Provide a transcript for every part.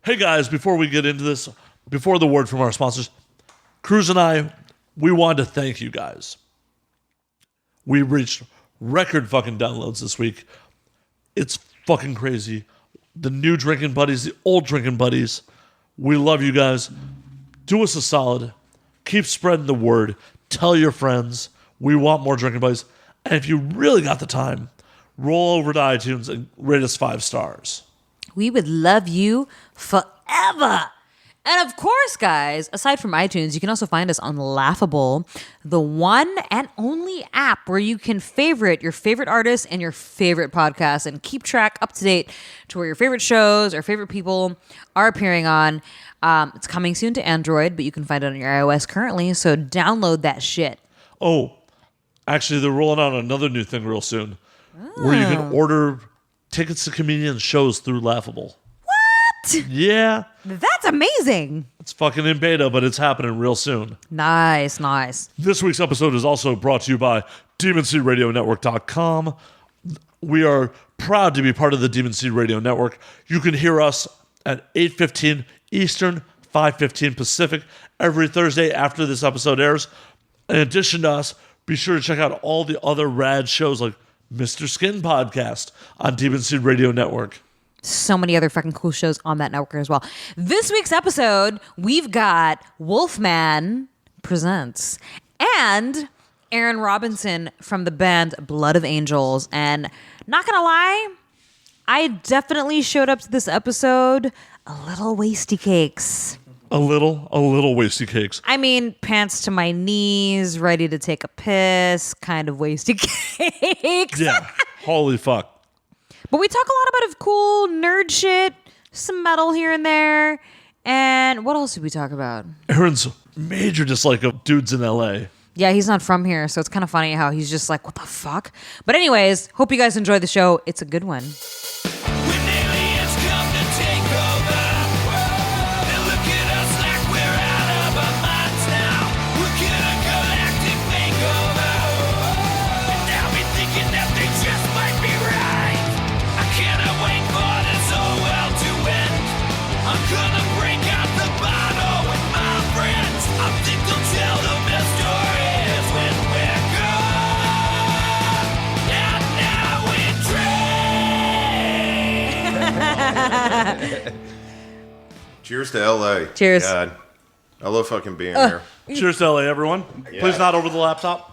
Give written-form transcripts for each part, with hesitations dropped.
Hey guys, before we get into this, before the word from our sponsors, Cruz and I, we wanted to thank you guys. We reached record fucking downloads this week. It's fucking crazy. The new drinking buddies, the old drinking buddies, we love you guys. Do us a solid. Keep spreading the word. Tell your friends. We want more drinking buddies. And if you really got the time, roll over to iTunes and rate us 5 stars. We would love you forever. And of course, guys, aside from iTunes, you can also find us on Laughable, the one and only app where you can favorite your favorite artists and your favorite podcasts and keep track up to date to where your favorite shows or favorite people are appearing on. It's coming soon to Android, but you can find it on your iOS currently, so download that shit. Oh, actually, they're rolling out another new thing real soon where you can order tickets to comedian shows through Laughable. Yeah. That's amazing. It's fucking in beta, but it's happening real soon. Nice. This week's episode is also brought to you by DemonSeedRadioNetwork.com. We are proud to be part of the Demon Seed Radio Network. You can hear us at 8:15 Eastern, 5:15 Pacific every Thursday after this episode airs. In addition to us, be sure to check out all the other rad shows like Mr. Skin Podcast on Demon Seed Radio Network. So many other fucking cool shows on that network as well. This week's episode, we've got Wolfman Presents and Aaron Robinson from the band Blood of Angels. And not gonna lie, I definitely showed up to this episode a little wasty cakes. A little wasty cakes. I mean, pants to my knees, ready to take a piss, kind of wasty cakes. Yeah, holy fuck. But we talk a lot about cool nerd shit, some metal here and there, and what else did we talk about? Aaron's major dislike of dudes in LA. Yeah, he's not from here, so it's kind of funny how he's just like, what the fuck? But anyways, hope you guys enjoy the show. It's a good one. Cheers to LA. Cheers. God. I love fucking being here. Cheers to LA, everyone. Yeah. Please not over the laptop.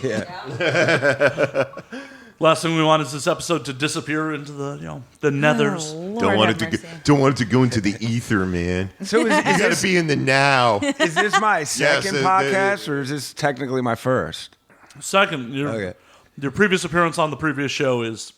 Yeah. Last thing we want is this episode to disappear into the nethers. Oh, Don't want it to go into the ether, man. So You gotta be in the now. is this my second Yes, podcast, or is this technically my first? Second, your previous appearance on the previous show is...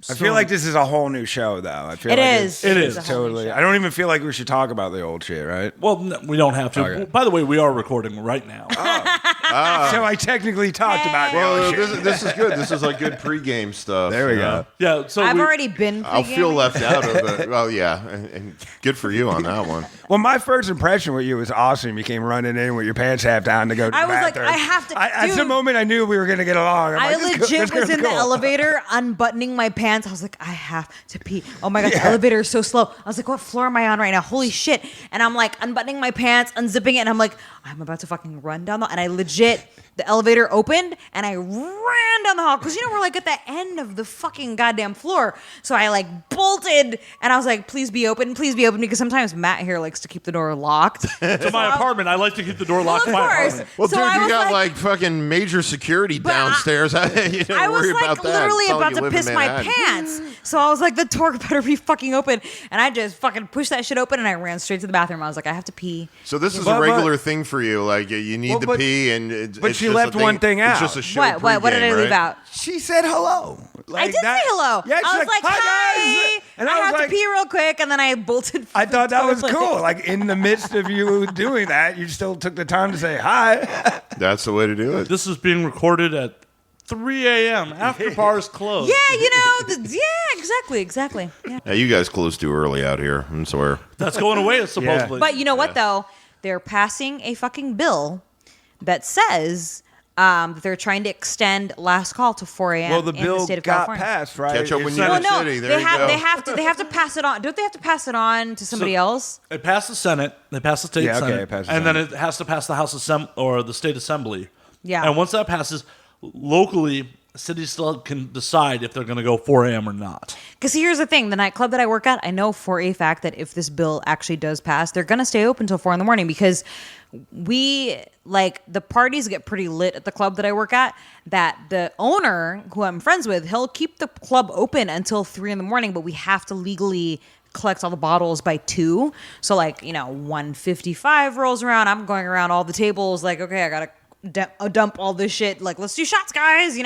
I feel like this is a whole new show, though. I feel It like is. It is. a whole new Totally. show. I don't even feel like we should talk about the old shit, right? Well, no, we don't have to. Okay. By the way, we are recording right now. So I technically talked about the Well, old shit. this is good. This is like good pregame stuff. There we you go. know? Yeah, so I've already been I'll feel pre-gaming. left out of it. Well, yeah, and good for you on that one. Well, my first impression with you was awesome. You came running in with your pants half down to go to I the was like, bathroom. I have to- That's the dude. moment I knew we were going to get along. I'm I like, legit was in the elevator unbuttoning my pants. I was like, I have to pee. Oh my God, the elevator is so slow. I was like, what floor am I on right now? Holy shit. And I'm like unbuttoning my pants, unzipping it, and I'm like, I'm about to fucking run down the... And I legit, the elevator opened, and I ran down the hall. Because, we're like at the end of the fucking goddamn floor. So I like bolted, and I was like, please be open, because sometimes Matt here likes to keep the door locked. to my apartment. I like to keep the door locked Well, in of my course. apartment. Well, So dude, I you was got like fucking major security downstairs. You didn't I was worry like about that. literally It's not about like you to live in piss my Manhattan. pants. So I was like, the door better be fucking open. And I just fucking pushed that shit open and I ran straight to the bathroom. I was like, I have to pee. So this is But- a regular thing for you. Like you need Well, to but- pee, and it's but she just left a thing. one thing out. It's just a show. What did I pregame, leave right? out? She said hello. I did say hello. Yeah, I was like, hi. guys. And I I was have like, to pee real quick. And then I bolted. I from thought the that was toilet. cool. Like in the midst of you doing that, you still took the time to say hi. That's the way to do it. This is being recorded at 3 a.m. after bars close. Yeah, exactly. Yeah. Yeah, you guys close too early out here. I swear. That's going away, supposedly. But you know what, though? They're passing a fucking bill that says that they're trying to extend last call to 4 a.m. Well, the in the bill state of got California. passed, right? Catch up when It's you not- New York City, there they you have go. they have to pass it on. Don't they have to pass it on to somebody else? It passed the Senate, they passed the state Yeah, okay, Senate, it passed the and then Senate. it has to pass the House or the state assembly. Yeah. And once that passes, locally, cities still can decide if they're going to go 4 a.m. or not. Because here's the thing: the nightclub that I work at, I know for a fact that if this bill actually does pass, they're gonna stay open until 4 a.m. because the parties get pretty lit at the club that I work at. That the owner, who I'm friends with, he'll keep the club open until 3 a.m. But we have to legally collect all the bottles by 2. So 1:55 rolls around. I'm going around all the tables. Like, okay, I gotta dump all this shit. Like, let's do shots, guys.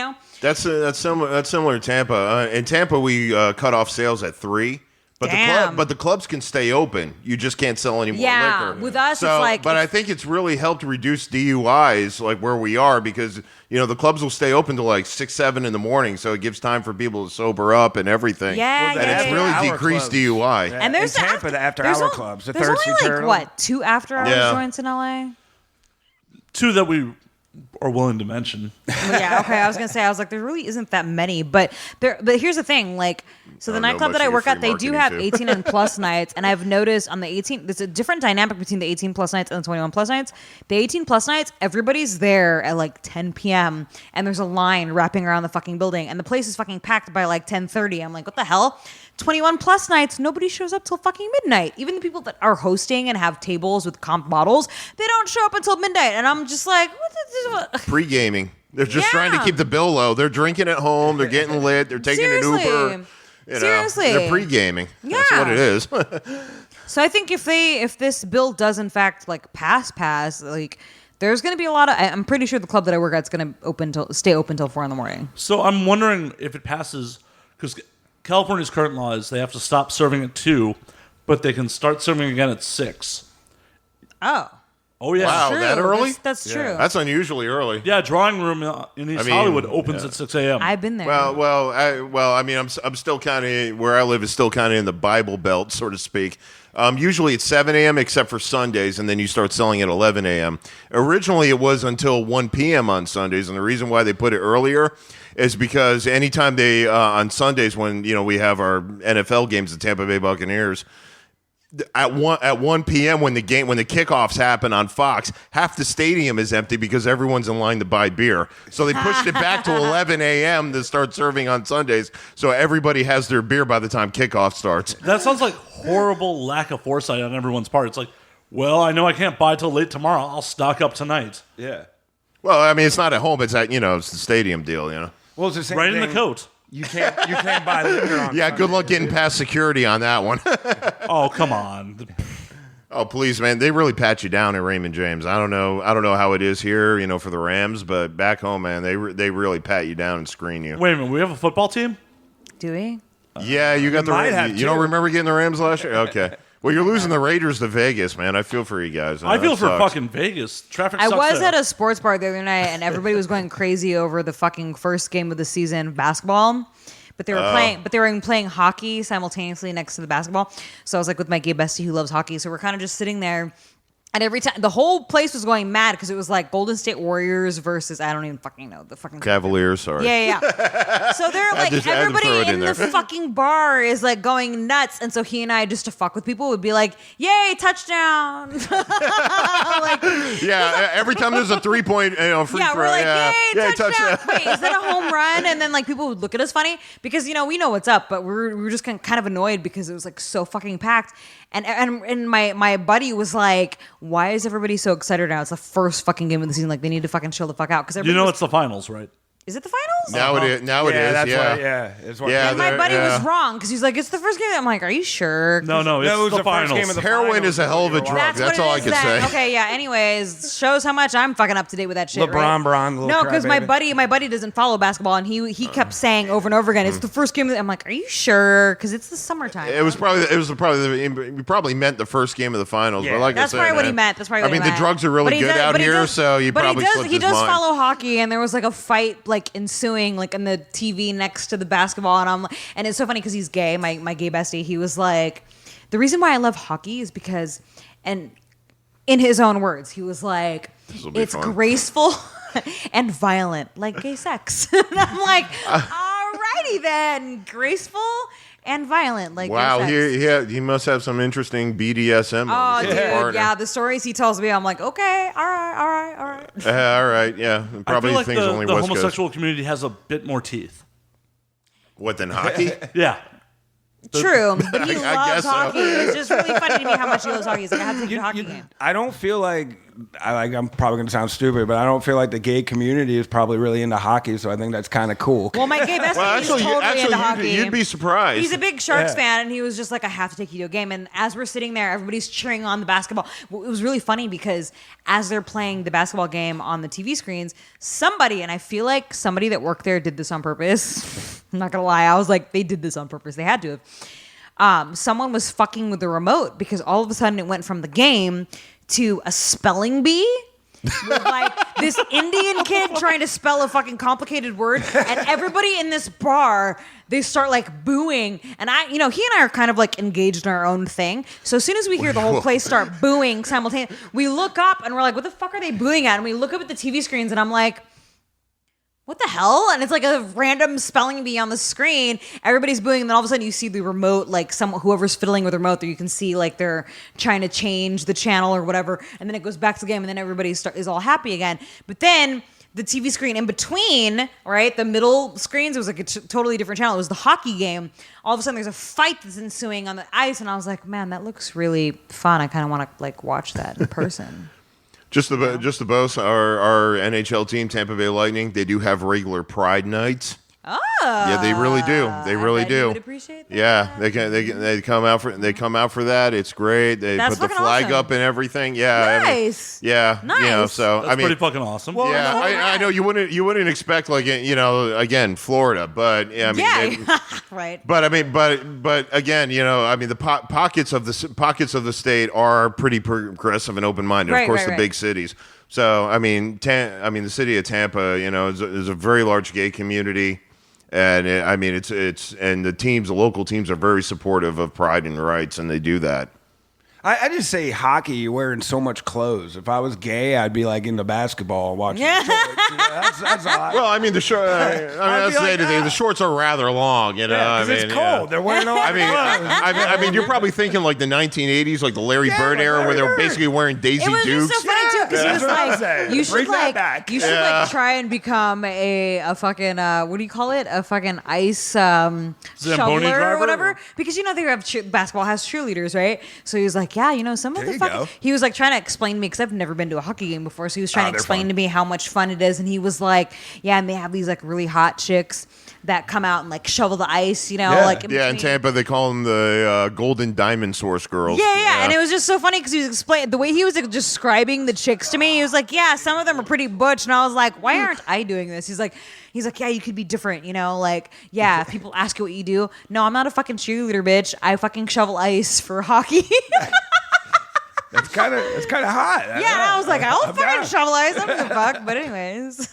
That's similar to Tampa. In Tampa, we cut off sales at 3. Damn. But the clubs can stay open. You just can't sell any more Yeah, liquor. with us, it's like- But I think it's really helped reduce DUIs, like where we are, because the clubs will stay open till 6, 7 in the morning, so it gives time for people to sober up and everything. Yeah, and yeah, it's yeah. really After-hour decreased clubs. DUI. Yeah. And there's in the Tampa, the there's after-hour only- clubs, the there's Thirsty only Turtle. 2 after-hours Yeah. joints in LA? 2 that we are willing to mention. Yeah, okay. I was gonna say, there really isn't that many, but here's the thing, so the I don't know nightclub much that I of your work at, free they do marketing, have too. 18 and plus nights, and I've noticed on the 18, there's a different dynamic between the 18 plus nights and the 21 plus nights. The 18 plus nights, everybody's there at 10 p.m. and there's a line wrapping around the fucking building, and the place is fucking packed by 10:30. I'm like, what the hell? 21 plus nights, nobody shows up till fucking midnight. Even the people that are hosting and have tables with comp bottles, they don't show up until midnight, and I'm just like, what? Pre-gaming. They're just trying to Yeah. keep the bill low. They're drinking at home. They're getting lit. They're taking an Uber. Seriously. Seriously. They're pre-gaming. That's Yeah. what it is. So I think if this bill does in fact pass, there's going to be a lot of. I'm pretty sure the club that I work at is going to stay open till 4 a.m. So I'm wondering if it passes, because California's current law is they have to stop serving at 2, but they can start serving again at 6. Oh, Oh, yeah. Wow. true. that early? That's true. That's unusually early. Yeah, drawing room in East Hollywood opens at 6 a.m. I've been there. I'm still kind of where I live is still kind of in the Bible Belt, so to speak. Usually it's 7 a.m. except for Sundays, and then you start selling at 11 a.m. Originally, it was until 1 p.m. on Sundays, and the reason why they put it earlier is because anytime they on Sundays when we have our NFL games, the Tampa Bay Buccaneers. At 1 p.m. when the kickoffs happen on Fox, half the stadium is empty because everyone's in line to buy beer. So they pushed it back to 11 a.m. to start serving on Sundays, so everybody has their beer by the time kickoff starts. That sounds like horrible lack of foresight on everyone's part. It's like, well, I know I can't buy till late tomorrow. I'll stock up tonight. Yeah. Well, I mean, it's not at home; it's at it's the stadium deal. Well, it's the same Right thing. in the coat. You can't buy liquor on Yeah, Sunday. good luck getting past security on that one. Oh, come on. Oh, please, man. They really pat you down at Raymond James. I don't know how it is here, for the Rams, but back home, man, they really pat you down and screen you. Wait a minute. We have a football team? Do we? Yeah, you got the might Rams. have You don't to. remember getting the Rams last year? Okay. Well, you're losing the Raiders to Vegas, man. I feel for you guys. I feel That for sucks. fucking Vegas. Traffic I sucks was there. at a sports bar the other night, and everybody was going crazy over the fucking first game of the season of basketball. But they were playing hockey simultaneously next to the basketball. So I was with my gay bestie who loves hockey. So we're kind of just sitting there. And every time, the whole place was going mad because it was Golden State Warriors versus, I don't even fucking know, the fucking Cavaliers, sorry. Yeah. So they're I had to throw everybody it in in the there. fucking bar is going nuts. And so he and I, just to fuck with people, would be like, yay, touchdown. Yeah, every time there's a 3-point free Yeah, throw. we're like, yay, touchdown. touchdown. Wait, is that a home run? And then people would look at us funny because, we know what's up, but we were just kind of annoyed because it was so fucking packed. And my buddy was like, why is everybody so excited now? It's the first fucking game of the season. They need to fucking chill the fuck out. Because it's the finals, right? is it the finals? Now it is. Now it is. That's Yeah. why. Yeah. That's why. Yeah, And my they're- buddy yeah. was wrong because he's like, it's the first game. I'm like, are you sure? No, it's No, it was the the first finals. game of the Heroin finals is a hell of a that you drug. were That's what all it I is can then. say. Okay, yeah. Anyways, shows how much I'm fucking up to date with that shit. LeBron, right? Bron, little No, because my crybaby. buddy doesn't follow basketball, and he kept saying over and over again, "It's the first game." I'm like, "Are you sure?" Because it's the summertime. It was probably you probably meant the first game of the finals. Yeah. But like That's I said, probably what he man, meant. That's probably what I mean, he meant. the drugs are really But he good does- out but he here, does- so you but probably slipped he his does mind. follow hockey, and there was a fight ensuing in the TV next to the basketball, and it's so funny because he's gay. My gay bestie, he was like, the reason why I love hockey is because, and in his own words, he was like, This'll be it's fun. graceful. And violent, like gay sex. And I'm like, alrighty then. Graceful and violent, like Wow, gay sex. he must have some interesting BDSM. Oh, on his dude, partner. yeah. The stories he tells me, I'm like, okay, all right. All right, yeah. I Probably feel like things only the West Coast. homosexual community has a bit more teeth. What, than hockey? Yeah. True, but he I loves guess so. hockey. It's just really funny to me how much he loves hockey. He's like, I have to take you to a hockey game. I don't feel like I'm probably going to sound stupid, but I don't feel like the gay community is probably really into hockey. So I think that's kind of cool. Well, my gay best friend is totally into hockey. You'd be surprised. He's a big Sharks fan, and he was just like, I have to take you to a game. And as we're sitting there, everybody's cheering on the basketball. Well, it was really funny because as they're playing the basketball game on the TV screens, somebody, and I feel like somebody that worked there did this on purpose. I'm not going to lie. I was like, they did this on purpose. They had to have. Someone was fucking with the remote because all of a sudden it went from the game to a spelling bee. With like this Indian kid trying to spell a fucking complicated word, and everybody in this bar, they start like booing. And he and I are kind of like engaged in our own thing. So as soon as we hear the whole place start booing simultaneously, we look up and we're like, what the fuck are they booing at? And we look up at the TV screens and I'm like, what the hell? And it's like a random spelling bee on the screen. Everybody's booing, and then all of a sudden you see the remote, like whoever's fiddling with the remote, there you can see like they're trying to change the channel or whatever, and then it goes back to the game, and then everybody is all happy again. But then the TV screen in between, right, the middle screens, it was like a totally different channel. It was the hockey game. All of a sudden there's a fight that's ensuing on the ice, and I was like, man, that looks really fun. I kind of want to like watch that in person. Just to boast, our NHL team, Tampa Bay Lightning, they do have regular Pride nights. Oh, Yeah, they really do. They really I bet you do. would appreciate that. Yeah, they come out for that. It's great. They That's put the fucking flag awesome. up and everything. Yeah, Nice. Nice. So That's pretty fucking awesome. Well, yeah, I know you wouldn't expect like again Florida, but I mean, Right. But I mean, but again, I mean, the pockets of the state are pretty progressive and open minded. Right, of course, right, the right. big cities. So I mean, the city of Tampa, is a very large gay community, and the local teams are very supportive of pride and rights, and they do that. I just say hockey, you're wearing so much clothes. If I was gay, I'd be like into basketball watching the shorts. That's all. Well, I mean, the short. That's like, the thing. The shorts are rather long. Because it's cold. They're wearing all I mean, you're probably thinking like the 1980s, like the Larry Bird era, where they were basically wearing Daisy It was Dukes. just so funny too because he was That's what I'm like, saying. you should Bring that like, back. you should like try and become a fucking what do you call it? A fucking ice shoveler driver? or whatever. Because they have basketball has cheerleaders, right? So he was like, yeah, some of There the you fucking. go. He was like trying to explain to me because I've never been to a hockey game before. So he was trying to they're explain fun. to me how much fun it is, and he was like, yeah, and they have these like really hot chicks that come out and like shovel the ice, like Yeah, in between. Tampa they call them the Golden Diamond Source girls. Yeah, and it was just so funny because he was explaining the way he was like, describing the chicks to me. He was like, "Yeah, some of them are pretty butch," and I was like, "Why aren't I doing this?" He's like, "Yeah, you could be different, like, yeah, if people ask you what you do, no, I'm not a fucking cheerleader, bitch. I fucking shovel ice for hockey." It's kind of hot. Yeah, and I was like, I'll I'm fucking down. shovel ice. I don't give a fuck. But anyways,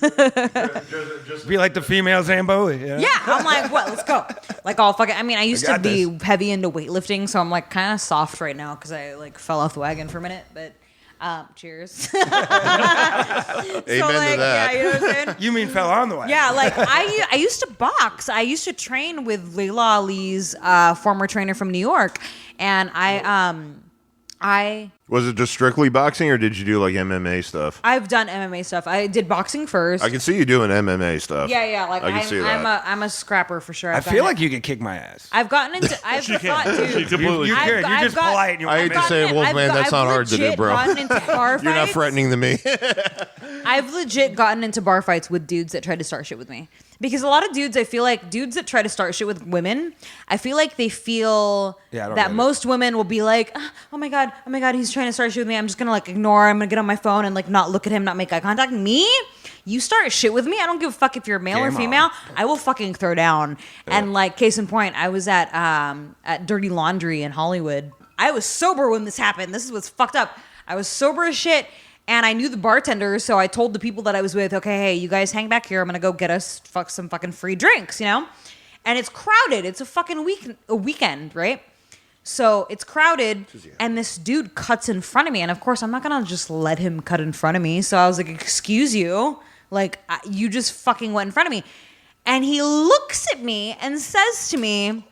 Be like the female Zamboni. yeah, I'm like, what? Let's go. Like all fucking. I mean, I used to got be heavy into weightlifting, so I'm like kind of soft right now because I like fell off the wagon for a minute. But cheers. Amen to that. Yeah, you know what I'm saying? You mean fell on the way? Yeah, like I used to box. I used to train with Layla Ali's former trainer from New York, and Was it just strictly boxing, or did you do like MMA stuff? I've done MMA stuff. I did boxing first. I can see you doing MMA stuff. Yeah. Like I can see that. I'm a scrapper for sure. I feel like you could kick my ass. I've gotten into. I've She thought, can. She dude. completely You can. could. You're just polite. And you I want hate to say it, Wolfman, that's not hard to do, bro. Gotten into bar You're not fights. threatening to me. I've legit gotten into bar fights with dudes that tried to start shit with me. Because a lot of dudes, I feel like dudes that try to start shit with women, I feel like they feel Yeah, I don't that get it. most women will be like, oh my god, he's trying to start shit with me. I'm just gonna like ignore him. I'm gonna get on my phone and like not look at him, not make eye contact. Me, you start shit with me, I don't give a fuck if you're male or Game on. female. I will fucking throw down. And like case in point, I was at Dirty Laundry in Hollywood. I was sober when this happened. This is what's fucked up. I was sober as shit. And I knew the bartender, so I told the people that I was with, okay, hey, you guys hang back here. I'm gonna go get us some fucking free drinks, And it's crowded. It's a fucking weekend, right? So it's crowded, and this dude cuts in front of me. And of course, I'm not gonna just let him cut in front of me. So I was like, excuse you, Like, you just fucking went in front of me. And he looks at me and says to me,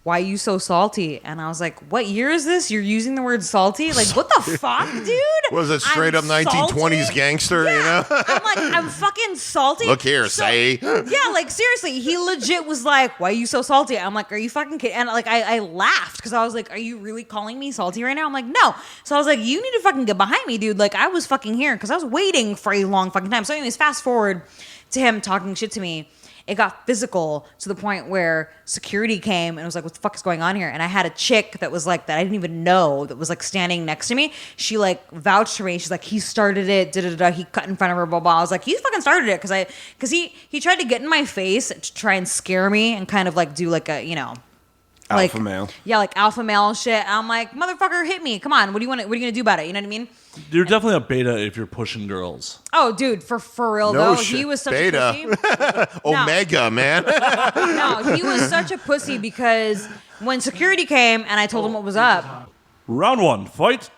why are you so salty? And I was like, what year is this? You're using the word salty? Like, what the fuck, dude? Was it straight up 1920s gangster, Yeah. you know? I'm like, I'm fucking salty. Look here, say. Yeah, like, seriously, he legit was like, why are you so salty? I'm like, are you fucking kidding? And like, I laughed because I was like, are you really calling me salty right now? I'm like, no. So I was like, you need to fucking get behind me, dude. Like, I was fucking here because I was waiting for a long fucking time. So anyways, fast forward to him talking shit to me. It got physical to the point where security came and was like, what the fuck is going on here? And I had a chick that was like, that I didn't even know, that was like standing next to me. She like vouched for me. She's like, he started it, he cut in front of her, blah, blah. I was like, he fucking started it. Cause he tried to get in my face to try and scare me and kind of like do like a, you know, like, Alpha male. Yeah, like alpha male shit. I'm like, motherfucker, hit me. Come on. What are you gonna do about it? You know what I mean? You're definitely a beta if you're pushing girls. Oh, dude, for real No though. shit. He was such Beta. a pussy. Omega, man. No, he was such a pussy because when security came and I told him what was up. Round 1, fight.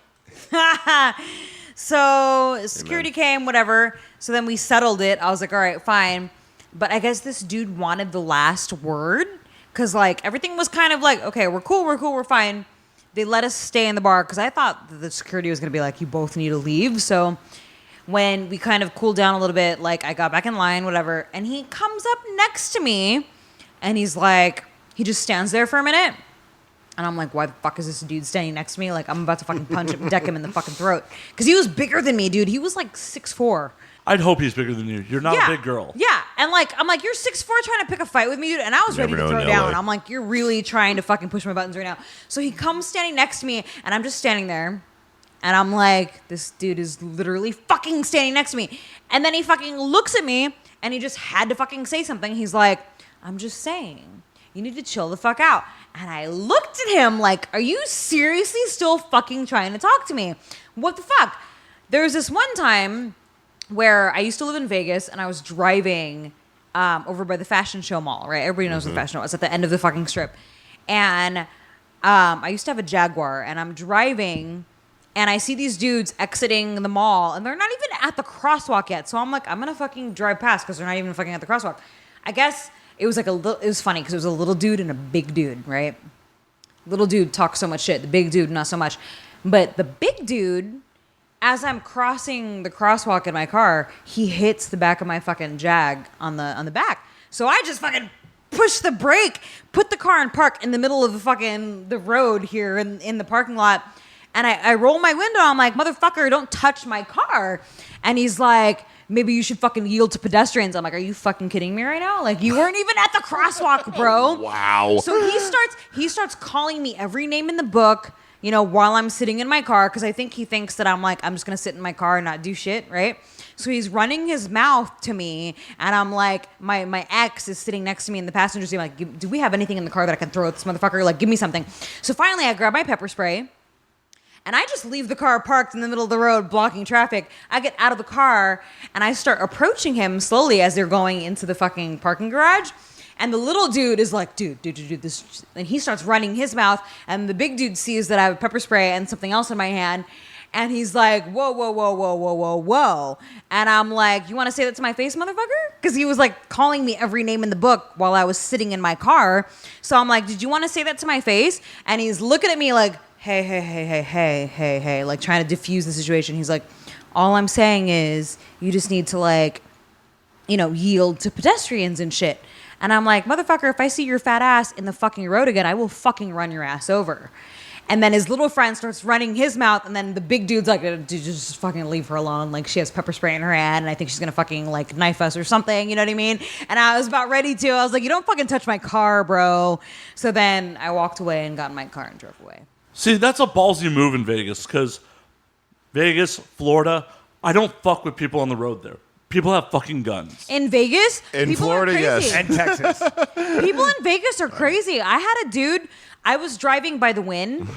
So security came, whatever. So then we settled it. I was like, all right, fine. But I guess this dude wanted the last word because like everything was kind of like, okay, we're cool, we're fine. They let us stay in the bar because I thought that the security was going to be like, you both need to leave. So when we kind of cooled down a little bit, like I got back in line, whatever. And he comes up next to me and he's like, he just stands there for a minute. And I'm like, why the fuck is this dude standing next to me? Like, I'm about to fucking punch him, deck him in the fucking throat. Because he was bigger than me, dude. He was like 6'4". I'd hope he's bigger than you. You're not a big girl. Yeah. And like, I'm like, you're 6'4" trying to pick a fight with me, dude. And I was ready Never to know throw in down. LA. I'm like, you're really trying to fucking push my buttons right now. So he comes standing next to me and I'm just standing there. And I'm like, this dude is literally fucking standing next to me. And then he fucking looks at me and he just had to fucking say something. He's like, I'm just saying, you need to chill the fuck out. And I looked at him like, are you seriously still fucking trying to talk to me? What the fuck? There was this one time where I used to live in Vegas and I was driving over by the Fashion Show Mall, right? Everybody knows what the Fashion Show is. It's at the end of the fucking strip. And I used to have a Jaguar and I'm driving and I see these dudes exiting the mall and they're not even at the crosswalk yet. So I'm like, I'm going to fucking drive past because they're not even fucking at the crosswalk. I guess it was like it was funny because it was a little dude and a big dude, right? Little dude talks so much shit. The big dude, not so much. But the big dude, as I'm crossing the crosswalk in my car, he hits the back of my fucking Jag on the back. So I just fucking push the brake, put the car in park in the middle of the road here in the parking lot. And I roll my window. I'm like, motherfucker, don't touch my car. And he's like, maybe you should fucking yield to pedestrians. I'm like, are you fucking kidding me right now? Like, you weren't even at the crosswalk, bro. Wow. So he starts calling me every name in the book, you know, while I'm sitting in my car, because I think he thinks that I'm like, I'm just going to sit in my car and not do shit, right? So he's running his mouth to me, and I'm like, my ex is sitting next to me in the passenger seat. I'm like, do we have anything in the car that I can throw at this motherfucker? Like, give me something. So finally, I grab my pepper spray, and I just leave the car parked in the middle of the road, blocking traffic. I get out of the car, and I start approaching him slowly as they're going into the fucking parking garage. And the little dude is like, dude, this. And he starts running his mouth. And the big dude sees that I have pepper spray and something else in my hand. And he's like, whoa. And I'm like, you want to say that to my face, motherfucker? Because he was like calling me every name in the book while I was sitting in my car. So I'm like, did you want to say that to my face? And he's looking at me like, hey, like trying to diffuse the situation. He's like, all I'm saying is you just need to like, you know, yield to pedestrians and shit. And I'm like, motherfucker, if I see your fat ass in the fucking road again, I will fucking run your ass over. And then his little friend starts running his mouth, and then the big dude's like, dude, just fucking leave her alone. Like, she has pepper spray in her hand, and I think she's gonna fucking like knife us or something, you know what I mean? And I was about ready to. I was like, you don't fucking touch my car, bro. So then I walked away and got in my car and drove away. See, that's a ballsy move in Vegas, because Vegas, Florida, I don't fuck with people on the road there. People have fucking guns. In Vegas? In people Florida, are crazy. yes. And Texas. People in Vegas are crazy. I had a dude, I was driving by the Wynn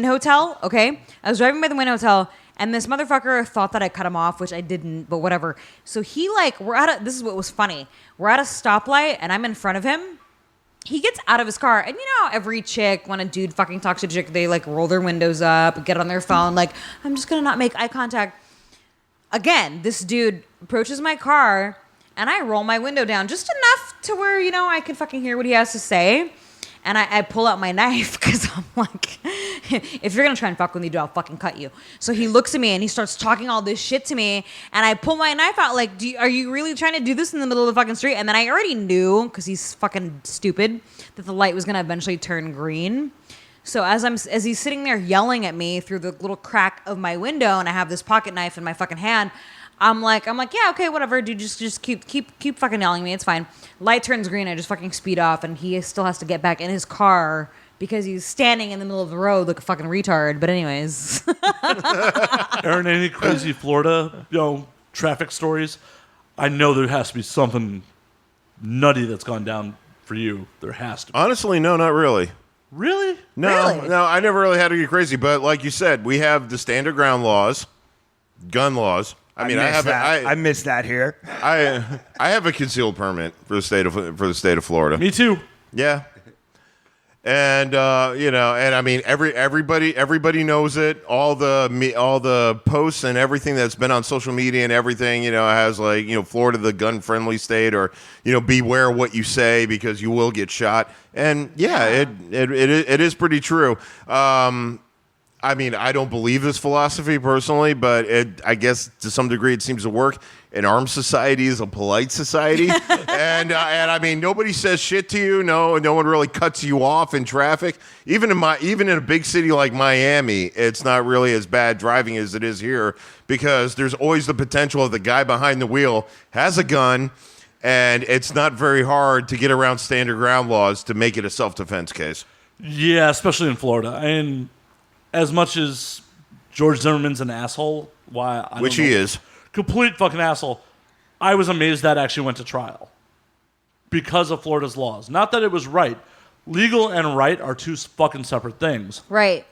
Hotel, okay? I was driving by the Wynn Hotel, and this motherfucker thought that I cut him off, which I didn't, but whatever. So he like, this is what was funny. We're at a stoplight, and I'm in front of him. He gets out of his car, and you know how every chick, when a dude fucking talks to a chick, they like roll their windows up, get on their phone, like, I'm just gonna not make eye contact. Again, this dude approaches my car, and I roll my window down just enough to where, I can fucking hear what he has to say. And I pull out my knife because I'm like, if you're going to try and fuck with me, dude, I'll fucking cut you. So he looks at me and he starts talking all this shit to me. And I pull my knife out like, are you really trying to do this in the middle of the fucking street? And then I already knew, because he's fucking stupid, that the light was going to eventually turn green. So as he's sitting there yelling at me through the little crack of my window and I have this pocket knife in my fucking hand, I'm like, yeah, okay, whatever, dude. Just keep fucking yelling at me. It's fine. Light turns green. I just fucking speed off, and he still has to get back in his car because he's standing in the middle of the road like a fucking retard. But anyways, Aaron, any crazy Florida, traffic stories? I know there has to be something nutty that's gone down for you. There has to be. Honestly, no, not really. Really? No, Really? no, I never really had to get crazy. But like you said, we have the standard ground laws, gun laws. I miss that here. I have a concealed permit for the state of Florida. Me too. Yeah. And and I mean everybody knows it. All the posts and everything that's been on social media and everything, has like, Florida the gun friendly state, or beware what you say because you will get shot. And it is pretty true. I mean, I don't believe this philosophy personally, but I guess to some degree it seems to work. An armed society is a polite society, and I mean, nobody says shit to you. No one really cuts you off in traffic. Even in a big city like Miami, it's not really as bad driving as it is here, because there's always the potential of the guy behind the wheel has a gun, and it's not very hard to get around standard ground laws to make it a self-defense case. Yeah, especially in Florida. And as much as George Zimmerman's an asshole, Which he is. Complete fucking asshole, I was amazed that actually went to trial because of Florida's laws. Not that it was right. Legal and right are two fucking separate things. right.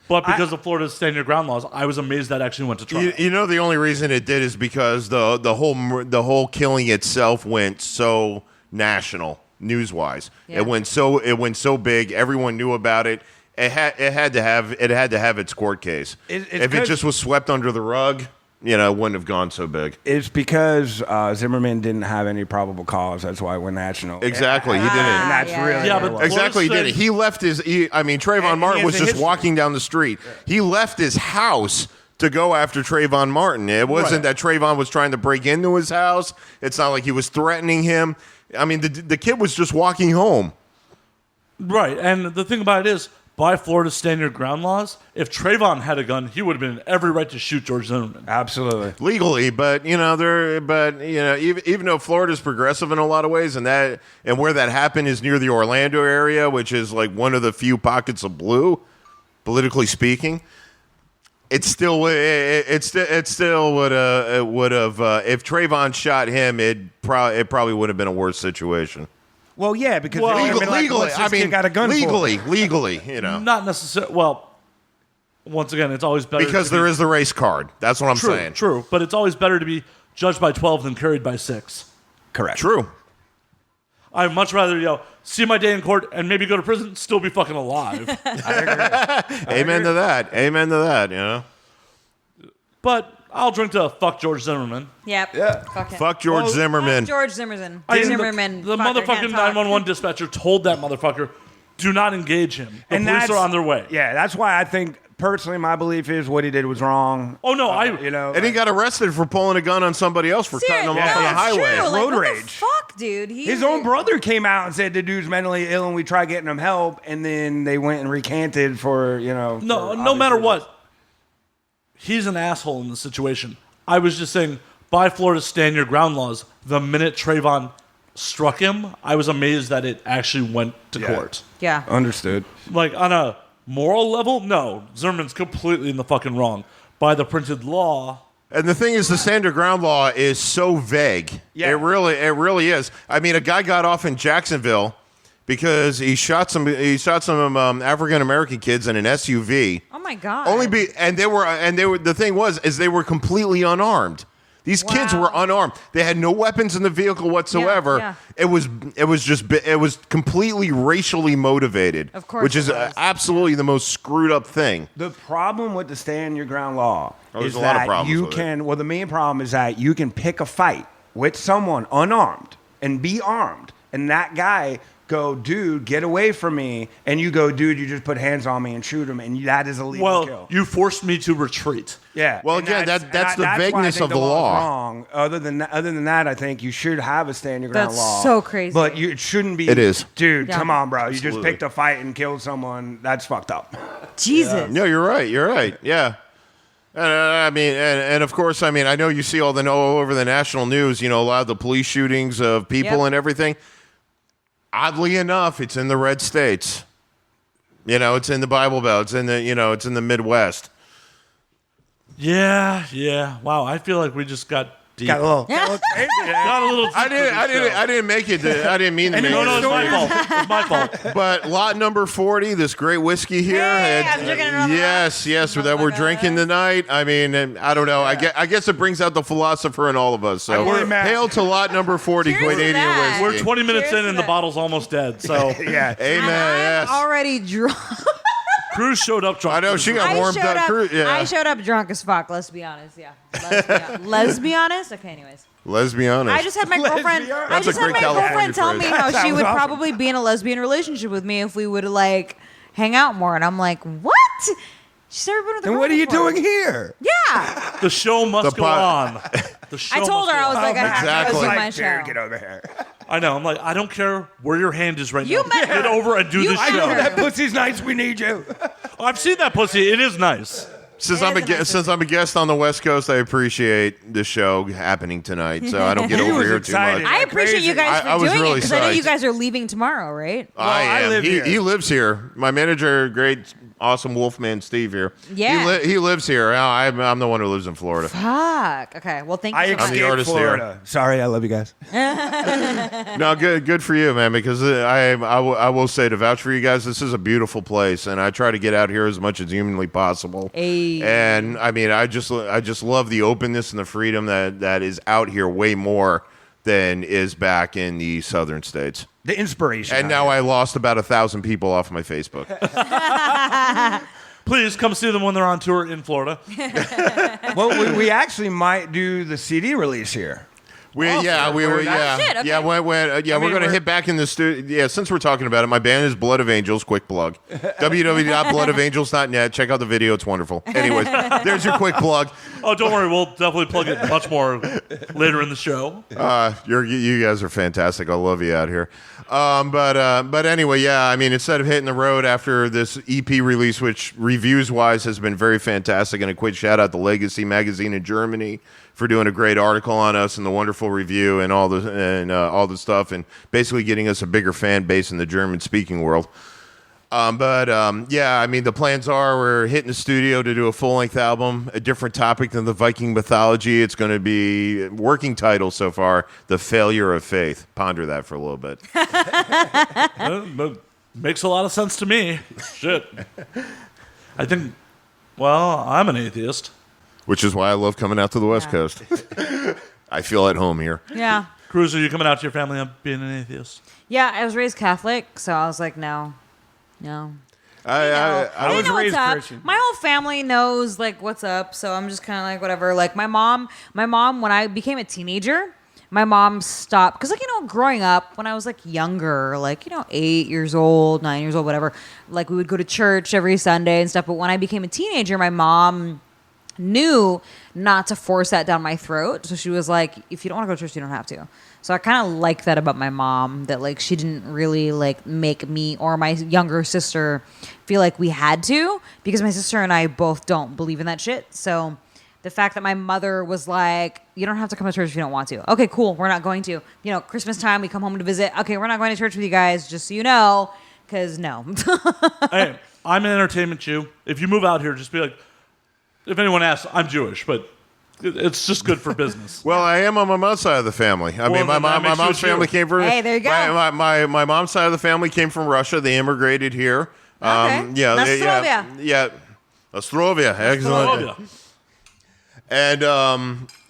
But because of Florida's stand your ground laws, I was amazed that actually went to trial. The only reason it did is because the whole killing itself went so national, news-wise. Yeah. It went so big. Everyone knew about it. It had to have its court case. If it just was swept under the rug, it wouldn't have gone so big. It's because Zimmerman didn't have any probable cause. That's why it went national. Exactly, he didn't. And that's really Yeah, what but it was. Exactly, he didn't. He left Trayvon Martin was just walking down the street. He left his house to go after Trayvon Martin. It wasn't that Trayvon was trying to break into his house. It's not like he was threatening him. I mean, the kid was just walking home. Right, and the thing about it is, by Florida's stand your ground laws, if Trayvon had a gun, he would have been in every right to shoot George Zimmerman. Absolutely. Legally, but even though Florida's progressive in a lot of ways, and where that happened is near the Orlando area, which is like one of the few pockets of blue, politically speaking, it still would have if Trayvon shot him, it probably would have been a worse situation. Well, yeah, because Legally, got a gun legally, Not necessarily. Well, once again, it's always better because there is the race card. That's what I'm saying. True, but it's always better to be judged by 12 than carried by 6. Correct. True. I'd much rather see my day in court and maybe go to prison, still be fucking alive. Amen to that. But I'll drink to fuck George Zimmerman. Yep. Yeah. Fuck him. Fuck George Zimmerman. Fuck George Zimmerman. The Zimmerman. motherfucking can't talk. 911 dispatcher told that motherfucker, do not engage him. The police that's- are on their way. Yeah, that's why I think, personally, my belief is what he did was wrong. Oh, no, And he got arrested for pulling a gun on somebody else for cutting him off on the it's highway. True. Like, Road what rage. the fuck, dude? His own brother came out and said the dude's mentally ill and we tried getting him help, and then they went and recanted for, No for matter obvious what, he's an asshole in the situation. I was just saying, by Florida's stand your ground laws, the minute Trayvon struck him, I was amazed that it actually went to court. Yeah. Understood. Like, on a moral level, no. Zimmerman's completely in the fucking wrong. By the printed law... And the thing is, the standard ground law is so vague. Yeah. It really is. I mean, a guy got off in Jacksonville because he shot some African American kids in an SUV. Oh my god. The thing was they were completely unarmed. These kids were unarmed. They had no weapons in the vehicle whatsoever. Yeah. It was completely racially motivated. Of course which is it was. absolutely the most screwed up thing. The problem with the stand your ground law there's is a lot of that problems you with it. can. Well, the main problem is that you can pick a fight with someone unarmed and be armed, and that guy go, dude, get away from me, and you go, dude, you just put hands on me and shoot him, and that is a legal kill. You forced me to retreat. Yeah. Well, and again, that's the why I vagueness think of the law. is wrong. Other than that, I think you should have a stand your ground That's law. so crazy. But it shouldn't be. It is. Dude, Yeah. come on, bro. You Absolutely. just picked a fight and killed someone. That's fucked up. Jesus. No, you're right. Yeah. I mean, and of course, I mean, I know you see all over the national news, a lot of the police shootings of people Yep. and everything. Oddly enough, it's in the red states. It's in the Bible Belt. It's in it's in the Midwest. Yeah. Wow, I feel like we just got deep. Got a little. Yeah. crazy. Got a little deep I for this show. didn't make it. I didn't mean to make No, it's it. my fault. It's my fault. But lot number 40, this great whiskey here. Hey, had- I'm drinking another yes, that we're drinking tonight. I mean, and I don't know. I guess it brings out the philosopher in all of us. So We're mad. hail to lot number 40, Cheers to Canadian that. whiskey. We're 20 minutes Cheers in to and the that. bottle's almost dead. So Yeah. Amen. And I'm Yes. already drunk. Cruz showed up drunk. I know she got I warmed showed up. up. Yeah. I showed up drunk as fuck. Let's be honest. Yeah. Let's be honest. Okay. Anyways, Let's be honest. I just had my girlfriend. Lesbian? I That's just a had great my California girlfriend tell me phrase. how she Sounds would awesome. probably be in a lesbian relationship with me if we would like hang out more, and I'm like, what? She's never been with a And girl what are you before. doing here? Yeah. The show must The go pot- on. The show I told must her go I was on. like, I have to Exactly. go do Like, my Dude, show. get over here. I know. I'm like, I don't care where your hand is right You now. met her. Get over and do You this met show. her. That pussy's nice. We need you. I've seen that pussy. It is nice. Since It I'm is a nice since I'm a guest on the West Coast, I appreciate the show happening tonight. So I don't get He over was here excited. too much. I appreciate you guys for I was doing really it because I know you psyched. guys are leaving tomorrow, right? I I am. live here. He lives here. My manager, great, awesome Wolfman Steve here. Yeah. He lives here. I'm the one who lives in Florida. Fuck. Okay. Well, thank you I so much. the escaped artist here. Florida. Sorry, I love you guys. No, good for you, man. Because I will say to vouch for you guys, this is a beautiful place, and I try to get out here as much as humanly possible. Hey. And I mean, I just love the openness and the freedom that is out here way more than is back in the southern states. The inspiration. And now I lost about 1,000 people off my Facebook. Please come see them when they're on tour in Florida. Well, we actually might do the CD release here. We were yeah shit, okay. we're going to hit back in the studio. Yeah, since we're talking about it, my band is Blood of Angels. Quick plug. www.bloodofangels.net. Check out the video; it's wonderful. Anyways, there's your quick plug. Oh, don't worry. We'll definitely plug it much more later in the show. You guys are fantastic. I love you out here. But anyway, yeah. I mean, instead of hitting the road after this EP release, which reviews wise has been very fantastic, and a quick shout out to Legacy Magazine in Germany for doing a great article on us and the wonderful review and all the stuff, and basically getting us a bigger fan base in the German speaking world. Yeah, I mean, the plans are we're hitting the studio to do a full-length album, a different topic than the Viking mythology. It's going to be working title so far, The Failure of Faith. Ponder that for a little bit. But makes a lot of sense to me. Shit. I think, well, I'm an atheist. Which is why I love coming out to the West Yeah. Coast. I feel at home here. Yeah. Cruz, are you coming out to your family on being an atheist? Yeah, I was raised Catholic, so I was like, no. I They was know what's raised up. Christian. My whole family knows like what's up, so I'm just kind of like whatever. Like my mom, when I became a teenager, my mom stopped because growing up when I was like younger, like 8 years old, 9 years old, whatever. Like we would go to church every Sunday and stuff. But when I became a teenager, my mom knew not to force that down my throat. So she was like, if you don't want to go to church, you don't have to. So I kind of like that about my mom, that like she didn't really like make me or my younger sister feel like we had to, because my sister and I both don't believe in that shit. So the fact that my mother was like, you don't have to come to church if you don't want to. Okay, cool. We're not going to. Christmas time, we come home to visit. Okay, we're not going to church with you guys, just so you know, because no. Hey, I'm an entertainment Jew. If you move out here, just be like, if anyone asks, I'm Jewish, but it's just good for business. Well, I am on my mom's side of the family. I mean, my then that makes you a mom's Jew. family came from. Hey, there you go. My mom's side of the family came from Russia. They immigrated here. Okay. Yeah, Nastrovia. yeah. Ostrovia, excellent. Oh, yeah. And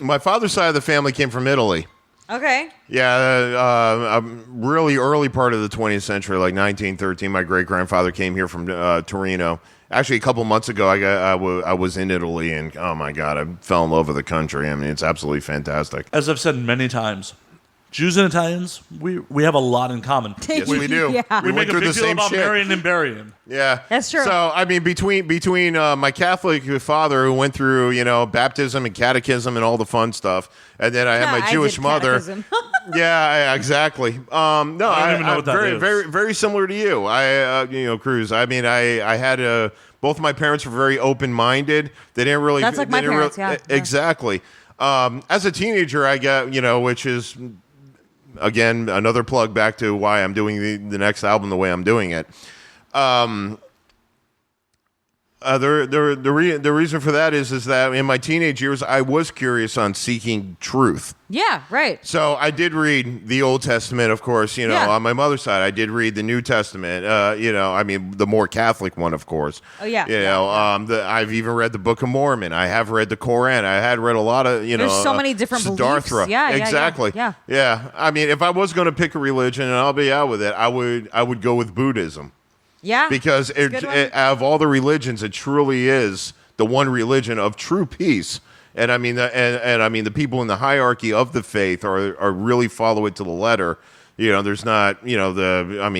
my father's side of the family came from Italy. Okay. Yeah, really early part of the 20th century, like 1913. My great-grandfather came here from Torino. Actually, a couple months ago, I was in Italy, and oh my God, I fell in love with the country. I mean, it's absolutely fantastic. As I've said many times, Jews and Italians, we have a lot in common. Yes, we do. Yeah. We went make a through big the deal same about shit. marrying and burying. Yeah, That's true. So I mean, between my Catholic father who went through baptism and catechism and all the fun stuff, and then I had my I Jewish did mother. catechism. Yeah, exactly. No, I don't even know what that very, is. very, very similar to you. Cruz. I mean, I had both my parents were very open-minded. They didn't really. That's like they my didn't parents, yeah. Exactly. As a teenager, I got which is again another plug back to why I'm doing the next album the way I'm doing it. The reason for that is that in my teenage years I was curious on seeking truth. Yeah, right. So I did read the Old Testament, of course. Yeah. On my mother's side, I did read the New Testament. I mean, the more Catholic one, of course. Oh, yeah. I've even read the Book of Mormon. I have read the Koran. I had read a lot of There's so many different Siddhartha. beliefs. Yeah, exactly. yeah. I mean, if I was going to pick a religion, and I'll be out with it, I would go with Buddhism. Yeah. Because out of all the religions, it truly is the one religion of true peace. And I mean, the people in the hierarchy of the faith are really follow it to the letter. There's not,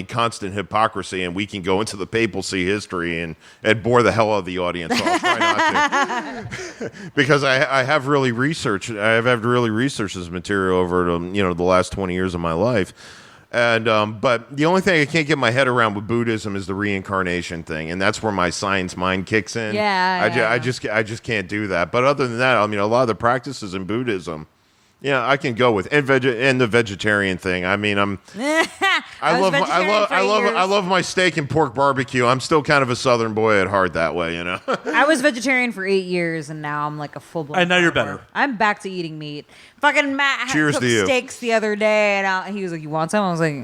constant hypocrisy, and we can go into the papacy history and bore the hell out of the audience. So I'll try not to, because I have really researched. I have really researched this material over the last 20 years of my life. And but the only thing I can't get my head around with Buddhism is the reincarnation thing, and that's where my science mind kicks in. I just can't do that. But other than that, I mean, a lot of the practices in Buddhism, I can go with and the vegetarian thing. I mean, I love my steak and pork barbecue. I'm still kind of a Southern boy at heart that way, I was vegetarian for 8 years, and now I'm like a full-blown. And now you're carnivore. better. I'm back to eating meat. Fucking Matt Cheers cooked to you. steaks the other day, and he was like, "You want some?" I was like,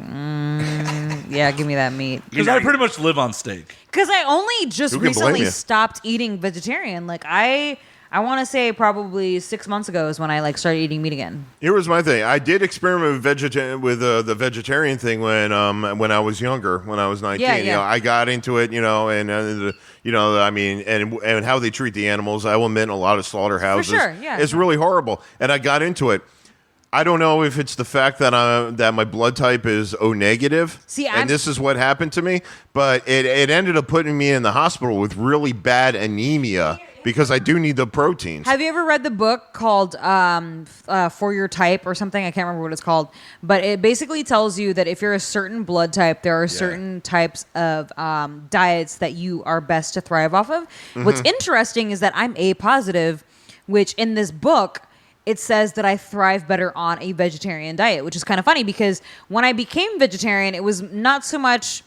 "Yeah, give me that meat." Because I pretty much live on steak. Because I only just Who can blame recently you? stopped eating vegetarian. Like I want to say probably 6 months ago is when I started eating meat again. Here was my thing. I did experiment with the vegetarian thing when I was younger, when I was 19. Yeah. I got into it, I mean, and how they treat the animals. I will admit, in a lot of slaughterhouses, For sure, yeah. it's really horrible. And I got into it. I don't know if it's the fact that my blood type is O negative, and this is what happened to me. But it ended up putting me in the hospital with really bad anemia. Because I do need the proteins. Have you ever read the book called For Your Type or something? I can't remember what it's called. But it basically tells you that if you're a certain blood type, there are certain types of diets that you are best to thrive off of. Mm-hmm. What's interesting is that I'm A positive, which in this book, it says that I thrive better on a vegetarian diet, which is kind of funny because when I became vegetarian, it was not so much...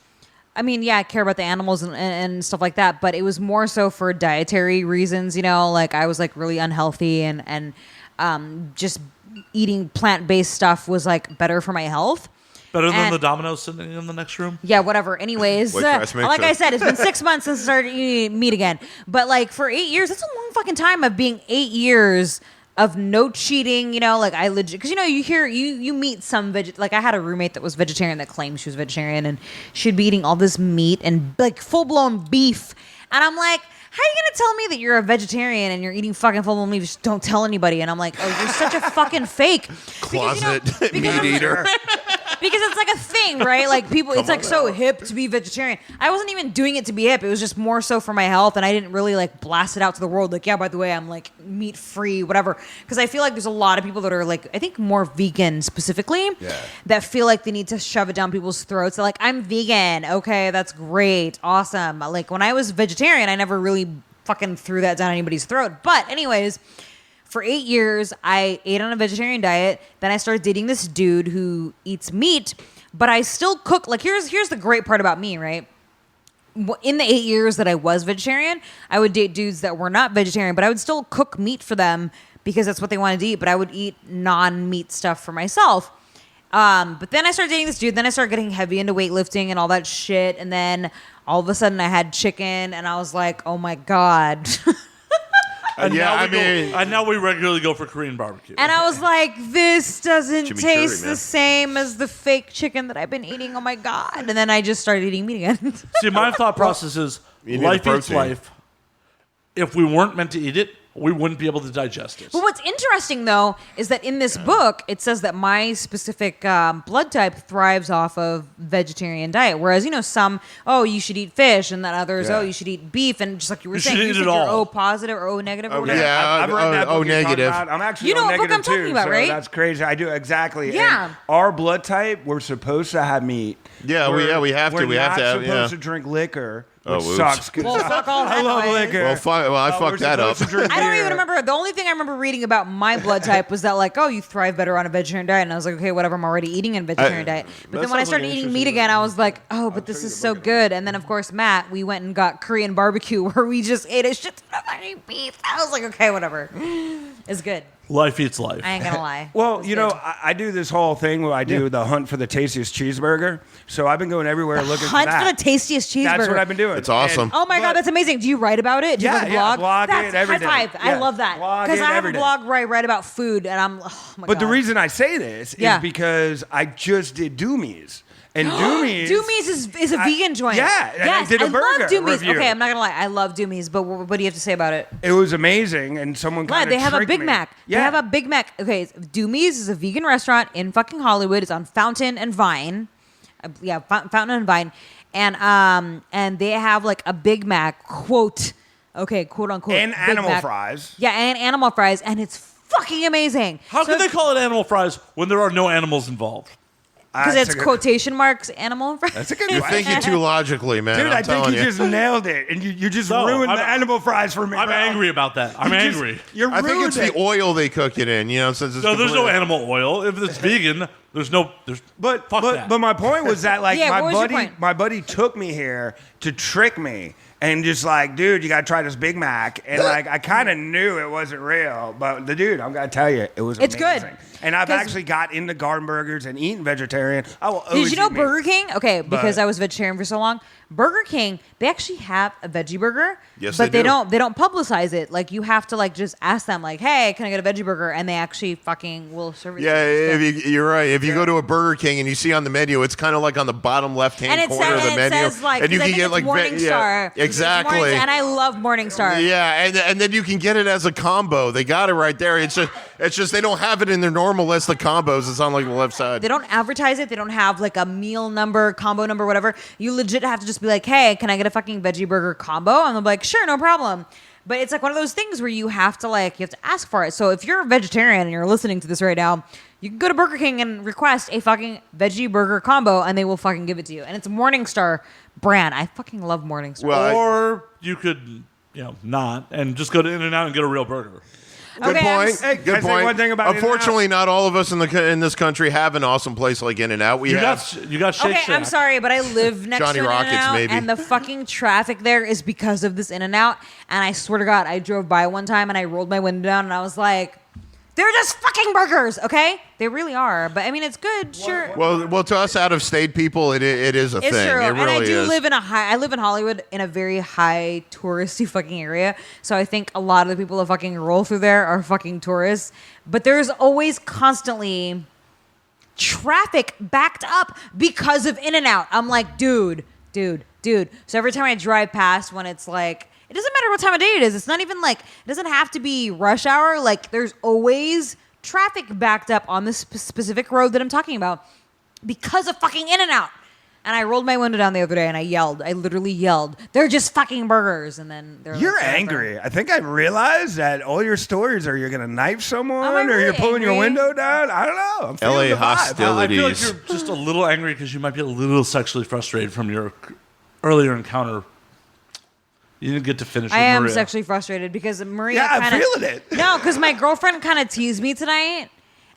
I mean, I care about the animals and stuff like that, but it was more so for dietary reasons, like I was really unhealthy and just eating plant-based stuff was better for my health. Better than the Domino's sitting in the next room? Yeah, whatever. Anyways, like I said, it's been 6 months since I started eating meat again. But for 8 years, that's a long fucking time of being 8 years of no cheating, I legit, because you meet some I had a roommate that was vegetarian that claimed she was vegetarian and she'd be eating all this meat and full blown beef, and I'm like, how are you gonna tell me that you're a vegetarian and you're eating fucking full blown beef? Just don't tell anybody. And I'm like, oh, you're such a fucking fake Closet meat eater. Because it's a thing, right? People, it's so hip to be vegetarian. I wasn't even doing it to be hip. It was just more so for my health, and I didn't really blast it out to the world. By the way, I'm meat free, whatever. Because I feel there's a lot of people that are I think more vegan specifically, that feel they need to shove it down people's throats. They're I'm vegan. Okay, that's great, awesome. When I was vegetarian, I never really fucking threw that down anybody's throat. But anyways. For 8 years, I ate on a vegetarian diet. Then I started dating this dude who eats meat, but I still cook. Here's the great part about me, right? In the 8 years that I was vegetarian, I would date dudes that were not vegetarian, but I would still cook meat for them because that's what they wanted to eat. But I would eat non-meat stuff for myself. But then I started dating this dude. Then I started getting heavy into weightlifting and all that shit. And then all of a sudden I had chicken, and I was like, oh my God. And Yeah, now we I mean- and now we regularly go for Korean barbecue. And I was like, this doesn't Chimichurri, taste man. the same as the fake chicken that I've been eating. Oh my God. And then I just started eating meat again. See, my thought process is You need life the eats protein. life. If we weren't meant to eat it, we wouldn't be able to digest it. But what's interesting, though, is that in this book, it says that my specific blood type thrives off of vegetarian diet. Whereas, some, you should eat fish, and then others, Yeah. you should eat beef. And just like you were You saying, should you eat said it you're all. O positive or O negative or whatever. Yeah. I've read that book you're talking negative. about. I'm actually You know O what book negative I'm talking too, about, so right? That's crazy. I do exactly. Yeah. And our blood type, we're supposed to have meat. Yeah, we have to. We're We have not to have- supposed yeah. to drink liquor, Oh, which oops. sucks. 'Cause Well, fuck all I that love noise. liquor. I fucked We're that up. supposed to drink I don't beer. even remember. The only thing I remember reading about my blood type was that, like, you thrive better on a vegetarian diet. And I was like, okay, whatever, I'm already eating a vegetarian diet. But that then when I sounds like started an eating meat interesting again, I was like, but this is so good. And then, of course, Matt, we went and got Korean barbecue where we just ate a shit ton of fucking beef. I was like, okay, whatever. It's good. Life eats life. I ain't gonna lie. Well, It's you know, good. I do this whole thing where I do the hunt for the tastiest cheeseburger. So I've been going everywhere looking Hunt for that. for the tastiest cheeseburger. That's what I've been doing. It's awesome. And- Oh my God, but- that's amazing. Do you write about it? Do you Yeah, have a yeah, blog? blog That's it, everything. high five. I Yeah, love that. blog Because it, I have everything. a blog where I write about food, and I'm, oh my But God. the reason I say this Yeah. is because I just did Doomies. And Doomies... Doomies is a vegan joint. yeah, and I yes, did a burger love Doomies. review. Okay, I'm not gonna lie, I love Doomies, but what do you have to say about it? It was amazing, and someone kind Glad of they have a tricked Big me. Mac. Yeah. They have a Big Mac. Okay, Doomies is a vegan restaurant in fucking Hollywood. It's on Fountain and Vine. Fountain and Vine, and they have like a Big Mac quote unquote And Big animal Mac. fries. Yeah, and animal fries, and it's fucking amazing. How can they call it animal fries when there are no animals involved? Because That's it's a good- quotation marks animal fries. That's a good You're question. thinking too logically, man. Dude, I'm I think telling you just nailed it, and you just No, ruined I'm- the animal fries for me. I'm bro. angry about that. I'm You just- angry. You're I think it's ruined the it. oil they cook it in. Since it's No, there's no completely- animal oil. If it's vegan, there's no. But fuck but that. but my point was that like Yeah, what was your point? my buddy took me here to trick me and just like, dude, you gotta try this Big Mac. And like I kind of knew it wasn't real, but the dude, I'm gonna tell you, it was It's amazing. good. And I've 'Cause- actually got into garden burgers and eating vegetarian. I will Did always you know eat meat. Burger King? Okay, because But- I was vegetarian for so long. Burger King, they actually have a veggie burger. Yes, but they do. don't. They don't publicize it. Like you have to like just ask them like, "Hey, can I get a veggie burger?" And they actually fucking will serve it. Yeah, to you. you're right. If you go to a Burger King and you see on the menu, it's kind of like on the bottom left-hand And it corner of the says, menu, like, and you 'cause I can think get it's like Morningstar. It's exactly. Morningstar, and I love Morningstar. Yeah, and then you can get it as a combo. They got it right there. It's just they don't have it in their normal list of combos. It's on like the left side. They don't advertise it. They don't have like a meal number, combo number, whatever. You legit have to just be like, "Hey, can I get a fucking veggie burger combo?" And they'll be like, "Sure, no problem." But it's like one of those things where you have to ask for it. So if you're a vegetarian and you're listening to this right now, you can go to Burger King and request a fucking veggie burger combo, and they will fucking give it to you. And it's Morningstar brand. I fucking love Morningstar. Well, Or you could, not, and just go to In-N-Out and get a real burger. Good Okay, point. Hey, can I Good say point. one thing about Unfortunately, not all of us in this country have an awesome place like In-N-Out. We You have. got Shake Okay, Shack. I'm sorry, but I live next Johnny to an Rockets, In-N-Out, maybe. and the fucking traffic there is because of this In-N-Out. And I swear to God, I drove by one time and I rolled my window down and I was like, they're just fucking burgers, okay? They really are. But I mean, it's good, sure. Well, to us out-of-state people, it is a It's thing. true, It really and I do is. live in I live in Hollywood in a very high touristy fucking area. So I think a lot of the people that fucking roll through there are fucking tourists. But there's always constantly traffic backed up because of In-N-Out. I'm like, dude. So every time I drive past when it's like, it doesn't matter what time of day it is. It's not even like, it doesn't have to be rush hour. Like there's always traffic backed up on this specific road that I'm talking about because of fucking In-N-Out. And I rolled my window down the other day and I yelled. I literally yelled, "They're just fucking burgers." And then they're You're like, "Whatever." angry. I think I realized that all your stories are you're gonna knife someone Am I or you're really pulling your angry? window down. I don't know. I'm feeling LA the vibe. hostility. I feel like you're just a little angry because you might be a little sexually frustrated from your earlier encounter. You didn't get to finish. I with am Maria. sexually frustrated because Maria Yeah, I'm kinda, feeling it. No, because my girlfriend kind of teased me tonight.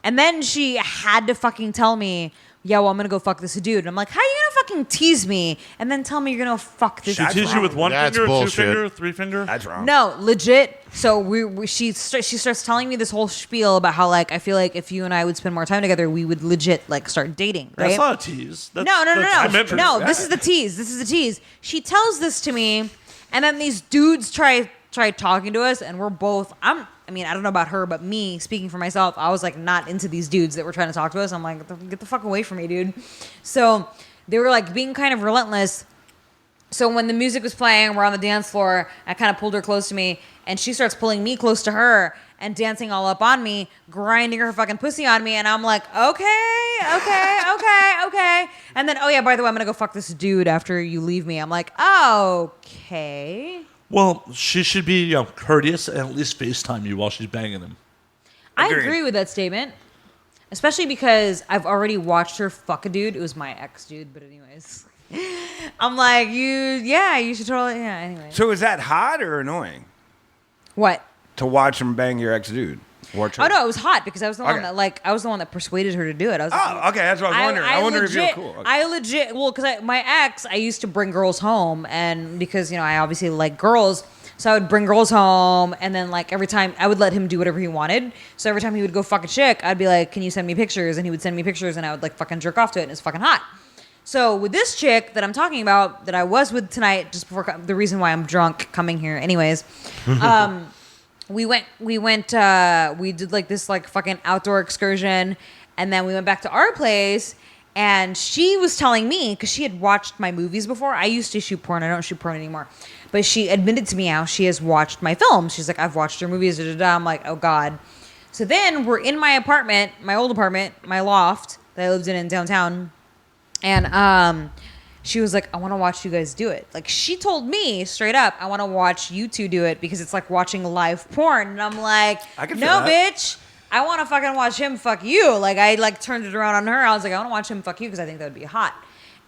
And then she had to fucking tell me, "Yeah, well, I'm going to go fuck this dude." And I'm like, "How are you going to fucking tease me and then tell me you're going to fuck this She dude?" teased you with one That's finger, bullshit. 2 finger, 3 finger. That's wrong. No, legit. So she starts telling me this whole spiel about how I feel like if you and I would spend more time together, we would legit start dating, right? That's not a tease. That's, No. I meant for No, that. this is the tease. This is the tease. She tells this to me, and then these dudes try tried talking to us, and we're both. I mean, I don't know about her, but me speaking for myself, I was like not into these dudes that were trying to talk to us. I'm like, get the fuck away from me, dude. So they were like being kind of relentless. So when the music was playing, we're on the dance floor. I kind of pulled her close to me, and she starts pulling me close to her and dancing all up on me, grinding her fucking pussy on me. And I'm like, okay. And then, oh yeah, by the way, I'm gonna go fuck this dude after you leave me. I'm like, okay. Well, she should be courteous and at least FaceTime you while she's banging him. I agree with that statement, especially because I've already watched her fuck a dude. It was my ex dude, but anyways. I'm like, you should totally, anyway. So is that hot or annoying? What? To watch him bang your ex dude? Watch her. Oh no, it was hot because I was the one Okay. that I was the one that persuaded her to do it. I was like, Okay, that's what I was wondering. I wonder if you were cool. Okay. I legit, well, because my ex, I used to bring girls home, and because I obviously like girls, so I would bring girls home, and then like every time I would let him do whatever he wanted. So every time he would go fuck a chick, I'd be like, "Can you send me pictures?" And he would send me pictures, and I would like fucking jerk off to it, and it's fucking hot. So with this chick that I'm talking about, that I was with tonight, just before the reason why I'm drunk coming here, anyways. We did like this like fucking outdoor excursion, and then we went back to our place, and she was telling me, because she had watched my movies before. I used to shoot porn. I don't shoot porn anymore. But she admitted to me how she has watched my films. She's like, I've watched your movies. Da, da, da. I'm like, oh God. So then we're in my apartment, my old apartment, my loft that I lived in downtown. And she was like, I want to watch you guys do it. Like, she told me straight up, I want to watch you two do it because it's like watching live porn. And I'm like, no, bitch. I want to fucking watch him fuck you. Like, I like turned it around on her. I was like, I want to watch him fuck you because I think that would be hot.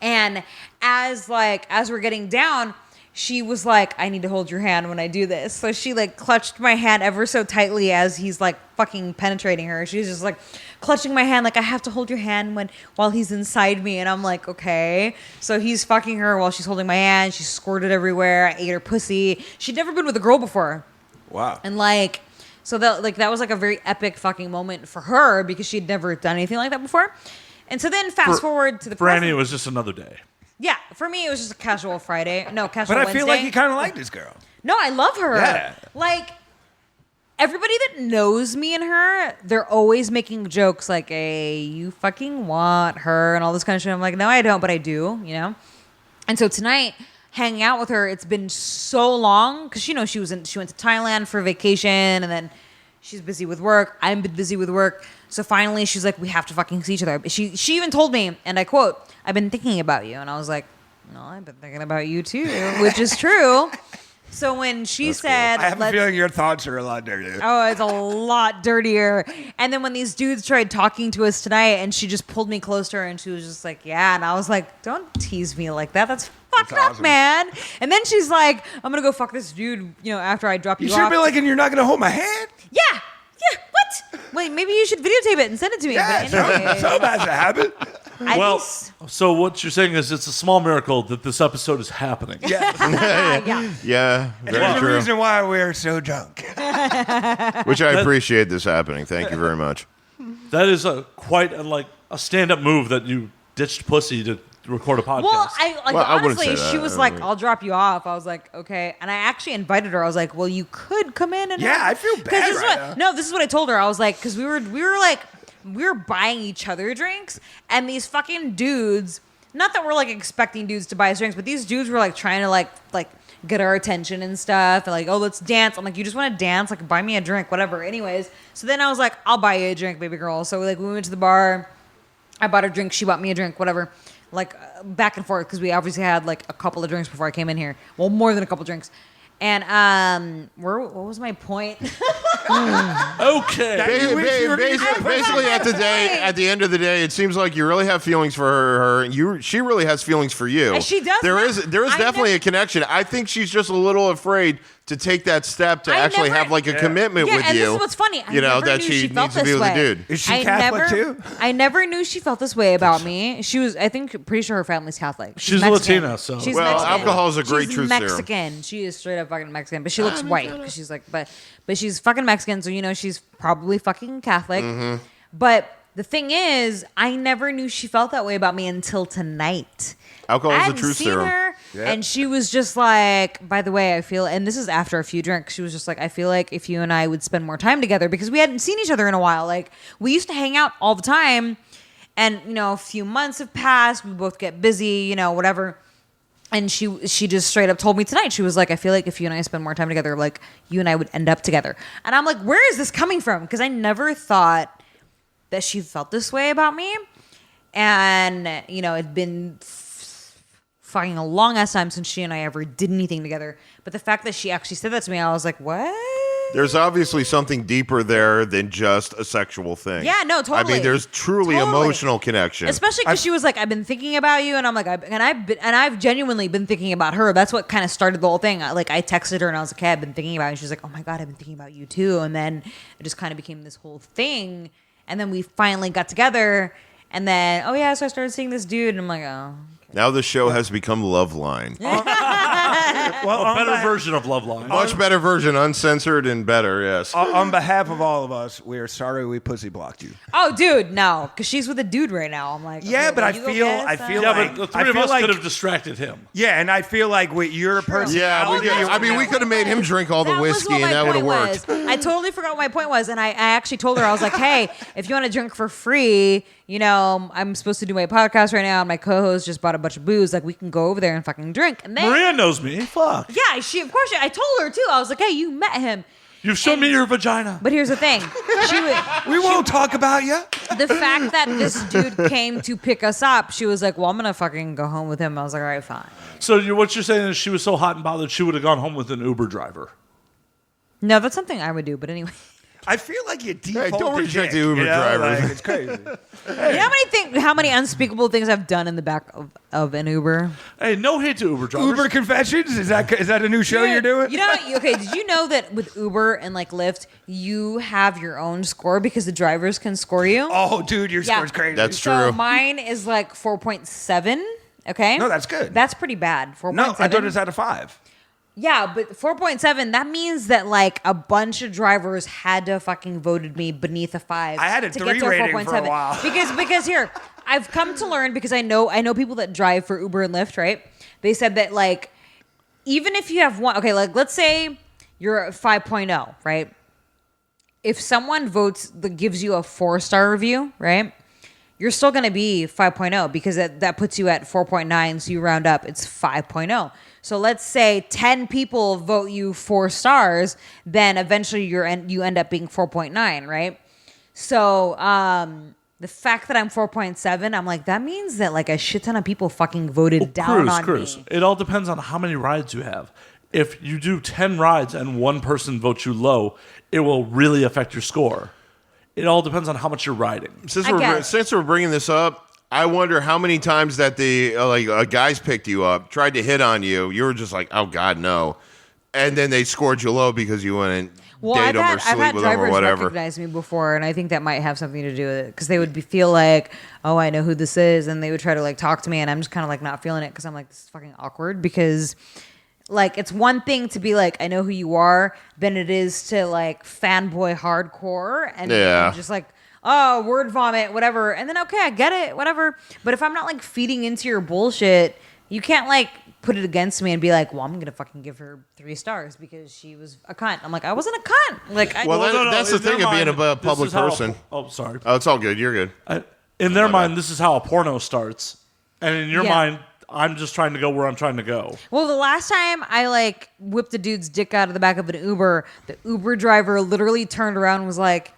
And as we're getting down, she was like, I need to hold your hand when I do this. So she like clutched my hand ever so tightly as he's like fucking penetrating her. She's just like clutching my hand like, I have to hold your hand while he's inside me. And I'm like, okay. So he's fucking her while she's holding my hand. She squirted everywhere. I ate her pussy. She'd never been with a girl before. Wow. And like, so that was like a very epic fucking moment for her because she'd never done anything like that before. And so then fast forward to the For Annie, present. it was just another day. Yeah, for me, it was just a casual Friday. No, casual But I Wednesday. feel like you kind of like this girl. No, I love her. Yeah. Like, everybody that knows me and her, they're always making jokes like, hey, you fucking want her and all this kind of shit. I'm like, no, I don't, but I do, And so tonight, hanging out with her, it's been so long because she went to Thailand for vacation, and then she's busy with work. I'm busy with work. So finally, she's like, we have to fucking see each other. She even told me, and I quote, I've been thinking about you. And I was like, no, I've been thinking about you too, which is true. So when she said, I have a feeling your thoughts are a lot dirtier. oh, it's a lot dirtier. And then when these dudes tried talking to us tonight, and she just pulled me close to her, and she was just like, yeah. And I was like, don't tease me like that. That's fucked up, awesome. man. And then she's like, I'm going to go fuck this dude, after I drop you You off. should be like, and you're not going to hold my hand? Yeah. What? Wait, maybe you should videotape it and send it to me. Yeah, But anyway, so bad to happen. Well, so what you're saying is it's a small miracle that this episode is happening. yeah. Yeah, very There's a true. reason why we're so drunk. Which I appreciate this happening. Thank you very much. That is quite a stand-up move that you ditched pussy to record a podcast. Well, I wouldn't honestly, say she that. was I like, mean- I'll drop you off. I was like, okay. And I actually invited her. I was like, well, you could come in and Yeah, I feel bad this is right what, now. No, this is what I told her. I was like, because we were buying each other drinks, and these fucking dudes, not that we're like expecting dudes to buy us drinks, but these dudes were like trying to like get our attention and stuff, and like, oh, let's dance. I'm like, you just want to dance? Like, buy me a drink, whatever. Anyways, so then I was like, I'll buy you a drink, baby girl. So like, we went to the bar. I bought her a drink. She bought me a drink, whatever. Like, back and forth, because we obviously had like a couple of drinks before I came in here. Well, more than a couple drinks. And what was my point? Okay. Basically, at the end of the day, it seems like you really have feelings for her. She really has feelings for you. And she does There not- is definitely a connection. I think she's just a little afraid to take that step to actually have like a commitment with and you. this is what's funny. I know never that knew she felt needs to be this with a way. dude. Is she Catholic too? I never knew she felt this way about me. She was, I think, pretty sure her family's Catholic. She's Mexican. Latina, so- She's Well, Mexican. alcohol is a great she's truth serum. Mexican. She is straight up fucking Mexican, but she looks white because she's like, but she's fucking Mexican, so she's probably fucking Catholic. Mm-hmm. But the thing is, I never knew she felt that way about me until tonight. Alcohol I is a hadn't truth seen serum. her, Yeah. and she was just like, by the way, I feel, and this is after a few drinks, she was just like, I feel like if you and I would spend more time together, because we hadn't seen each other in a while. Like, we used to hang out all the time, and, you know, a few months have passed, we both get busy, you know, whatever. And she just straight up told me tonight, she was like, I feel like if you and I spend more time together, like, you and I would end up together. And I'm like, where is this coming from? Because I never thought that she felt this way about me. And, you know, it'd been fucking a long ass time since she and I ever did anything together. But the fact that she actually said that to me, I was like, what? There's obviously something deeper there than just a sexual thing. Yeah, no, totally. I mean, there's truly Totally. emotional connection. Especially because she was like, I've been thinking about you, and I'm like, I've genuinely been thinking about her. That's what kind of started the whole thing. I texted her and I was like, hey, I've been thinking about you. And she was like, oh my god, I've been thinking about you too. And then it just kind of became this whole thing. And then we finally got together. And then, oh yeah, so I started seeing this dude, and I'm like, oh. Now the show has become Loveline. Well, A better version of Loveline. Much better version, uncensored and better, yes. on behalf of all of us, we are sorry we pussy blocked you. Oh, dude, no, because she's with a dude right now. I'm like, Yeah, okay, but will I you go feel- get us I that? feel Yeah, like- but the I three of feel us like- could have distracted him. Yeah, and I feel like with your person. Yeah, we could have made him drink all the That was whiskey what and my that would have point worked. was. I totally forgot what my point was, and I actually told her, I was like, hey, if you want to drink for free, you know, I'm supposed to do my podcast right now, and my co-host just bought a bunch of booze. Like, we can go over there and fucking drink. And then, Maria knows me. Fuck. yeah, of course, I told her too. I was like, hey, you met him. You've shown me your vagina. But here's the thing. We won't talk about you. The fact that this dude came to pick us up, she was like, well, I'm going to fucking go home with him. I was like, all right, fine. So what you're saying is she was so hot and bothered she would have gone home with an Uber driver. No, that's something I would do. But anyway. I feel like you default don't to reject dick, the Uber you know? drivers. Like, it's crazy. You know how many unspeakable things I've done in the back of an Uber? Hey, no hate to Uber drivers. Uber Confessions? Is that a new show you're doing? You know, okay, did you know that with Uber and like Lyft, you have your own score because the drivers can score you? Oh, dude, your Yeah. score's crazy. That's So true. mine is like 4.7. Okay. No, that's good. That's pretty bad. 4.7. No, I thought it was out of 5. Yeah, but 4.7, that means that like a bunch of drivers had to fucking voted me beneath a 5. I had a to 3 get to rating for a while. Because here, I've come to learn, because I know people that drive for Uber and Lyft, right? They said that like even if you have one, okay, like let's say you're a 5.0, right? If someone gives you a 4-star review, right? You're still going to be 5.0 because that puts you at 4.9, so you round up, it's 5.0. So let's say 10 people vote you 4 stars, then eventually you end up being 4.9, right? So the fact that I'm 4.7, I'm like, that means that like a shit ton of people fucking voted down on me. It all depends on how many rides you have. If you do 10 rides and one person votes you low, it will really affect your score. It all depends on how much you're riding. Since I guess. we're bringing this up, I wonder how many times that the guys picked you up, tried to hit on you. You were just like, oh God, no, and then they scored you low because you wouldn't date them or I've sleep had with them or drivers whatever. recognize me before, and I think that might have something to do with it because they would feel like, oh, I know who this is, and they would try to like talk to me, and I'm just kind of like not feeling it because I'm like, this is fucking awkward because. Like, it's one thing to be like, I know who you are, than it is to, like, fanboy hardcore and just like, oh, word vomit, whatever. And then, okay, I get it, whatever. But if I'm not, like, feeding into your bullshit, you can't, like, put it against me and be like, well, I'm going to fucking give her 3 stars because she was a cunt. I'm like, I wasn't a cunt. Like, That's the in their thing of being mind, a this public is how- person. Sorry. Oh, it's all good. You're good. In their mind, this is how a porno starts. And in your Yeah. mind, I'm just trying to go where I'm trying to go. Well, the last time I like whipped a dude's dick out of the back of an Uber, the Uber driver literally turned around and was like,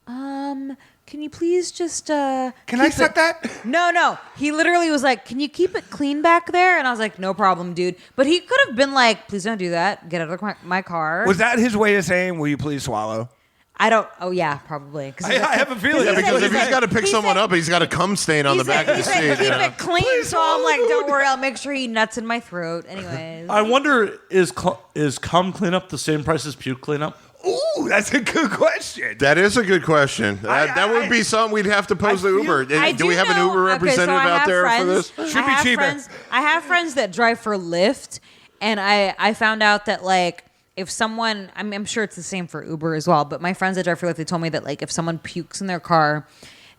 can you please just Can I suck that? No. He literally was like, can you keep it clean back there? And I was like, no problem, dude. But he could have been like, please don't do that. Get out of my car. Was that his way of saying, will you please swallow? I don't. Oh yeah, probably. I have a feeling. Yeah, because if he's got to pick he someone said- up, he's got a cum stain on the back of the he said, seat. keep You know? it clean. So I'm like, don't worry, I'll make sure he nuts in my throat. Anyways. I wonder, is cum cleanup the same price as puke cleanup? Ooh, that's a good question. That is a good question. I- That would be something we'd have to pose to feel- Uber. I Do we have an know- Uber okay, representative so I out have there friends, for this? Should be cheaper. I have friends that drive for Lyft, and I found out that like if someone, I'm sure it's the same for Uber as well, but my friends that drive for Lyft, they told me that like if someone pukes in their car,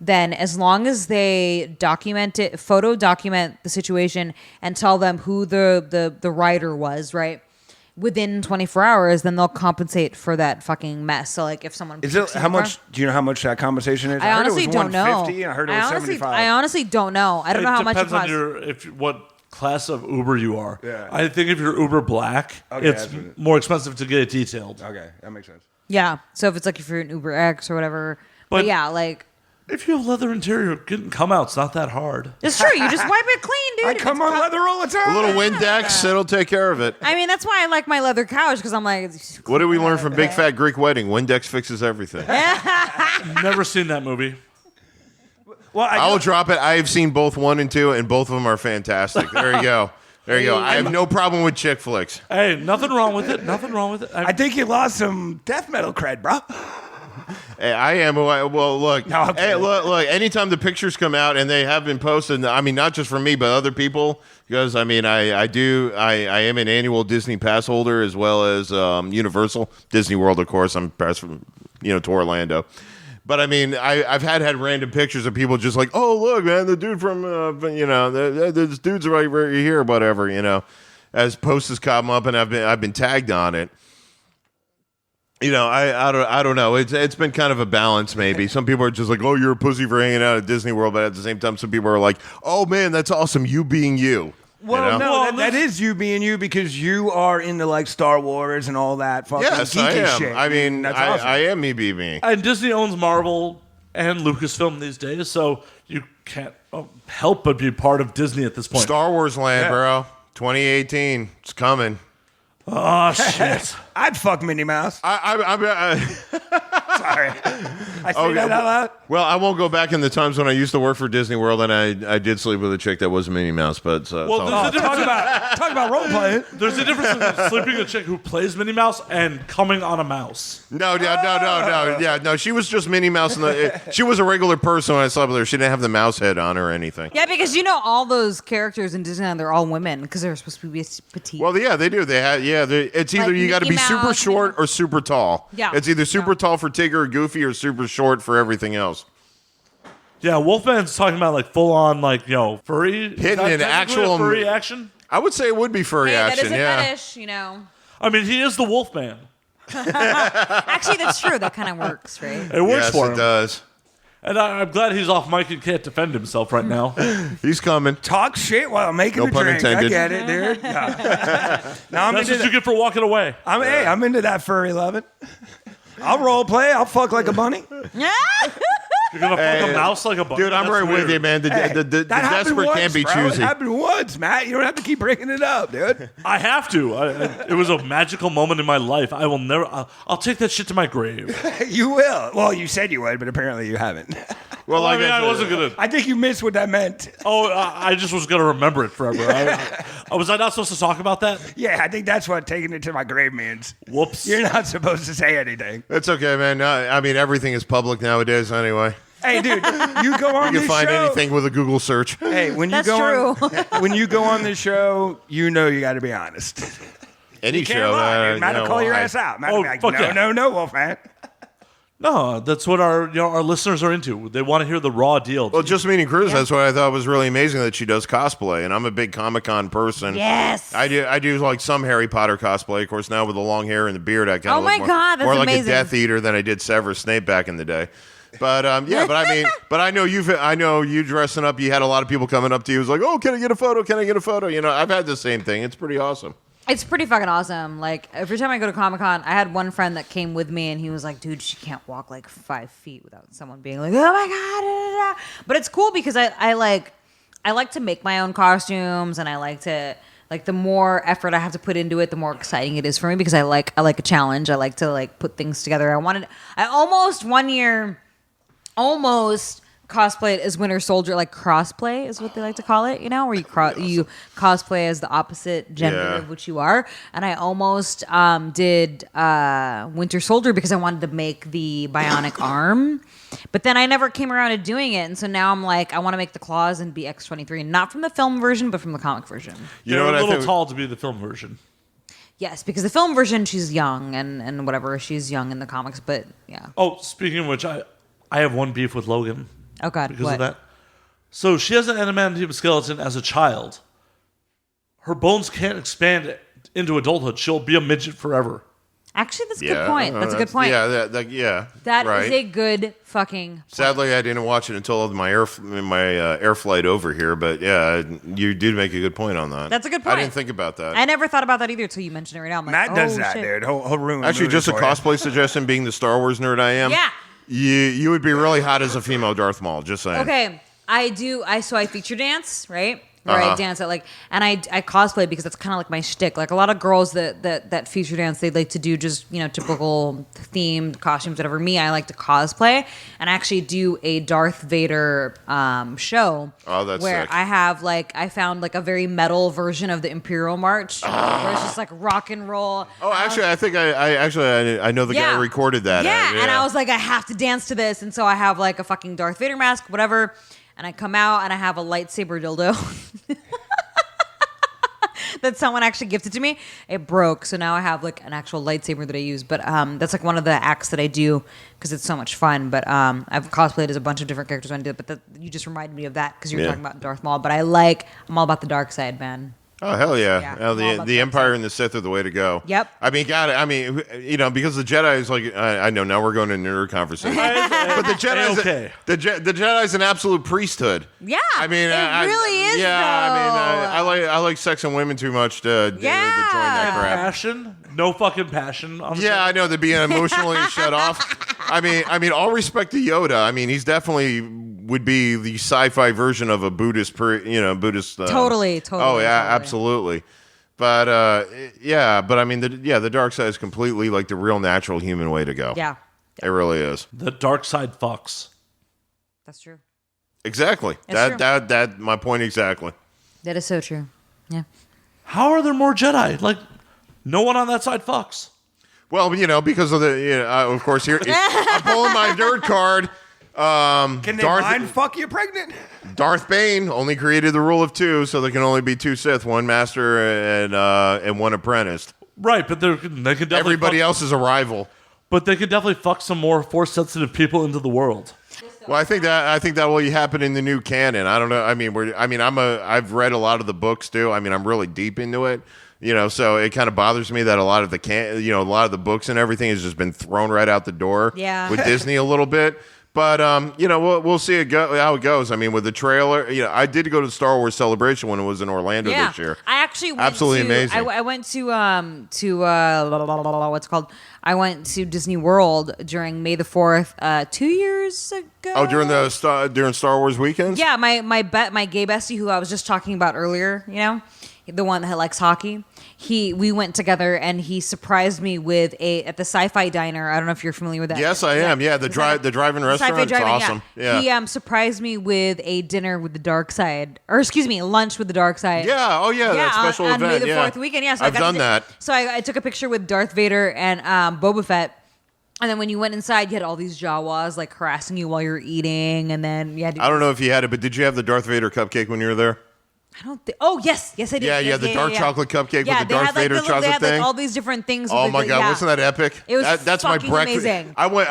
then as long as they photo document the situation and tell them who the rider was, right? Within 24 hours, then they'll compensate for that fucking mess. So like if someone Is it how much? Do you know how much that compensation is? I honestly don't know. I heard it was 75. I honestly don't know. I don't know how much it depends costs. on what class of Uber you are. Yeah. I think if you're Uber Black, it's more expensive to get it detailed. Okay, that makes sense. Yeah. So if you're an Uber X or whatever, but yeah, like. If you have leather interior, getting come out's not that hard. It's true. You just wipe it clean, dude. I come on leather all the time. A little Windex, it'll take care of it. I mean, that's why I like my leather couch, because I'm like... What did we learn from Big Fat Greek Wedding? Windex fixes everything. Never seen that movie. Well, I will drop it. I have seen both 1 and 2, and both of them are fantastic. There you go. There you go. I have no problem with chick flicks. Hey, nothing wrong with it. Nothing wrong with it. I think you lost some death metal cred, bro. Hey, I am. Well, look. No, I'm Hey, look. Anytime the pictures come out, and they have been posted, I mean, not just for me, but other people, because I mean, I am an annual Disney pass holder as well as Universal Disney World, of course. I'm passed from to Orlando. But I mean, I've had random pictures of people just like, oh look, man, the dude from this dude's right here, whatever, as posts has come up, and I've been tagged on it. I don't know. It's been kind of a balance, maybe. Some people are just like, oh, you're a pussy for hanging out at Disney World, but at the same time, some people are like, oh man, that's awesome, you being you. Well, no, that is you being you, because you are into like Star Wars and all that fucking Yes, I geeky am. shit. I mean, that's awesome. I am me being me. And Disney owns Marvel and Lucasfilm these days, so you can't help but be part of Disney at this point. Star Wars land, bro. 2018, it's coming. Oh shit! I'd fuck Minnie Mouse. Sorry. I say that out loud. Well, I won't go back in the times when I used to work for Disney World, and I did sleep with a chick that was Minnie Mouse. But well, there's a difference. Talk about role playing. There's a difference in sleeping with a chick who plays Minnie Mouse and coming on a mouse. No. Yeah, no. She was just Minnie Mouse. She was a regular person when I slept with her. She didn't have the mouse head on or anything. Yeah, because all those characters in Disneyland, they're all women because they're supposed to be petite. Well, yeah, they do. They have. Yeah, it's either Like you got to be Mickey super Mouse, short or super tall. Yeah. It's either super tall for Tigger or Goofy, or super short for everything else. Yeah, Wolfman's talking about like full on furry Hitting an actual furry action. I would say it would be furry action. That is a Yeah. fetish, I mean, he is the Wolfman. Actually, that's true. That kind of works, right? It works Yes, for him. it does. And I'm glad he's off mic and can't defend himself right now. He's coming. Talk shit while I'm making No a pun drink. intended. I get it, dude. Now I'm That's into what you get for walking away. I'm into that furry loving. I'll role play. I'll fuck like a bunny. You're gonna fuck a mouse like a bunny. Dude, I'm That's right weird. with you, man. The That happened desperate once, can't be bro. choosy. It happened once, Matt. You don't have to keep bringing it up, dude. I have to. It was a magical moment in my life. I will never. I'll take that shit to my grave. You will. Well, you said you would, but apparently you haven't. Well, I like mean, I said, wasn't gonna. I think you missed what that meant. Oh, I just was gonna remember it forever. Was I not supposed to talk about that? Yeah, I think that's what taking it to my grave means. Whoops. You're not supposed to say anything. It's okay, man. I mean, everything is public nowadays anyway. Hey, dude, you go on You this can find show. anything with a Google search. Hey, when you That's go true. on, when you go on this show, you know you got to be honest. Any You can't show. lie, dude. Matt will call your why. ass out. Matt will be like, fuck yeah. no, Wolfman. No, that's what our listeners are into. They want to hear the raw deal. Well, just meeting Cruz, that's what I thought was really amazing, that she does cosplay, and I'm a big Comic-Con person. Yes. I do like some Harry Potter cosplay, of course. Now with the long hair and the beard, I kind of Oh my look God, that's more like amazing. a Death Eater than I did Severus Snape back in the day. But yeah, but I mean, but I know you dressing up. You had a lot of people coming up to you. It was like, oh, can I get a photo? Can I get a photo? I've had the same thing. It's pretty awesome. It's pretty fucking awesome. Like, every time I go to Comic-Con, I had one friend that came with me, and he was like, dude, she can't walk like 5 feet without someone being like, oh my God. Da, da, da. But it's cool because I like to make my own costumes, and I like to, like, the more effort I have to put into it, the more exciting it is for me, because I like a challenge. I like to, like, put things together. I almost one year cosplayed as Winter Soldier, like crossplay is what they like to call it, where you cosplay as the opposite gender of which you are. And I almost did Winter Soldier because I wanted to make the bionic arm, but then I never came around to doing it. And so now I'm like, I want to make the claws and be X-23, not from the film version, but from the comic version. You're a little tall to be the film version. Yes, because the film version, she's young and whatever, she's young in the comics, but yeah. Oh, speaking of which, I have one beef with Logan. Oh, God, because what? of that. So she has an adamantium skeleton as a child. Her bones can't expand into adulthood. She'll be a midget forever. Actually, that's a good point. That's a good point. Yeah, That right. is a good fucking point. Sadly, I didn't watch it until my air flight over here. But yeah, you did make a good point on that. That's a good point. I didn't think about that. I never thought about that either until you mentioned it right now. I'm like, Matt does that, shit. dude. He'll ruin Actually, movies just a for you. cosplay suggestion. Being the Star Wars nerd I am, Yeah. you would be really hot as a female Darth Maul. Just saying. Okay, I do. So I feature dance, right? Where I dance at and I cosplay because that's kind of like my shtick. Like a lot of girls that feature dance, they like to do just typical themed costumes, whatever. Me, I like to cosplay, and I actually do a Darth Vader show. Oh, that's where sick. I found a very metal version of the Imperial March, where it's just like rock and roll. Oh, actually, I think I know the guy who recorded that. Yeah, and I was like, I have to dance to this, and so I have a fucking Darth Vader mask, whatever. And I come out and I have a lightsaber dildo that someone actually gifted to me. It broke, so now I have an actual lightsaber that I use. But that's one of the acts that I do because it's so much fun. But I've cosplayed as a bunch of different characters when I do it. But you just reminded me of that because you were talking about Darth Maul. But I'm all about the dark side, man. Oh, hell yeah. Yeah, Oh, I'm all about the that Empire stuff. and the Sith are the way to go. Yep. I mean, because the Jedi is I know now we're going into nerd conversation. But the Jedi okay. the Jedi's an absolute priesthood. Yeah, I mean, it really is, Yeah, though. I mean, I like sex and women too much to join that crap. Passion? No fucking passion. On the Yeah, I know, they're being emotionally shut off. I mean, all respect to Yoda. I mean, he's definitely would be the sci-fi version of a Buddhist, Buddhist. Totally. Oh yeah, totally. absolutely. But I mean, the dark side is completely the real natural human way to go. Yeah, It really is. The dark side fucks. that's true. Exactly. It's true. That my point exactly. That is so true. Yeah. How are there more Jedi? No one on that side fucks. Well, because of of course here I'm pulling my nerd card. Can they mind fuck you pregnant? Darth Bane only created the rule of 2, so there can only be 2 Sith, 1 master and 1 apprentice. Right, but they can definitely Everybody fuck, else is a rival. But they could definitely fuck some more force-sensitive people into the world. Well, I think that will happen in the new canon. I don't know. I've read a lot of the books too. I mean, I'm really deep into it. So it kind of bothers me that a lot of the books and everything has just been thrown right out the door. Yeah. With Disney a little bit. But we'll see how it goes. I mean, with the trailer, I did go to the Star Wars Celebration when it was in Orlando this year. I actually went Absolutely to, amazing. I went to what's it called? I went to Disney World during May the 4th 2 years ago. Oh, during Star Wars weekends? Yeah, my gay bestie who I was just talking about earlier, the one that likes hockey. We went together and he surprised me with at the Sci-Fi Diner. I don't know if you're familiar with that. Yes, I am. Yeah, the drive-in restaurant. Sci-Fi It's Drive-In, awesome. Yeah. He surprised me with a dinner with the dark side, or excuse me, lunch with the dark side. Yeah. Oh, yeah. That special on event. May the 4th weekend. Yeah, so I've done that. So I took a picture with Darth Vader and Boba Fett. And then when you went inside, you had all these Jawas harassing you while you were eating, and then you had to I don't know if you had it, but did you have the Darth Vader cupcake when you were there? I don't think. Oh yes, I did. Yeah, Yes, the dark chocolate cupcake Yeah, with the they Darth had, Vader they chocolate had, thing. all these different things. Oh with my the- God, yeah. wasn't that epic? It was that's my fucking breakfast. amazing. I went.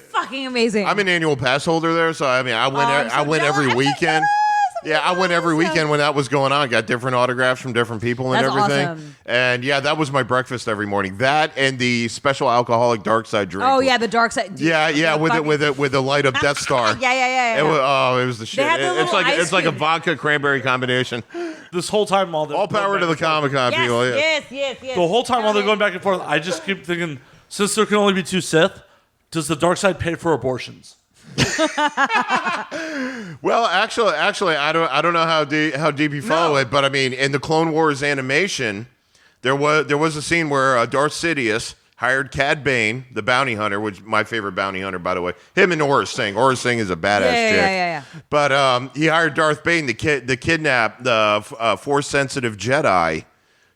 Fucking amazing. I'm an annual pass holder there, so I I'm so went every jealous. I'm so weekend. jealous. Yeah, I went every weekend when that was going on. Got different autographs from different people and That's everything. awesome. And yeah, that was my breakfast every morning. That and the special alcoholic dark side drink. Oh yeah, the dark side. Yeah, The with the light up Death Star. Yeah. It was the shit. had the It's little like ice a cube. vodka cranberry combination. This whole time while they're All power to the Comic-Con Yes, people. Yeah. yes. The whole time while they're going back and forth, I just keep thinking, since there can only be 2 Sith, does the dark side pay for abortions? Well, actually, I don't know how deep you follow it, but I mean, in the Clone Wars animation, there was a scene where Darth Sidious hired Cad Bane, the bounty hunter, which is my favorite bounty hunter, by the way. Him and Aurra Singh. Aurra Singh is a badass chick. Yeah. But he hired Darth Bane to kidnap the Force-sensitive Jedi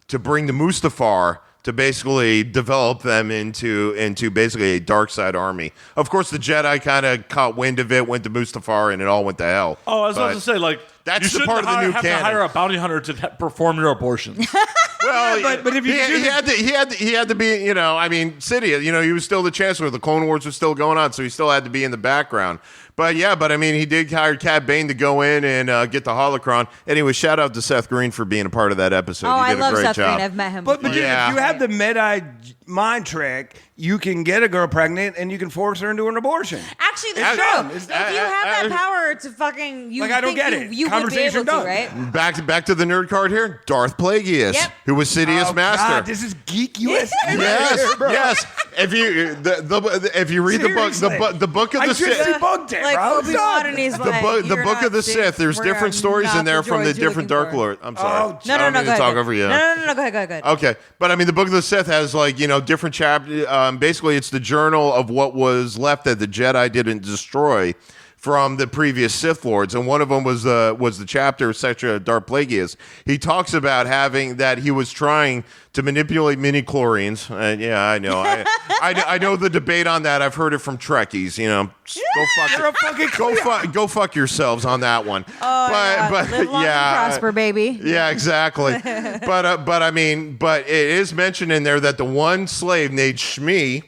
to bring the Mustafar to basically develop them into basically a dark side army. Of course, the Jedi kind of caught wind of it, went to Mustafar, and it all went to hell. Oh, I was about But to say, that's you the part of the new have canon. to hire a bounty hunter to perform your abortions. Well, but if you he had to be, you know, I mean, Sidious, you know, he was still the Chancellor. The Clone Wars was still going on, so he still had to be in the background. But I mean, he did hire Cad Bane to go in and get the holocron. Anyway, shout out to Seth Green for being a part of that episode. Oh, He I did love a great Seth job. Green. I've met him. But before. dude, Yeah. if you have the Medi mind trick, you can get a girl pregnant and you can force her into an abortion. Actually, that's It's true. done. If you have that power to fucking, you Like, I don't think get it. You would be Conversation able to, done. right? Back to the nerd card here. Darth Plagueis, Yep. who was Sidious Oh, Master. God, this is geek USA. Yes, bro. yes. If you read Seriously. the book of I the just Sith, debunked it, Like bro. Obi-Wan and he's like, the "You're book not of the Sith. Sith. There's We're different stories not in there the from the droids you're different looking Dark for." Lord. I'm sorry. Oh, No, I don't mean go to ahead. talk over you. No, go ahead. Okay, but I mean, the Book of the Sith has, like, you know, different chapters. Basically, it's the journal of what was left that the Jedi didn't destroy from the previous Sith Lords, and one of them was the chapter section of Darth Plagueis. He talks about having that he was trying to manipulate mini-chlorians. Yeah, I know. I know the debate on that. I've heard it from Trekkies. You know, go fuck yourselves on that one. But Live long yeah, and prosper, baby. yeah, exactly. but I mean, but it is mentioned in there that the one slave named Shmi,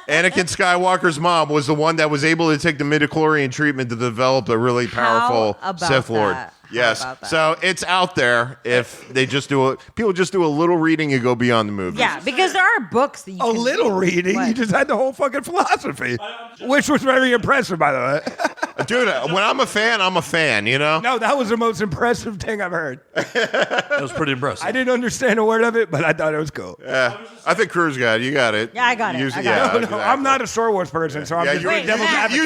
Anakin Skywalker's mom, was the one that was able to take the midichlorian treatment to develop a really powerful How about Sith Lord. that? How Yes. about that? So it's out there if they just people just do a little reading and go beyond the movies. Yeah, because there are books that you A can little read. reading. What? You just had the whole fucking philosophy, which was very impressive, by the way. Dude, when I'm a fan, you know? No, that was the most impressive thing I've heard. That was pretty impressive. I didn't understand a word of it, but I thought it was cool. Yeah. I think Cruz got it. You got it. Yeah, I got it. I got yeah, it. No, exactly. I'm not a Star Wars person, so I'm Yeah, just you, Wait, devil's Matt. advocate.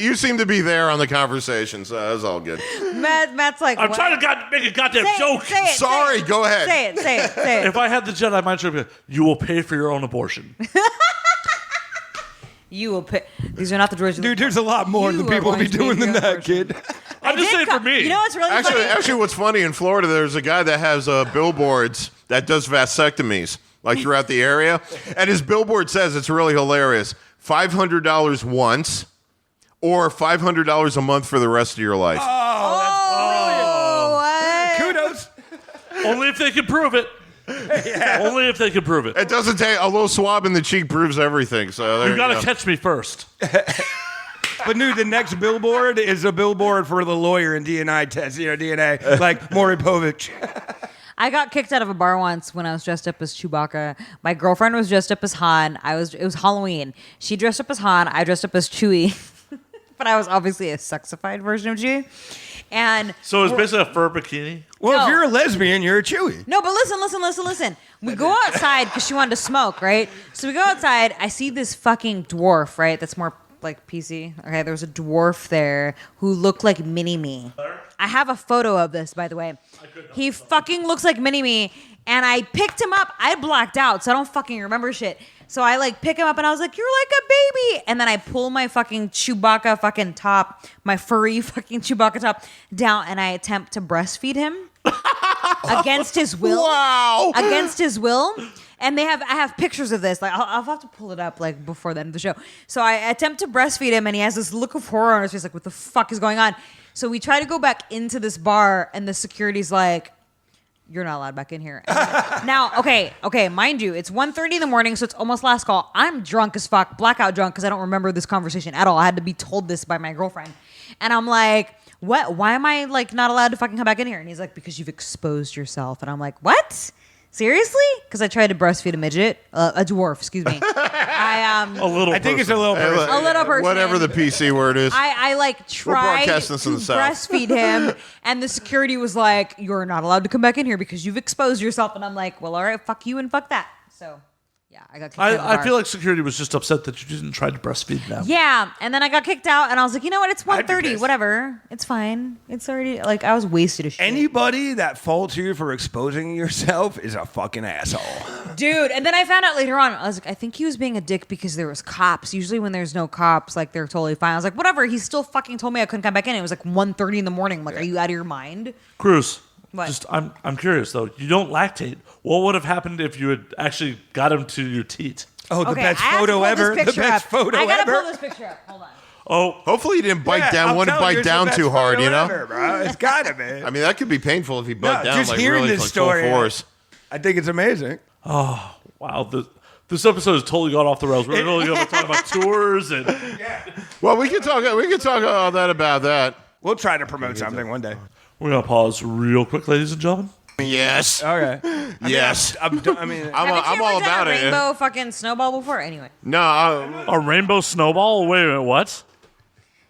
you seem to be there on the conversation, so that's all good. Matt's like, I'm what? trying to make a goddamn joke. Say it, Sorry, say it. go ahead. Say it. If I had the Jedi mind trick, you will pay for your own abortion. You will pay. These are not the droids. Dude, there's a lot more You than are people be going to doing be than the that, kid. I'm just saying for me. You know what's really funny? Actually, what's funny in Florida, there's a guy that has billboards that does vasectomies, like throughout the area, and his billboard says, it's really hilarious, $500 once, or $500 a month for the rest of your life. Oh, what? Kudos. Only if they can prove it. Only if they can prove it. It doesn't take a little swab in the cheek proves everything. So there You got to go. catch me first. But dude, the next billboard is a billboard for the lawyer in DNA test, DNA, like Maury Povich. I got kicked out of a bar once when I was dressed up as Chewbacca. My girlfriend was dressed up as Han. It was Halloween. She dressed up as Han. I dressed up as Chewie. But I was obviously a sexified version of Chewie. And So it's basically a fur bikini. Well, No. if you're a lesbian, you're a Chewie. no, but listen. We go outside because she wanted to smoke, right? So we go outside. I see this fucking dwarf, right? That's more like PC. Okay, there was a dwarf there who looked like Mini-Me. I have a photo of this, by the way. He fucking looks like Mini-Me. And I picked him up. I blacked out, so I don't fucking remember shit. So I like pick him up and I was like, "You're like a baby." And then I pull my fucking Chewbacca fucking top, my furry fucking Chewbacca top down, and I attempt to breastfeed him against his will. Wow. Against his will. And I have pictures of this. Like I'll have to pull it up like before the end of the show. So I attempt to breastfeed him, and he has this look of horror on his face, like, what the fuck is going on? So we try to go back into this bar, and the security's like, "You're not allowed back in here." Now, okay, mind you, it's 1:30 in the morning, so it's almost last call. I'm drunk as fuck, blackout drunk, because I don't remember this conversation at all. I had to be told this by my girlfriend. And I'm like, "What? Why am I like not allowed to fucking come back in here?" And he's like, "Because you've exposed yourself." And I'm like, "What? Seriously?" Because I tried to breastfeed a midget, a dwarf, excuse me. A little. I think it's a little person. A little person. Whatever the PC word is. I like tried to broadcasting this in the South. breastfeed him, and the security was like, "You're not allowed to come back in here because you've exposed yourself." And I'm like, "Well, all right, fuck you and fuck that." So, yeah, I got kicked out of the I bar. feel like security was just upset that you didn't try to breastfeed them. Yeah, and then I got kicked out, and I was like, you know what? It's I'd be 1:30, pissed. whatever. It's fine. It's already like I was wasted as shit. Anybody that faults you for exposing yourself is a fucking asshole. Dude, and then I found out later on, I was like, I think he was being a dick because there was cops. Usually when there's no cops, like they're totally fine. I was like, whatever. He still fucking told me I couldn't come back in. It was like 1:30 in the morning. I'm like, are you out of your mind? Cruz. What? Just I'm curious though. You don't lactate. What would have happened if you had actually got him to your teat? Oh, the Okay, best I have to photo pull this ever. The picture best up. photo I gotta ever. pull this picture up. Hold on. Oh, Hopefully he didn't bite down. Wouldn't bite down too hard, you know. Bro. It's gotta be. I mean, that could be painful if he bite down just like hearing really this like full story, force. I think it's amazing. wow. This episode has totally gone off the rails. We're really going to talk about tours and. Well, we can talk all that about that. We'll try to promote something one day. We're going to pause real quick, ladies and gentlemen. Yes. Okay. Yes. I'm I'm Haven't you ever all done about a it. rainbow fucking snowball before? Anyway. No. A rainbow snowball? Wait a minute, what?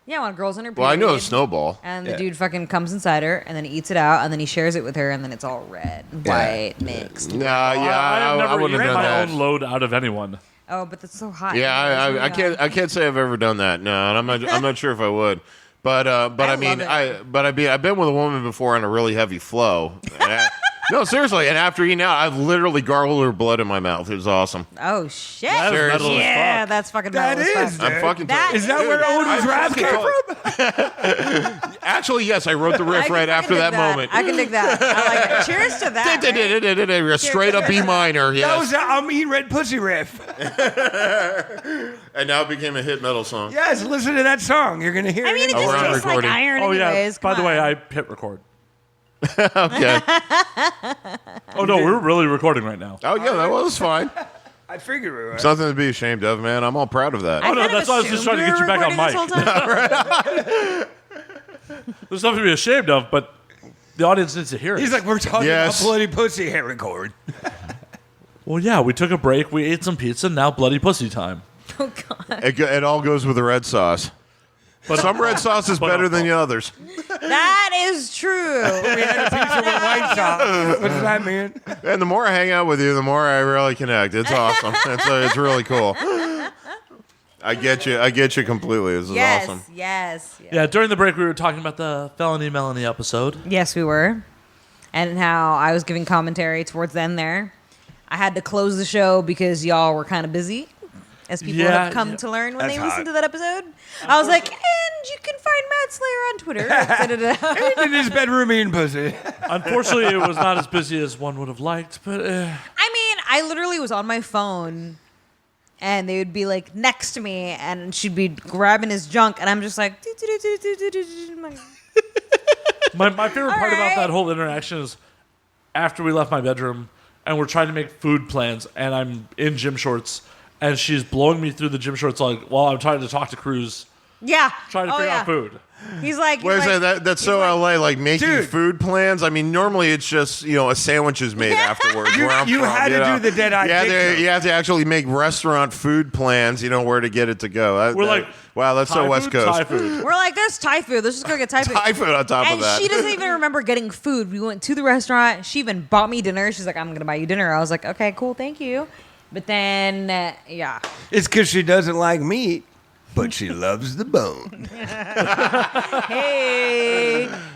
Yeah, when a girl's in her period. Well, I know a snowball. And the dude fucking comes inside her, and then he eats it out, and then he shares it with her, and then it's all red and white mixed. Nah, yeah, I have I never wouldn't eaten have done my that. own load out of anyone. Oh, but that's so hot. Yeah, It's really hot. I can't say I've ever done that. No, and I'm not sure if I would. But I mean, love it. I've been with a woman before on a really heavy flow. No, seriously. And after eating out, I've literally gargled her blood in my mouth. It was awesome. Oh shit! That is metal as Yeah, fuck. that's fucking That metal as is, fuck. dude. I'm fucking. That Is that where Odin's rap came from? Actually, yes, I wrote the I riff can right fucking after dig that moment. I can dig that. I like it. Cheers to that. right? A straight up B minor, That yes. was I'm eating red pussy riff. And now it became a hit metal song. Yes, listen to that song. You're gonna hear I mean, it it. Oh, just we're on tastes like recording. iron Oh, yeah. anyways. By Come the way, on. I hit record. Okay. Oh, no, we're really recording right now. Oh yeah, that was fine. I figured we were. It's nothing to be ashamed of, man. I'm all proud of that. I Oh, no, kind of that's why I was just assumed trying to get we you were back on recording this whole time. There's nothing to be ashamed of, but the audience needs to hear it. He's like, we're talking Yes. about bloody pussy. Hit record. Well, yeah, we took a break. We ate some pizza. Now bloody pussy time. Oh god, It all goes with the red sauce. But Some red sauce is better than the others. that is true. We had a pizza with white sauce. What does that mean? And the more I hang out with you, the more I really connect. It's awesome. It's really cool. I get you completely. This is awesome. Yes. Yeah, during the break, we were talking about the Felony Melanie episode. Yes, we were. And how I was giving commentary towards the end there. I had to close the show because y'all were kind of busy, as people have come to learn when That's they hot. listen to that episode. I was like, and you can find Matt Slayer on Twitter. Da-da-da. In his bedroom eating pussy. Unfortunately, it was not as busy as one would have liked, but I mean, I literally was on my phone, and they would be like next to me, and she'd be grabbing his junk, and I'm just like, my favorite part about right. that whole interaction is after we left my bedroom and we're trying to make food plans, and I'm in gym shorts, and she's blowing me through the gym shorts like while I'm trying to talk to Cruz, yeah, trying to figure out food. He's like, What is that? That's so LA, like making Dude. food plans. I mean, normally it's just a sandwich is made afterwards. Where I'm you from, had to know. do the dead-eye Yeah, dick joke. you have to actually make restaurant food plans. Where to get it to go. We're like, wow, that's so Thai West food, Coast. Thai food. we're like, there's Thai food. Let's just go get Thai food. Thai food on top And of that. she doesn't even remember getting food. We went to the restaurant. She even bought me dinner. She's like, I'm going to buy you dinner. I was like, okay, cool, thank you. But then, yeah. It's because she doesn't like meat, but she loves the bone.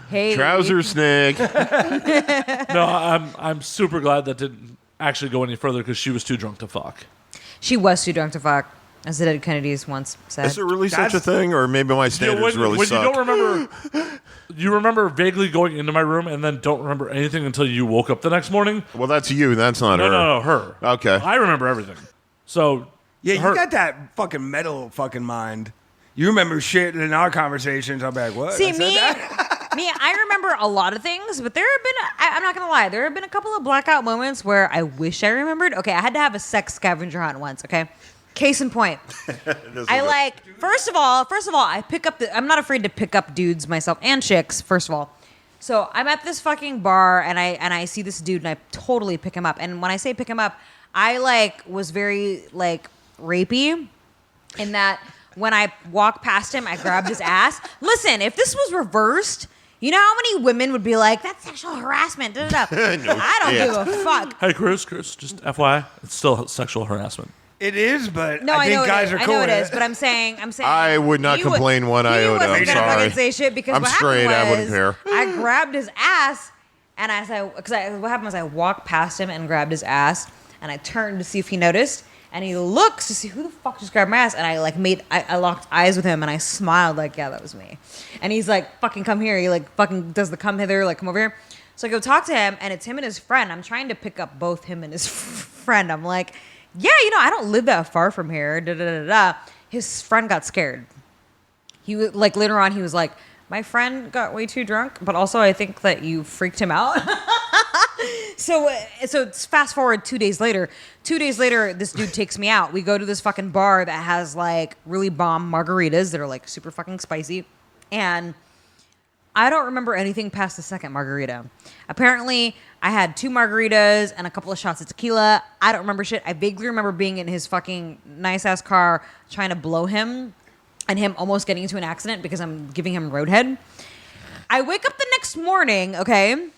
Hey. Trouser snake. No, I'm super glad that didn't actually go any further because she was too drunk to fuck. She was too drunk to fuck, as the Dead Kennedys once said. Is there really such a That's- thing, or maybe my standards really when suck? you don't remember, you remember vaguely going into my room and then don't remember anything until you woke up the next morning. Well, that's you. That's not her. No, her. Okay. I remember everything. So Yeah, her- you got that fucking metal fucking mind. You remember shit in our conversations. I'm like, what? See, I said me, that? I remember a lot of things, but there have been, I'm not going to lie, there have been a couple of blackout moments where I wish I remembered. Okay, I had to have a sex scavenger hunt once, okay? Case in point. First of all, I'm not afraid to pick up dudes myself and chicks, first of all. So I'm at this fucking bar and I see this dude and I totally pick him up. And when I say pick him up, I was very rapey in that when I walked past him, I grabbed his ass. Listen, if this was reversed, you know how many women would be like, that's sexual harassment, da-da-da. I don't give a fuck. Hey, Cruz, just FYI, it's still sexual harassment. It is, but No, I think know guys it is. are cool I know it with is, but I'm saying. I would not he complain one he iota. wasn't I'm gonna sorry. fucking say shit because I'm what straight. happened I wouldn't was care. I grabbed his ass, and what happened was I walked past him and grabbed his ass, and I turned to see if he noticed, and he looks to see who the fuck just grabbed my ass, and I locked eyes with him, and I smiled like, yeah, that was me, and he's like, fucking come here. He fucking does the come hither, come over here. So I go talk to him, and it's him and his friend. I'm trying to pick up both him and his friend. I'm like, yeah, I don't live that far from here. Da, da, da, da. His friend got scared. he was like, later on, he was like, my friend got way too drunk, but also I think that you freaked him out. So it's fast forward 2 days later. 2 days later, this dude takes me out. We go to this fucking bar that has like really bomb margaritas that are like super fucking spicy. And I don't remember anything past the second margarita. Apparently, I had 2 margaritas and a couple of shots of tequila. I don't remember shit. I vaguely remember being in his fucking nice-ass car trying to blow him and him almost getting into an accident because I'm giving him roadhead. I wake up the next morning, okay,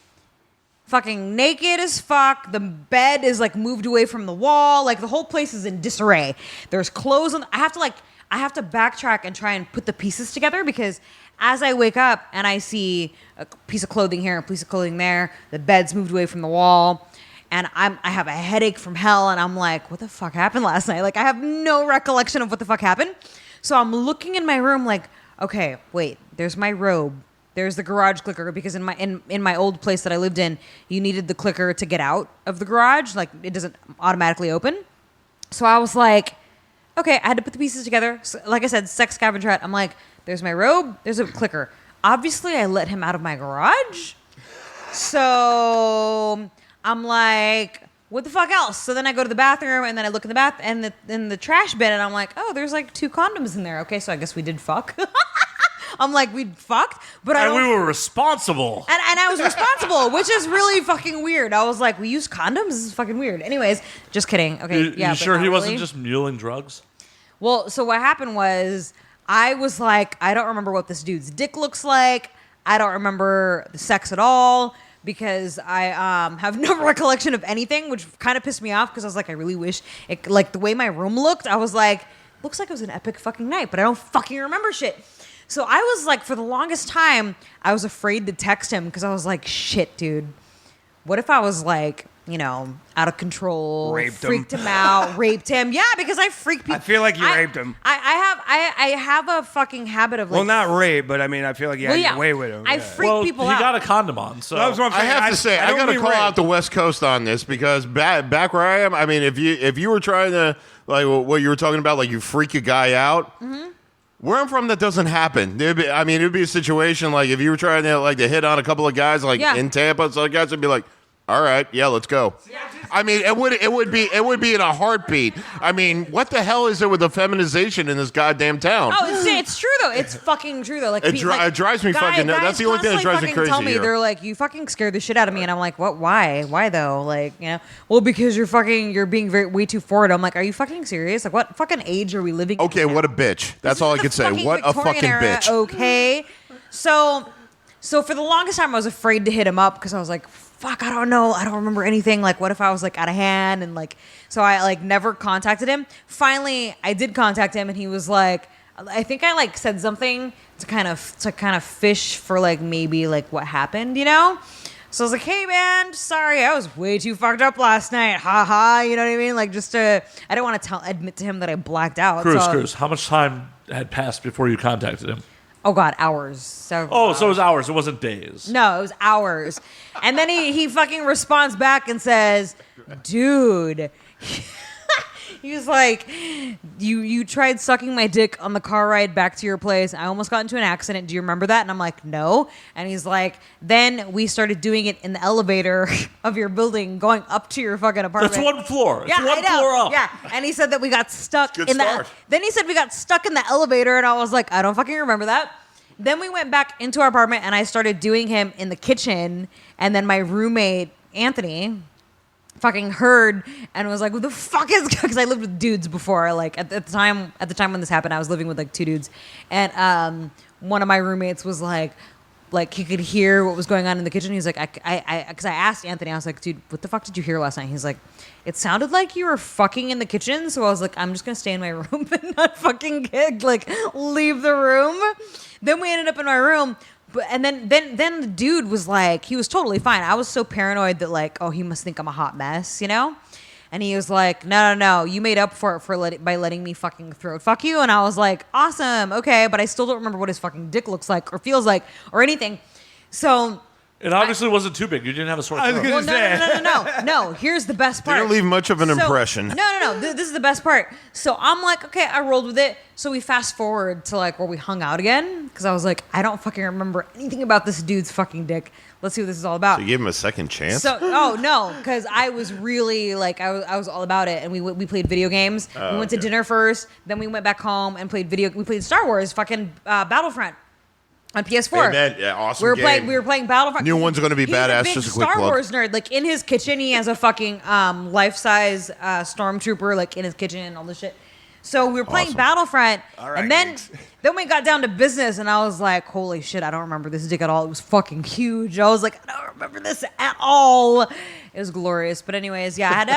fucking naked as fuck. The bed is like moved away from the wall. Like the whole place is in disarray. There's clothes on. I have to backtrack and try and put the pieces together because as I wake up and I see a piece of clothing here, a piece of clothing there, the bed's moved away from the wall, and I have a headache from hell, and I'm like, what the fuck happened last night? Like I have no recollection of what the fuck happened. So I'm looking in my room like, okay, wait, there's my robe. There's the garage clicker because in my old place that I lived in, you needed the clicker to get out of the garage. Like it doesn't automatically open. So I was like, okay, I had to put the pieces together. So, like I said, sex scavenger hunt. I'm like, there's my robe, there's a clicker. Obviously, I let him out of my garage. So I'm like, what the fuck else? So then I go to the bathroom and then I look in the bath and in the trash bin and I'm like, oh, there's like 2 condoms in there. Okay, so I guess we did fuck. I'm like, we fucked, but And we were responsible. And I was responsible, which is really fucking weird. I was like, we use condoms? This is fucking weird. Anyways, just kidding. Okay, You but sure not he wasn't really. just muling drugs? Well, so what happened was I was like, I don't remember what this dude's dick looks like. I don't remember the sex at all because I have no recollection of anything, which kind of pissed me off because I was like, I really wish it, like the way my room looked, I was like, looks like it was an epic fucking night, but I don't fucking remember shit. So I was like, for the longest time, I was afraid to text him because I was like, shit, dude. What if I was like, you know, out of control, freaked him out, raped him? Yeah, because I freak people. I feel like you raped him. I have a fucking habit of like. Well, not rape, but I mean, I feel like you had your way with him. I freak people he out. got a condom on, so That's what I'm I saying. have to say, I don't got to mean call rape. out the West Coast on this because back where I am, I mean, if you were trying to, like what you were talking about, like you freak a guy out, where I'm from, that doesn't happen. It would be a situation like if you were trying to hit on a couple of guys like in Tampa, so the guys would be like, all right, yeah, let's go. I mean, it would be in a heartbeat. I mean, what the hell is it with the feminization in this goddamn town? Oh, it's true though. It's fucking true though. Like It drives me fucking nuts. That's the only thing that drives me crazy Tell me here. they're like, you fucking scared the shit out of me, and I'm like, what? Why though? Like, you know, well, because you're being way too forward. I'm like, are you fucking serious? Like, what fucking age are we living? Okay, in what a bitch. That's all I could say. What a Victorian fucking era, bitch. Okay, so for the longest time, I was afraid to hit him up because I was like, fuck, I don't know. I don't remember anything. Like, what if I was like out of hand? And like, so I like never contacted him. Finally, I did contact him and he was like, I think I like said something to kind of fish for like maybe like what happened, you know? So I was like, hey man, sorry, I was way too fucked up last night. Ha ha, you know what I mean? Like just I didn't want to admit to him that I blacked out. Cruz, how much time had passed before you contacted him? Oh God, hours. So it was hours. It wasn't days. No, it was hours. And then he fucking responds back and says, dude, he was like, you tried sucking my dick on the car ride back to your place. I almost got into an accident. Do you remember that? And I'm like, no. And he's like, then we started doing it in the elevator of your building going up to your fucking apartment. That's one floor. It's Yeah, one I know. floor up. Yeah, and he said that we got stuck Good in start. Then he said we got stuck in the elevator, and I was like, I don't fucking remember that. Then we went back into our apartment, and I started doing him in the kitchen, and then my roommate Anthony fucking heard and was like, "What the fuck is?" Because I lived with dudes before. Like at the time when this happened, I was living with like 2 dudes, and one of my roommates was like he could hear what was going on in the kitchen. He's like, because I asked Anthony, I was like, dude, what the fuck did you hear last night? He's like, it sounded like you were fucking in the kitchen. So I was like, I'm just gonna stay in my room and not fucking leave the room. Then we ended up in my room. And then the dude was like, he was totally fine. I was so paranoid that like, oh, he must think I'm a hot mess, you know? And he was like, no, you made up for it by letting me fucking throat fuck you. And I was like, awesome, okay, but I still don't remember what his fucking dick looks like or feels like or anything. So It obviously wasn't too big. You didn't have a sore I was throat. gonna Well, no. Here's the best part. Didn't leave much of an So- impression. No. This is the best part. So I'm like, okay, I rolled with it. So we fast forward to like where we hung out again because I was like, I don't fucking remember anything about this dude's fucking dick. Let's see what this is all about. So you gave him a second chance? So, oh no, because I was really like, I was all about it, and we played video games. We went to dinner first, then we went back home and played We played Star Wars, fucking Battlefront on PS4. Hey, man, yeah, awesome We were game. playing Battlefront. New one's gonna be He's badass, A big just a quick Star plug. Wars nerd. Like in his kitchen, he has a fucking life-size stormtrooper like in his kitchen and all this shit. So we were playing Awesome. Battlefront, All right, and then geeks. we got down to business, and I was like, "Holy shit, I don't remember this dick at all. It was fucking huge." I was like, "I don't remember this at all." It was glorious. But anyways, yeah, I had to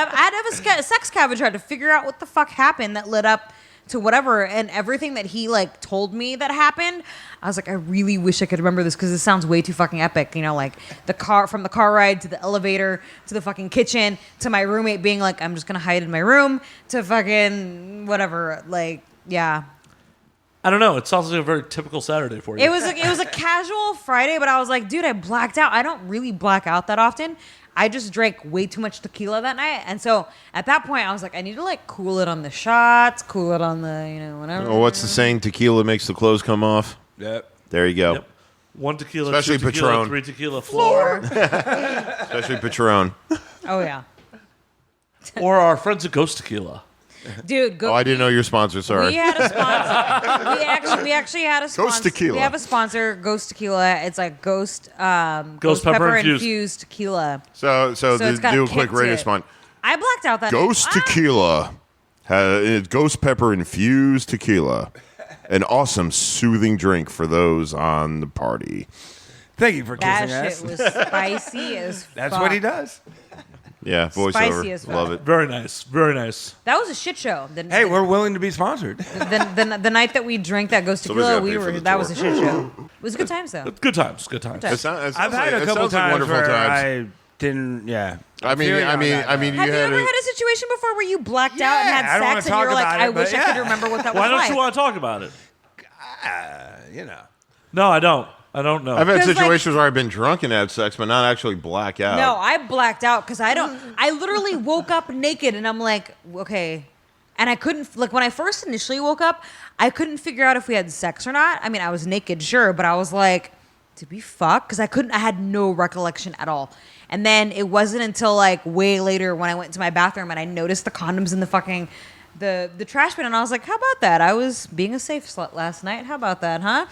have a sex scavenger. I had to figure out what the fuck happened that led up to whatever, and everything that he like told me that happened. I was like, I really wish I could remember this because it sounds way too fucking epic. You know, like the car ride to the elevator to the fucking kitchen to my roommate being like, I'm just gonna hide in my room to fucking whatever. Like, yeah. I don't know. It sounds like a very typical Saturday for you. It was a casual Friday, but I was like, dude, I blacked out. I don't really black out that often. I just drank way too much tequila that night, and so at that point, I was like, I need to like cool it on the shots, cool it on the whatever. Oh, what's the saying? Tequila makes the clothes come off. Yep. There you go. Yep. 1 tequila, Especially 2 tequila, Patron. 3 tequila, floor. Especially Patron. Oh yeah, Or our friends at Ghost Tequila. dude. Go. Oh, I didn't know your sponsor. Sorry. We had a sponsor. we actually had a sponsor. Tequila. We have a sponsor, Ghost Tequila. It's like Ghost Pepper infused tequila. So So it's got do a a quick kick to radio it. spot. I blacked out that Ghost night. Tequila. Ghost pepper infused tequila. An awesome soothing drink for those on the party. Thank you for That kissing us. shit was spicy as fuck. That's what he does. Yeah, Spicy as voiceover. fuck. Love it. Very nice. Very nice. That was a shit show. Hey, we're willing to be sponsored. the night that we drank that Ghost Somebody's Tequila, gotta pay for the that was a tour. shit show. It was good times though. Good times. Good times. Good It sounds I've had like, a couple it sounds like times wonderful where times. I didn't. Yeah. I mean, feel you I on mean, that, I mean, Have you had ever a- had a situation before where you blacked out and Yeah, I had don't wanna sex and talk you were like, about it, I wish but I could yeah. remember what that Why was don't like? you want to talk about it? you know. No, I don't. I don't know. I've had 'Cause, like- situations where I've been drunk and had sex, but not actually black out. No, I blacked out because I literally woke up naked and I'm like, okay. And I couldn't, like, when I first initially woke up, I couldn't figure out if we had sex or not. I mean, I was naked, sure, but I was like, did we fuck? Because I had no recollection at all. And then it wasn't until, like, way later when I went to my bathroom and I noticed the condoms in the fucking, the trash bin, and I was like, how about that? I was being a safe slut last night. How about that, huh?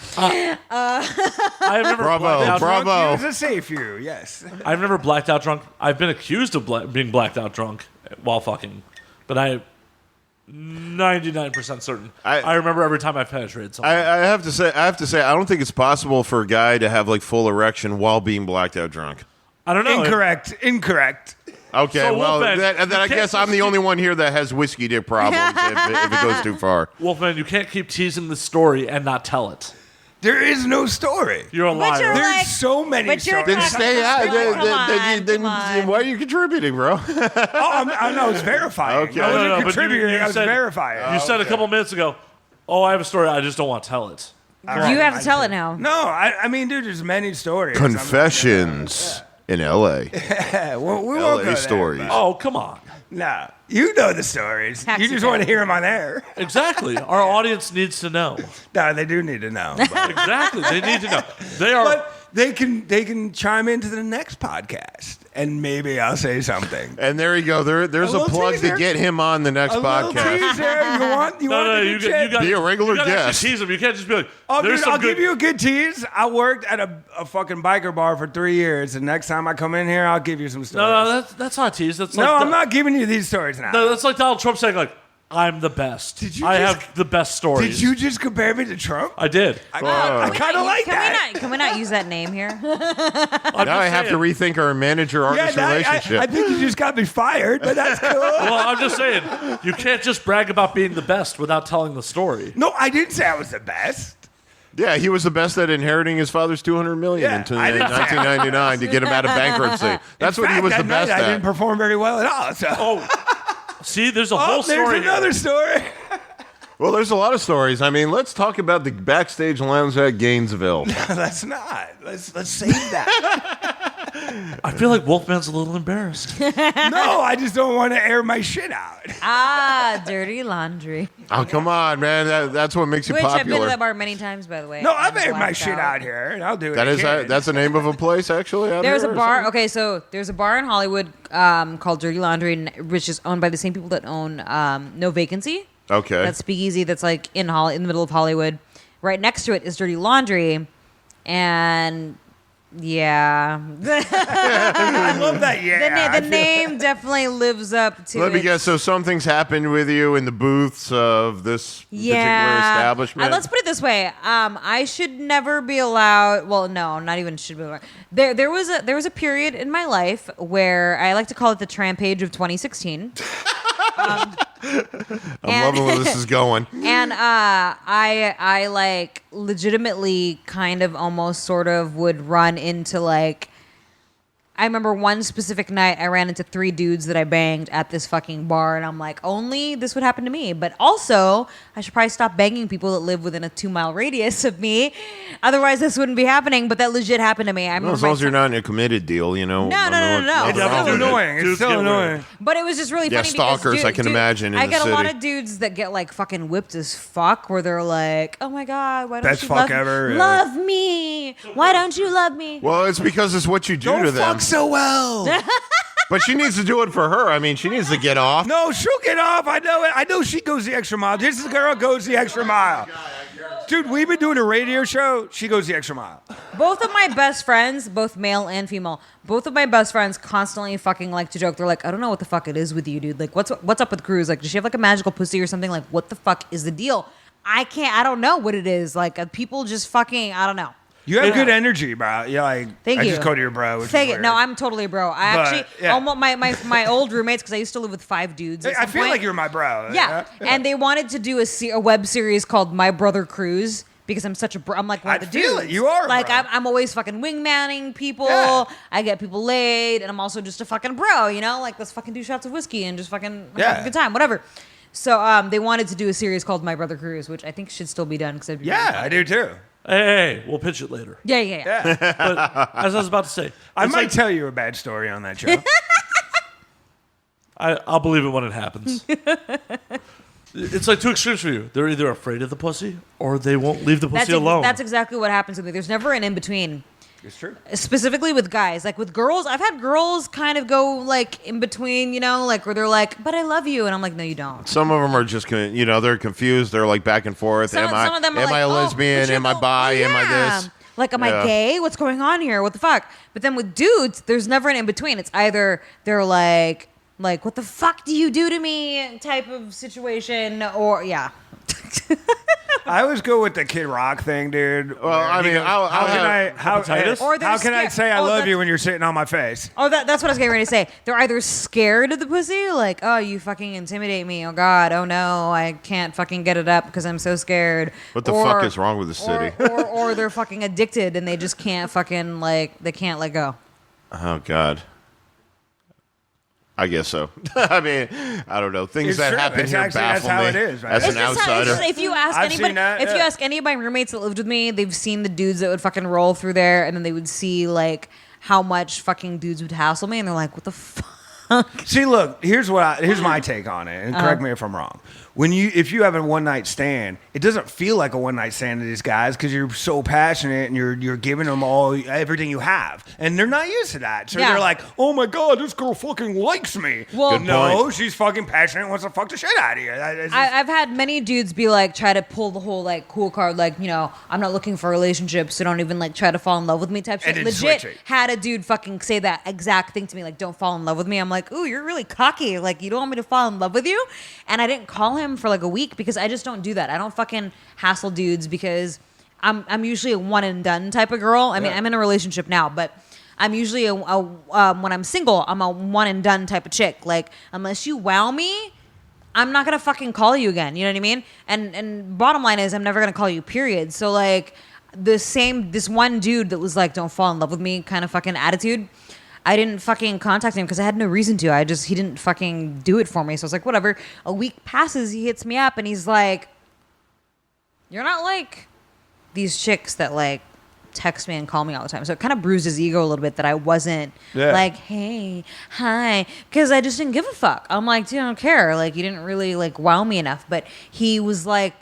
I've never Bravo, blacked out drunk. bravo. It was a safe you, yes. I've never blacked out drunk. I've been accused of being blacked out drunk while fucking, but I 99% certain. I remember every time I penetrated someone. I have to say, I don't think it's possible for a guy to have like full erection while being blacked out drunk. I don't know. Incorrect. Okay, So, well, Wolfman, then I you guess can't I'm the just only one here that has whiskey dick problems if it goes too far. Wolfman, you can't keep teasing the story and not tell it. There is no story. You're a liar. you're There's like- so many but you're stories. Then stay out. Come on. Why are you contributing, bro? I know it's verifying. Okay. I wasn't No, but contributing. I was said- verifying. You said a couple minutes ago, oh, I have a story. I just don't want to tell it. You have to tell it now. No, I mean, dude, there's many stories. Confessions in L.A. We won't L.A. go stories. there. Oh, come on. No, you know the stories. Taxi You just cab. want to hear them on air. Exactly. Our audience needs to know. No, they do need to know. But, Exactly. They need to know. They are. but they can chime into the next podcast, and maybe I'll say something. And there you go. There's A a little plug teaser. to get him on the next A little podcast. teaser. You No, want you the got, good you got Be a regular you gotta actually guest. Tease them. You can't just be like, Oh, there's dude, some I'll good. give you a good tease. I worked at a fucking biker bar for 3 years, and next time I come in here, I'll give you some stories. No, that's not a tease. That's like No, I'm not giving you these stories now. No, that's like Donald Trump saying like, I'm the best. Did you I just- have the best stories. Did you just compare me to Trump? I did. I Can we kind of not- like can that. Can we not use that name here? I'm Now I just have to saying. rethink our manager-artist now relationship. I think you just got me fired, but that's cool. Well, I'm just saying, you can't just brag about being the best without telling the story. No, I didn't say I was the best. Yeah, he was the best at inheriting his father's $200 million Yeah, in I didn't say- 1999 to get him out of bankruptcy. That's In what he fact, was the that night best I at. didn't perform very well at all. So. Oh, see, there's a whole there's story. another here. story. Well, there's a lot of stories. I mean, let's talk about the backstage lounge at Gainesville. Let's not. Let's save that. I feel like Wolfman's a little embarrassed. No, I just don't want to air my shit out. Dirty laundry. Oh, come on, man. That's what makes you Which I've been to popular. that bar many times, by the way. No, I've and aired my blacked shit out here, and I'll do it. That's the name of a place, actually. out There's here a or bar. something? Okay, so there's a bar in Hollywood called Dirty Laundry, which is owned by the same people that own No Vacancy. Okay. That speakeasy that's like in the middle of Hollywood. Right next to it is Dirty Laundry, and yeah, I love that. Yeah, the name definitely lives up to. Let me its- guess. So something's happened with you in the booths of this particular establishment? Let's put it this way. I should never be allowed. Well, no, not even should be allowed. There was a period in my life where I like to call it the Trampage of 2016. I'm loving where this is going. And I like legitimately kind of almost sort of would run into like, I remember one specific night I ran into 3 dudes that I banged at this fucking bar, and I'm like, only this would happen to me. But also, I should probably stop banging people that live within a 2-mile radius of me. Otherwise, this wouldn't be happening. But that legit happened to me. I remember As long as you're not in a committed deal, you know. No. It's Yeah, still dude, annoying. It's dudes still get annoying. weird. But it was just really Yeah, funny. stalkers, because, I can imagine, in I the get a lot city. of dudes that get like fucking whipped as fuck, where they're like, "Oh my god, why don't Best you fuck love, ever, yeah. love me? Why don't you love me?" Well, it's because it's what you do Don't to them. fuck so well. But she needs to do it for her. I mean, she needs to get off. No, she'll get off. I know it. I know she goes the extra mile. This girl goes the extra mile. Dude, we've been doing a radio show. She goes the extra mile. Both of my best friends, both male and female, both of my best friends constantly fucking like to joke. They're like, "I don't know what the fuck it is with you, dude. Like, what's up with Cruz? Like, does she have like a magical pussy or something? Like, what the fuck is the deal?" I don't know what it is. Like, people just fucking, I don't know. You have good energy, bro. Yeah, like Thank I you. just called you a bro. Which Thank is you. weird. No, I'm totally a bro. I But, actually, yeah. almost my old roommates, because I used to live with 5 dudes. At I some feel point. like you're my bro. Yeah. And they wanted to do a web series called My Brother Cruz because I'm such a bro. I'm like one of I the feel dudes. it. You are a like bro. I'm always fucking wingmanning people. Yeah. I get people laid, and I'm also just a fucking bro. You know, like let's fucking do shots of whiskey and just fucking have a good time, whatever. So they wanted to do a series called My Brother Cruz, which I think should still be done because Yeah, I do too. Hey, we'll pitch it later. Yeah. But as I was about to say, I it's might like- tell you a bad story on that show. I'll believe it when it happens. It's like 2 extremes for you. They're either afraid of the pussy or they won't leave the pussy alone. That's exactly what happens with me. There's never an in between. It's true. Specifically with guys, like with girls, I've had girls kind of go like in between, you know, like where they're like, "But I love you," and I'm like, "No, you don't." Some of them are just, they're confused. They're like back and forth. Some of them are am like, I a "Oh, lesbian? but you're Am I the- bi? Am I yeah." this? Like, am I Yeah. gay? What's going on here? What the fuck? But then with dudes, there's never an in between. It's either they're like, "What the fuck do you do to me?" type of situation, or yeah. I always go with the Kid Rock thing, dude. Well, I mean, I'll how can I hepatitis? Or they're how can I scared. say I Oh, love that's- you when you're sitting on my face? Oh, that's what I was getting ready to say. They're either scared of the pussy, like, "Oh, you fucking intimidate me. Oh God, oh no, I can't fucking get it up because I'm so scared." What the fuck is wrong with the city? Or they're fucking addicted and they just can't fucking they can't let go. Oh, God. I guess so. I mean, I don't know. Things It's that true. happen It's here actually- baffle that's how me it is, man. as It's an It's just how- outsider. it's just- if you ask I've anybody, seen that, if you yeah. ask any of my roommates that lived with me, they've seen the dudes that would fucking roll through there, and then they would see like how much fucking dudes would hassle me, and they're like, "What the fuck?" See, look, here's my take on it, and correct me if I'm wrong. If you have a one night stand, it doesn't feel like a one night stand to these guys because you're so passionate and you're giving them everything you have, and they're not used to that. So Yeah. they're like, "Oh my god, this girl fucking likes me." Well- Good no, point. she's fucking passionate, and wants to fuck the shit out of you. It's just- I've had many dudes be like, try to pull the whole like cool card, like, I'm not looking for a relationship, so don't even like try to fall in love with me type shit. then Legit switch it. had a dude fucking say that exact thing to me, like, don't fall in love with me. I'm like, ooh, you're really cocky. Like, you don't want me to fall in love with you? And I didn't call him for like a week because I just don't do that. I don't fucking hassle dudes because I'm usually a one and done type of girl. I mean, I'm in a relationship now, but I'm usually when I'm single, I'm a one and done type of chick. Like, unless you wow me, I'm not gonna fucking call you again. You know what I mean? And bottom line is, I'm never gonna call you. Period. So like, this one dude that was like, "Don't fall in love with me," kind of fucking attitude. I didn't fucking contact him because I had no reason to. He didn't fucking do it for me. So I was like, whatever. A week passes, he hits me up and he's like, "You're not like these chicks that like text me and call me all the time. So it kind of bruised his ego a little bit that I wasn't like, hey, hi, because I just didn't give a fuck. I'm like, dude, I don't care. Like, you didn't really like wow me enough. But he was like,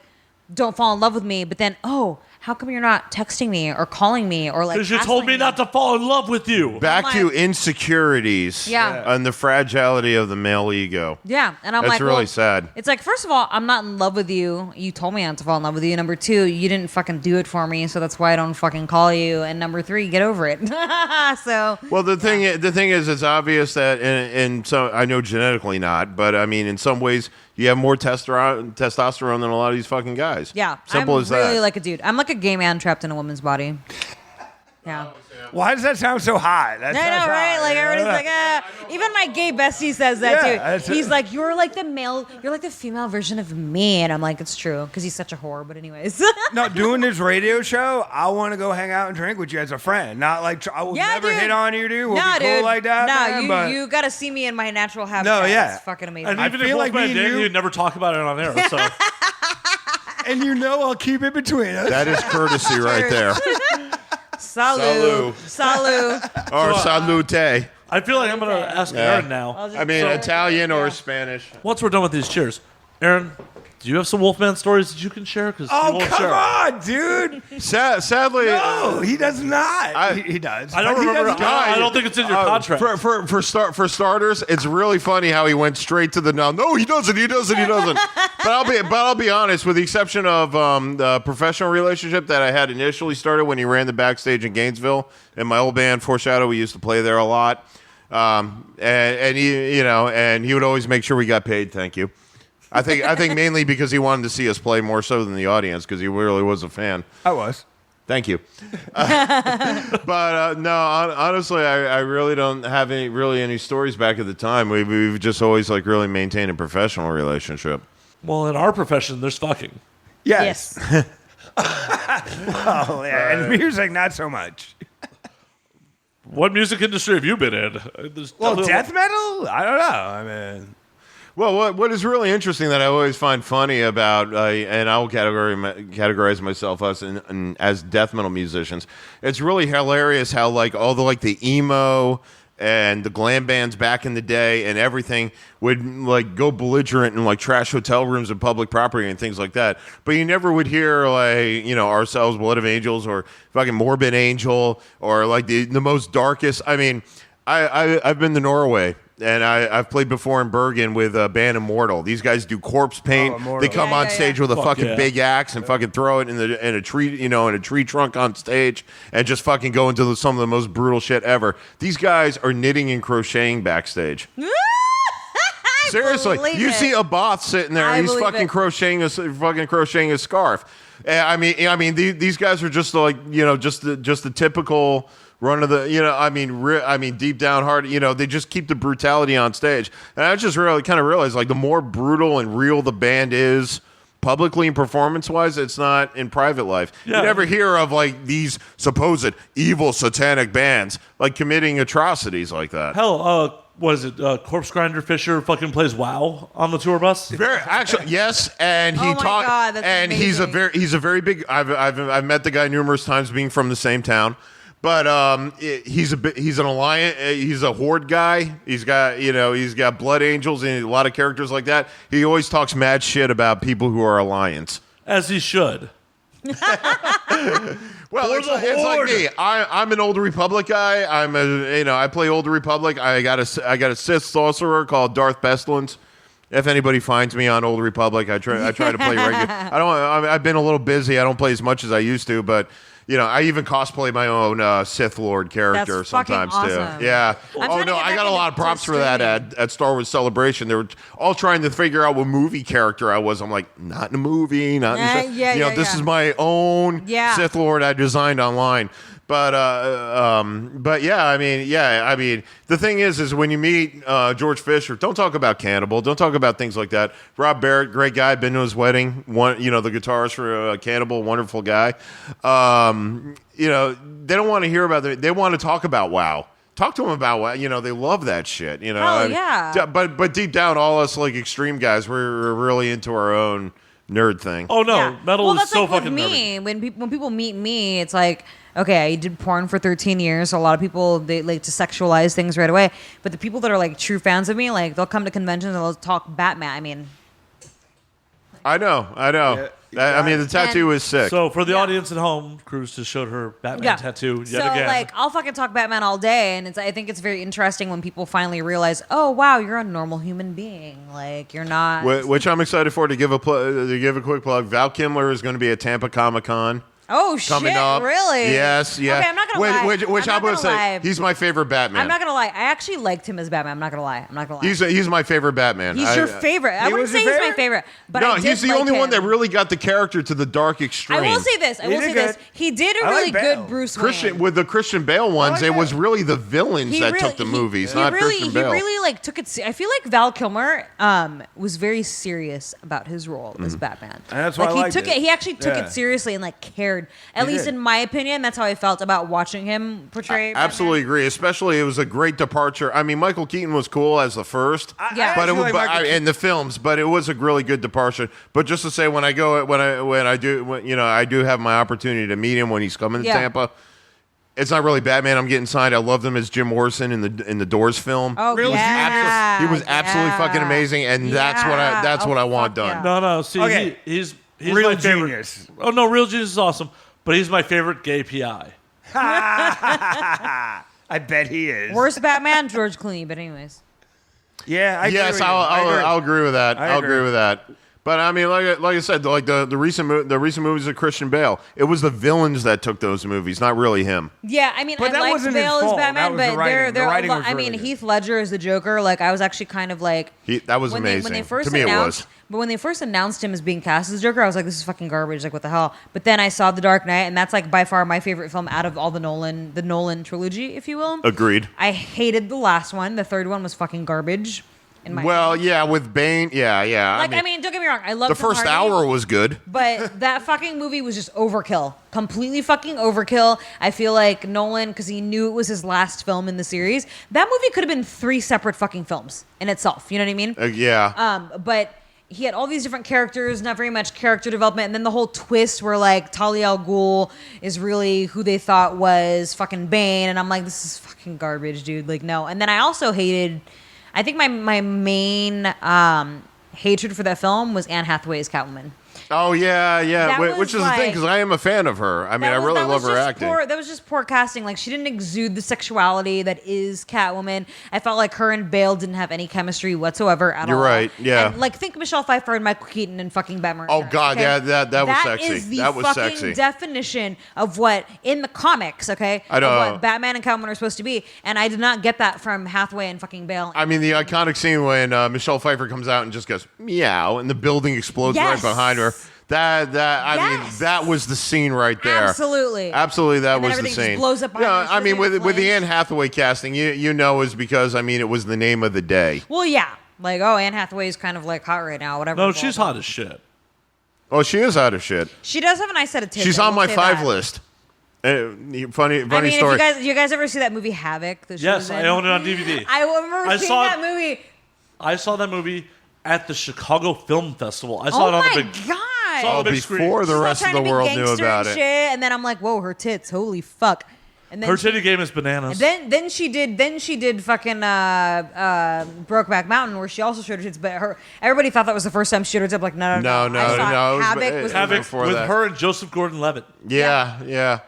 don't fall in love with me. But then, how come you're not texting me or calling me or like? Because you told me not to fall in love with you. Back to insecurities. Yeah. And the fragility of the male ego. Yeah, and I'm That's like, really sad. It's like, first of all, I'm not in love with you. You told me not to fall in love with you. Number two, you didn't fucking do it for me, so that's why I don't fucking call you. And number three, get over it. So. Well, the thing is, it's obvious that in some, I know genetically not, but I mean, in some ways, you have more testosterone than a lot of these fucking guys. Yeah, Simple I'm as really that. like a dude. I'm like a gay man trapped in a woman's body. Yeah. Why does that sound so high? That I sounds know, right? high. Like everybody's like, Even my gay bestie says that too. He's like, you're like the female version of me, and I'm like, it's true, because he's such a whore. But anyways. No, doing this radio show, I want to go hang out and drink with you as a friend. Not like I will never hit on you, dude. We'll be cool like that. No, man, you got to see me in my natural habitat. No, yeah. It's fucking amazing. And I even if feel like Wolfman me and did, you- you'd never talk about it on air. So and I'll keep it between us. That is courtesy right there. Salut. Salut. Or salute. I feel like I'm going to ask Aaron now. I mean, Italian or Spanish. Once we're done with these cheers, Aaron, do you have some Wolfman stories that you can share? Because Oh, come on, dude. Sadly, No, he does not. He does. I don't But he remember. does not. I don't think it's in your contract. For starters, it's really funny how he went straight to the no. No, he doesn't. But I'll be honest. With the exception of the professional relationship that I had initially started when he ran the backstage in Gainesville in my old band Foreshadow, we used to play there a lot. And he would always make sure we got paid. Thank you. I think mainly because he wanted to see us play more so than the audience, because he really was a fan. I was. Thank you. But no, honestly, I really don't have any stories back at the time. We've just always like really maintained a professional relationship. Well, in our profession, there's fucking. Yes. Yes. Oh, yeah. And music, not so much. What music industry have you been in? Well, death metal? I don't know. I mean... Well, what is really interesting that I always find funny about, and I will categorize myself as death metal musicians. It's really hilarious how like all the emo and the glam bands back in the day and everything would like go belligerent and like trash hotel rooms and public property and things like that. But you never would hear like Ourselves, Blood of Angels, or fucking Morbid Angel, or like the most darkest. I mean, I've been to Norway. And I've played before in Bergen with band Immortal. These guys do corpse paint. They come on stage with a fucking big axe and fucking throw it in a tree, in a tree trunk on stage, and just fucking go into some of the most brutal shit ever. These guys are knitting and crocheting backstage. Seriously, you see a Both sitting there, and he's fucking crocheting a scarf. I mean, these guys are just like just the typical run of the, deep down hard, they just keep the brutality on stage. And I just really kind of realized, like, the more brutal and real the band is publicly and performance-wise, it's not in private life. Yeah. You never hear of, like, these supposed evil satanic bands, like, committing atrocities like that. Hell, was it Corpse Grinder Fisher fucking plays WoW on the tour bus? Actually, yes, and he Oh my God, that's and amazing. he's a very big. I've met the guy numerous times, being from the same town. But he's an alliance. He's a horde guy. He's got Blood Angels and a lot of characters like that. He always talks mad shit about people who are alliance. As he should. Well, it's like me. I'm an Old Republic guy. I play Old Republic. I got a Sith sorcerer called Darth Pestilence. If anybody finds me on Old Republic, I try to play regular. I've been a little busy. I don't play as much as I used to, but. I even cosplay my own Sith Lord character That's sometimes fucking awesome. too. Yeah. I'm Oh trying to no, get I back got a lot of into props for that at Star Wars Celebration. They were all trying to figure out what movie character I was. I'm like, not in a movie, not in this is my own Sith Lord I designed online. But yeah, I mean, the thing is when you meet George Fisher, don't talk about Cannibal, don't talk about things like that. Rob Barrett, great guy, been to his wedding. The guitarist for Cannibal, wonderful guy. They don't want to hear about it. They want to talk about WoW. Talk to them about WoW. They love that shit. Oh, yeah. But deep down, all us like extreme guys, we're really into our own nerd thing. Oh no, Yeah. metal well, is that's so like with fucking me. nerdy. When people meet me, it's like, okay, I did porn for 13 years. So a lot of people, they like to sexualize things right away. But the people that are like true fans of me, like they'll come to conventions and they'll talk Batman. I mean, I know. Yeah, I mean, the tattoo And- is sick. So for the Yeah. audience at home, Cruz just showed her Batman tattoo yet so again. like I'll fucking talk Batman all day, and I think it's very interesting when people finally realize, oh wow, you're a normal human being. Like you're not. Which I'm excited for. To give a quick plug, Val Kilmer is going to be at Tampa Comic Con. Oh Coming shit! up, Really? Yes, yeah. Okay, I'm not gonna lie. Which I'm I'm not gonna gonna say, lie. he's my favorite Batman. I'm not gonna lie. I actually liked him as Batman. I'm not gonna lie. He's my favorite Batman. He's your favorite. I wouldn't was say your he's my favorite? favorite, but No, I did he's the like only one him. that really got the character to the dark extreme. I will say this. He did good. He did a I like really Bale. good Bruce Christian Wayne. with the Christian Bale ones, like it was that. really the villains He that really- took the he- movies, he not really, Christian Bale. He really like took it. I feel like Val Kilmer was very serious about his role as Batman. And that's why like I he liked took it. it. He actually took Yeah. it seriously and like cared. At He least did. in my opinion, that's how I felt about watching him portray. Batman. Absolutely agree. Especially, it was a great departure. I mean, Michael Keaton was cool as the first, Yeah. but it actually was like Michael in the films. But it was a really good departure. But just to say, when I do have my opportunity to meet him when he's coming to Yeah. Tampa. It's not really Batman. I'm getting signed. I loved him as Jim Morrison in the Doors film. Oh Really? yeah, He was absolutely yeah. fucking amazing, and that's what I want fuck done. yeah. no, see, Okay. he's Real my favorite. genius. Oh no, real genius is awesome, but he's my favorite gay PI. I bet he is. Worst Batman, George Clooney. But anyways, Yeah, I agree Yes, with you. I'll agree with that. I I'll agree. agree with that. But I mean, like I said, like the recent movies of Christian Bale, it was the villains that took those movies, not really him. yeah. I mean, But I that liked wasn't his Bale as fault. That Batman, was the but writing. The they're. writing was I really mean, good. Heath Ledger as the Joker. Like, I was actually kind of like. That was when amazing. They first To me, it announced, was. But when they first announced him as being cast as Joker, I was like, this is fucking garbage. Like, what the hell? But then I saw The Dark Knight, and that's like by far my favorite film out of all the Nolan trilogy, if you will. Agreed. I hated the last one. The third one was fucking garbage. In my Well, opinion. yeah, with Bane, yeah. Like, I mean, don't get me wrong. I love the first hour was good. But that fucking movie was just overkill. Completely fucking overkill. I feel like Nolan, because he knew it was his last film in the series, that movie could have been 3 separate fucking films in itself. You know what I mean? Yeah. But he had all these different characters, not very much character development, and then the whole twist where like Talia al Ghul is really who they thought was fucking Bane, and I'm like, this is fucking garbage, dude. Like, no. And then I also hated. I think my main hatred for that film was Anne Hathaway's Catwoman. Oh yeah, That which was is the thing like- because I am a fan of her. I mean, I really love her acting. That was just poor casting. Like she didn't exude the sexuality that is Catwoman. I felt like her and Bale didn't have any chemistry whatsoever at all. You're right, yeah. And, like think Michelle Pfeiffer and Michael Keaton and fucking Batman. Oh, God, yeah, that was sexy. That is the That was fucking sexy. definition of what in the comics. Okay, I know. of what Batman and Catwoman are supposed to be, and I did not get that from Hathaway and fucking Bale. I mean, the iconic scene when Michelle Pfeiffer comes out and just goes meow, and the building explodes Yes. right behind her. I mean, Yes. that was the scene right there. Absolutely. Absolutely, that And then was the everything just scene. blows up behind Yeah, her, I mean, she's in with the flames. Anne Hathaway casting, you know, is because I mean, it was the name of the day. Well, yeah, like oh, Anne Hathaway is kind of like hot right now. Whatever. No, blah, she's blah. hot as shit. Oh, she is out of shit. She does have a nice set of tits. She's I on will my say 5 that. list. Funny I mean, story. if you guys ever see that movie Havoc? That she Yes, was I in? own it on DVD. I remember I seeing saw that it- movie. I saw that movie at the Chicago Film Festival. I Oh saw it on my the big. god! saw the big screen. Before the She's rest not of the trying to be world knew gangster about and it. shit, and then I'm like, whoa, her tits, holy fuck! And then Her titty game is bananas. then she did fucking Brokeback Mountain where she also showed her tits, but everybody thought that was the first time she showed her tits. Like no. No, I saw no, it was- Havoc it was was Havoc before with that. her and Joseph Gordon-Levitt. Yeah.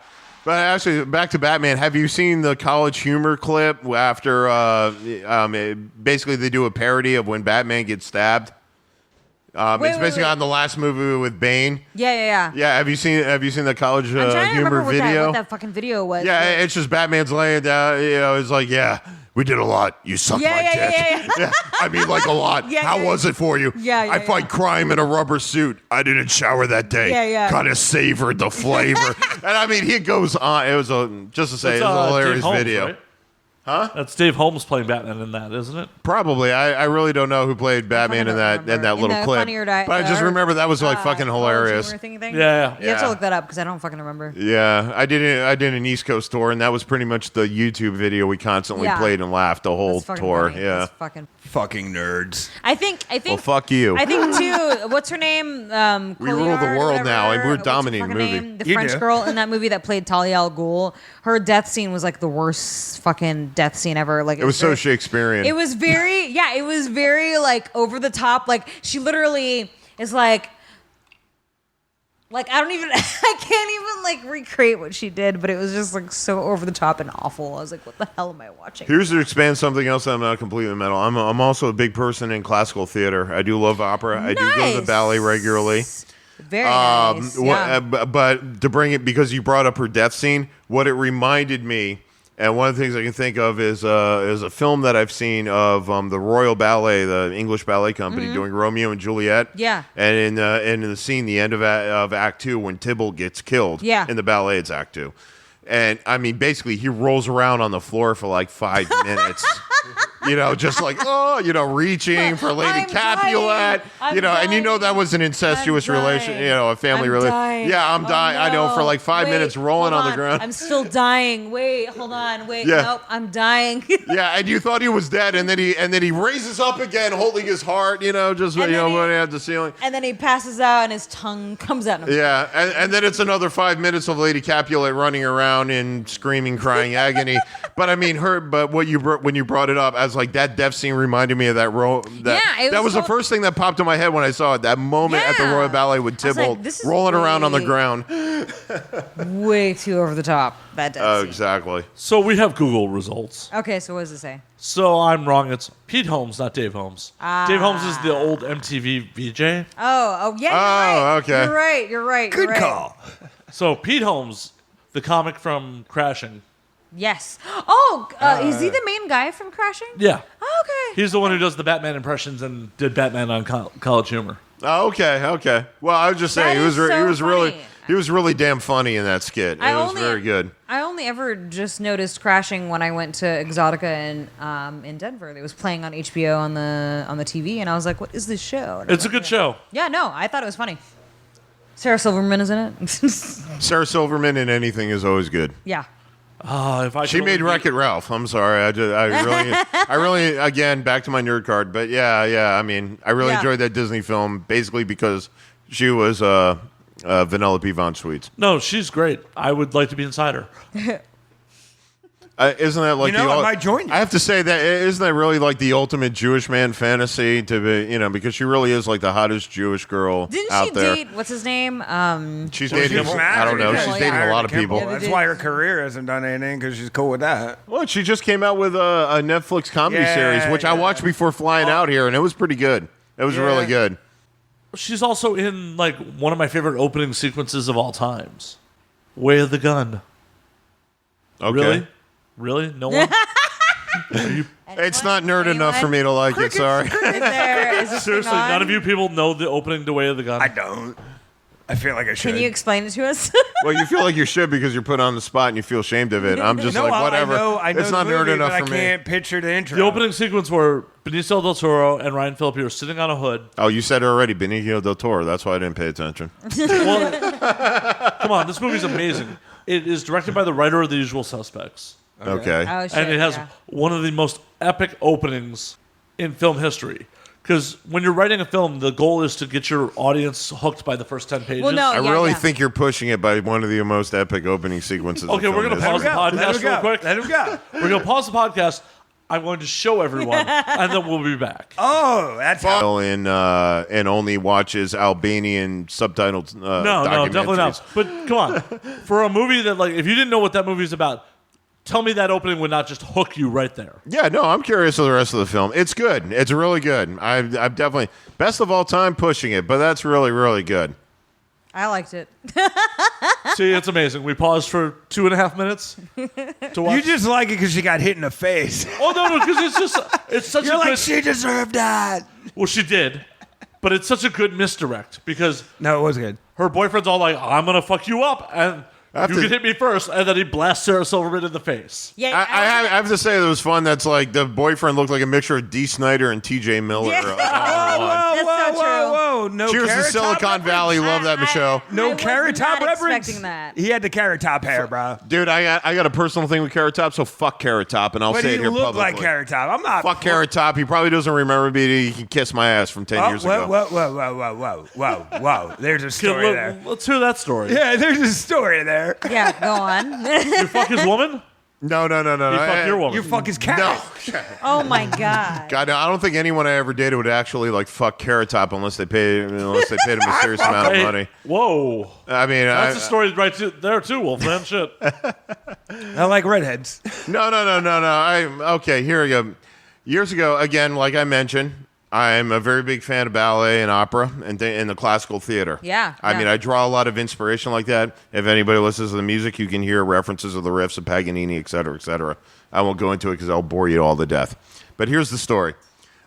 But actually, back to Batman. Have you seen the College Humor clip after basically they do a parody of when Batman gets stabbed? Wait, It's basically wait. on the last movie with Bane. Yeah. Yeah, have you seen the College I'm trying to Humor remember video? what that fucking video was. Yeah, it's just Batman's laying down. You know, it's like, yeah, we did a lot. You sucked Yeah, my yeah, dick. yeah, yeah. I mean, like a lot. Yeah, How yeah, was it for you? Yeah, I fight crime in a rubber suit. I didn't shower that day. Yeah. Kind of savored the flavor. And I mean, he goes on. It was just to say, It's, it was a Jane hilarious Holmes, video. right? Huh? That's Dave Holmes playing Batman in that, isn't it? Probably. I really don't know who played Batman in that little clip. Funny or Die, but I just remember that was like fucking hilarious. Thing? Yeah. You have to look that up because I don't fucking remember. Yeah, I did an East Coast tour, and that was pretty much the YouTube video we constantly played and laughed the whole That's fucking tour. funny. Yeah. That's Fucking nerds. I think. Well, fuck you. I think too. What's her name? We rule the Couillard or world now, and whatever. we're What's her dominating fucking movie. name? The You French do. girl in that movie that played Talia al Ghul. Her death scene was like the worst fucking death scene ever. Like It was so very- Shakespearean. It was very it was very like over the top. Like she literally is like I don't even I can't even like recreate what she did, but it was just like so over the top and awful. I was like, what the hell am I watching? Here's to expand something else that I'm not completely metal. I'm also a big person in classical theater. I do love opera. I do go to the Nice. ballet regularly. Very nice. Yeah. But to bring it, because you brought up her death scene, what it reminded me, and one of the things I can think of is a film that I've seen of the Royal Ballet, the English ballet company, doing Romeo and Juliet. Yeah. And in the scene, the end of Act 2, when Tybalt gets killed. Yeah. In the ballet, it's Act 2. And I mean, basically, he rolls around on the floor for like 5 minutes. Just like, reaching for Lady I'm Capulet. dying. And you know that was an incestuous I'm relation, dying. a family I'm relation. dying. Yeah, I'm Oh, dying. I know, for like 5 Wait, minutes rolling hold on the ground. I'm still dying. Wait, hold on. Wait, Yeah. nope, I'm dying. Yeah, and you thought he was dead, and then he raises up again, holding his heart, just And then he- when he had the ceiling. And then he passes out and his tongue comes out. Yeah, and then it's another 5 minutes of Lady Capulet running around in screaming, crying agony. But I mean, when you brought it up, I was like, that death scene reminded me of that role. Yeah, it that was was the so- first thing that popped in my head when I saw it. That moment at the Yeah. Royal Ballet with I was like, Tybalt this is rolling around on the way- ground. Way too over the top. That does. Oh, exactly. So we have Google results. Okay, so what does it say? So I'm wrong. It's Pete Holmes, not Dave Holmes. Dave Holmes is the old MTV VJ. Oh, yeah. Oh, okay. You're right. Good you're right. call. So Pete Holmes, the comic from Crashing. Yes. Oh, is he the main guy from Crashing? Yeah. Oh, okay. He's the one who does the Batman impressions and did Batman on College Humor. Oh, okay. Well, I was just saying, That he was is so really funny. he was really damn funny in that skit. It was very good. I only ever just noticed Crashing when I went to Exotica in Denver. It was playing on HBO on the TV, and I was like, "What is this show?" And I It's a was like, good show. Yeah, no, I thought it was funny. Sarah Silverman is in it. Sarah Silverman in anything is always good. Yeah. If I She could made only Wreck-It Ralph. I'm sorry. I really, again, back to my nerd card. But yeah. I mean, I really Yeah. enjoyed that Disney film, basically because she was Vanellope von Sweets. No, she's great. I would like to be inside her. Isn't that like I might join you. I have to say that isn't that really like the ultimate Jewish man fantasy to be, because she really is like the hottest Jewish girl Didn't out she there. date what's his name? She's Joyce dating. Kimmel? I don't know. Kimmel, She's yeah. dating a lot of people. Yeah, they That's did. why her career hasn't done anything, because she's cool with that. Well, she just came out with a Netflix comedy Yeah, series, which I yeah. watched before flying out here, and it was pretty good. It was Yeah. really good. She's also in like one of my favorite opening sequences of all times. Way of the Gun. Okay. Really? No one? It's not nerd enough for me to like it. Sorry. Is this thing Seriously, on? none of you people know the opening to Way of the Gun. I don't. I feel like I should. Can you explain it to us? Well, you feel like you should because you're put on the spot and you feel ashamed of it. I'm just No, like, whatever. I know it's not the nerd movie, enough but for I me. can't picture the intro. The opening sequence where Benicio del Toro and Ryan Phillippe are sitting on a hood. Oh, you said it already, Benicio del Toro. That's why I didn't pay attention. Well, come on, this movie's amazing. It is directed by the writer of The Usual Suspects. Okay. Oh, shit, And it has yeah. one of the most epic openings in film history. Because when you're writing a film, the goal is to get your audience hooked by the first 10 pages. Well, no, I yeah, really yeah. think you're pushing it by one of the most epic opening sequences. Okay, of we're film gonna history. pause the Let him podcast go. real quick. Let him go. We're going to pause the podcast. I'm going to show everyone, and then we'll be back. Oh, that's how. And only watches Albanian subtitled No, definitely not. But come on. For a movie that, like, if you didn't know what that movie's about, tell me that opening would not just hook you right there. Yeah, no, I'm curious of the rest of the film. It's good. It's really good. I'm definitely best of all time pushing it, but that's really, really good. I liked it. See, it's amazing. We paused for 2.5 minutes to watch. You just like it because she got hit in the face. Oh, no, because it's such You're a like, good... she deserved that. Well, she did. But it's such a good misdirect because No, it was good. her boyfriend's all like, I'm going to fuck you up. And You can hit me first, and then he blasts Sarah Silverman in the face. Yeah, I have to say it was fun. That's like the boyfriend looked like a mixture of Dee Snider and T.J. Miller. Yeah. That's so true. Whoa. No Cheers to Carrot Top Silicon reference? Valley. Love that, Michelle. No I was Carrot Top not reference? expecting that. He had the Carrot Top hair, bro. Dude, I got a personal thing with Carrot Top, so fuck Carrot Top, and I'll But say he it here looked publicly. like Carrot Top. I'm not. Fuck Carrot Top. He probably doesn't remember me. He can kiss my ass from 10 years ago. Whoa. There's a story there. Let's hear that story. Yeah, there's a story there. Yeah, go on. You fuck his woman? No. You fuck your woman. You fuck his cat. No. Oh my god. God, I don't think anyone I ever dated would actually like fuck Carrot Top unless they paid him a serious amount of Hey, money. Whoa. I mean, That's a story right there, too, Wolfman. Shit. I like redheads. No. Okay, here we go. Years ago, again, like I mentioned, I'm a very big fan of ballet and opera and the classical theater. Yeah, I yeah. mean, I draw a lot of inspiration like that. If anybody listens to the music, you can hear references of the riffs of Paganini, et cetera, et cetera. I won't go into it because I'll bore you all to death. But here's the story.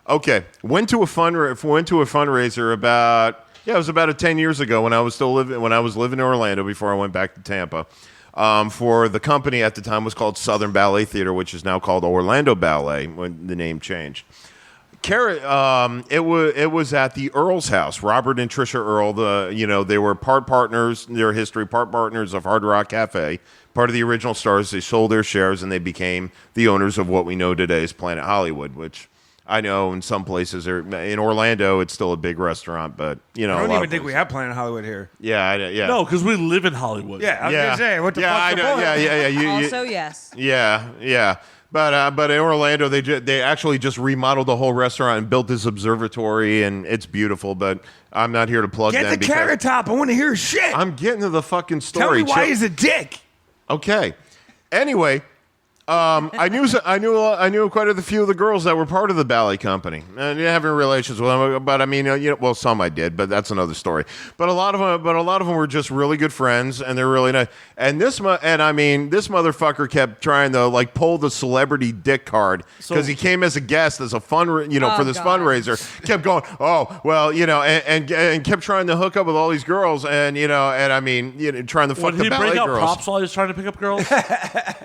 Okay, went to a fundraiser about it was about 10 years ago when I was living in Orlando before I went back to Tampa. For the company at the time was called Southern Ballet Theater, which is now called Orlando Ballet when the name changed. It was at the Earl's house. Robert and Trisha Earl, they were part partners of Hard Rock Cafe, part of the original stars. They sold their shares and they became the owners of what we know today as Planet Hollywood, which I know in some places in Orlando it's still a big restaurant, but I don't even think we have Planet Hollywood here. Yeah. No, because we live in Hollywood. Yeah, I was gonna say, what the fuck's I the know. point? Yeah. Also, yes. Yeah. But in Orlando, they actually just remodeled the whole restaurant and built this observatory, and it's beautiful. But I'm not here to plug Get them the because Carrot Top. I want to hear his shit. I'm getting to the fucking story. Tell me why Chill. he's a dick. Okay. Anyway, I knew quite a few of the girls that were part of the ballet company. I didn't have any relations with them, but I mean, well, some I did, but that's another story. But a lot of them were just really good friends, and they're really nice. And this motherfucker kept trying to like pull the celebrity dick card because he came as a guest as a for this God. fundraiser. Kept going, and kept trying to hook up with all these girls, and trying to fuck Would the he ballet break out girls. props while he was trying to pick up girls?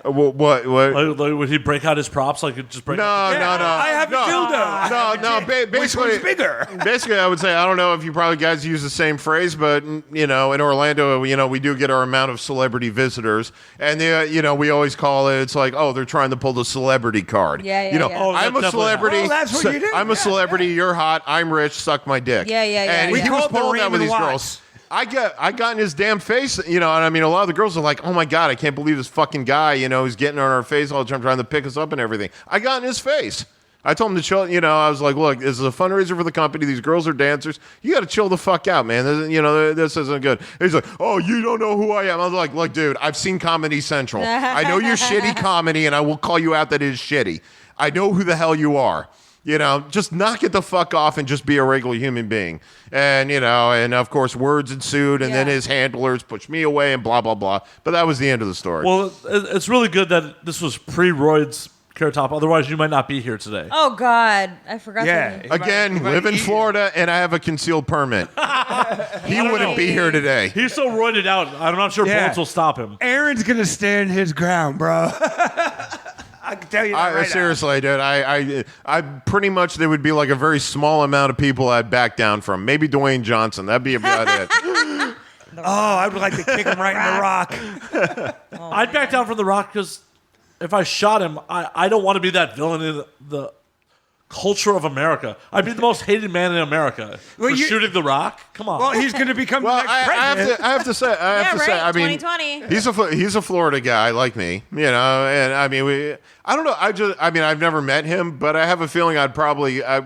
What? Like, would he break out his props? Like, just break No. I have a dildo. No. Basically, Which one's bigger? Basically, I would say I don't know if you probably guys use the same phrase, but in Orlando, we do get our amount of celebrity visitors, and we always call it. It's like, oh, they're trying to pull the celebrity card. Yeah. Oh, I'm a that definitely celebrity. happens. Oh, that's what you do? I'm a celebrity. You're hot. I'm rich. Suck my dick. Yeah. And We he call was it the pulling that with Raymond these Watts. girls. I got in his damn face, and I mean, a lot of the girls are like, "Oh my god, I can't believe this fucking guy, he's getting on our face all the time, trying to pick us up and everything." I got in his face. I told him to chill. I was like, "Look, this is a fundraiser for the company. These girls are dancers. You got to chill the fuck out, man. This isn't good." He's like, "Oh, you don't know who I am." I was like, "Look, dude, I've seen Comedy Central. I know you're shitty comedy, and I will call you out that it is shitty. I know who the hell you are." Just knock it the fuck off and just be a regular human being. And, and of course, words ensued, and then Yeah. his handlers pushed me away and blah, blah, blah. But that was the end of the story. Well, it's really good that this was pre-Royd's Carrot Top. Otherwise, you might not be here today. Oh God, I forgot. Yeah. that. Again, live in Florida, and I have a concealed permit. He wouldn't be here today. He's so roided out. I'm not sure Yeah. bullets will stop him. Aaron's going to stand his ground, bro. I can tell you that right Seriously, dude, I pretty much, there would be like a very small amount of people I'd back down from. Maybe Dwayne Johnson. That'd be about it. now. Oh, I would like to kick him right in the rock. I'd back down from The Rock because if I shot him, I don't want to be that villain in the culture of America. I'd be the most hated man in America Well, for you- shooting The Rock. Come on. Well, he's going to become Well, the next president. I have to say, I mean, 2020. he's a Florida guy like me, and I mean, I don't know. I've never met him, but I have a feeling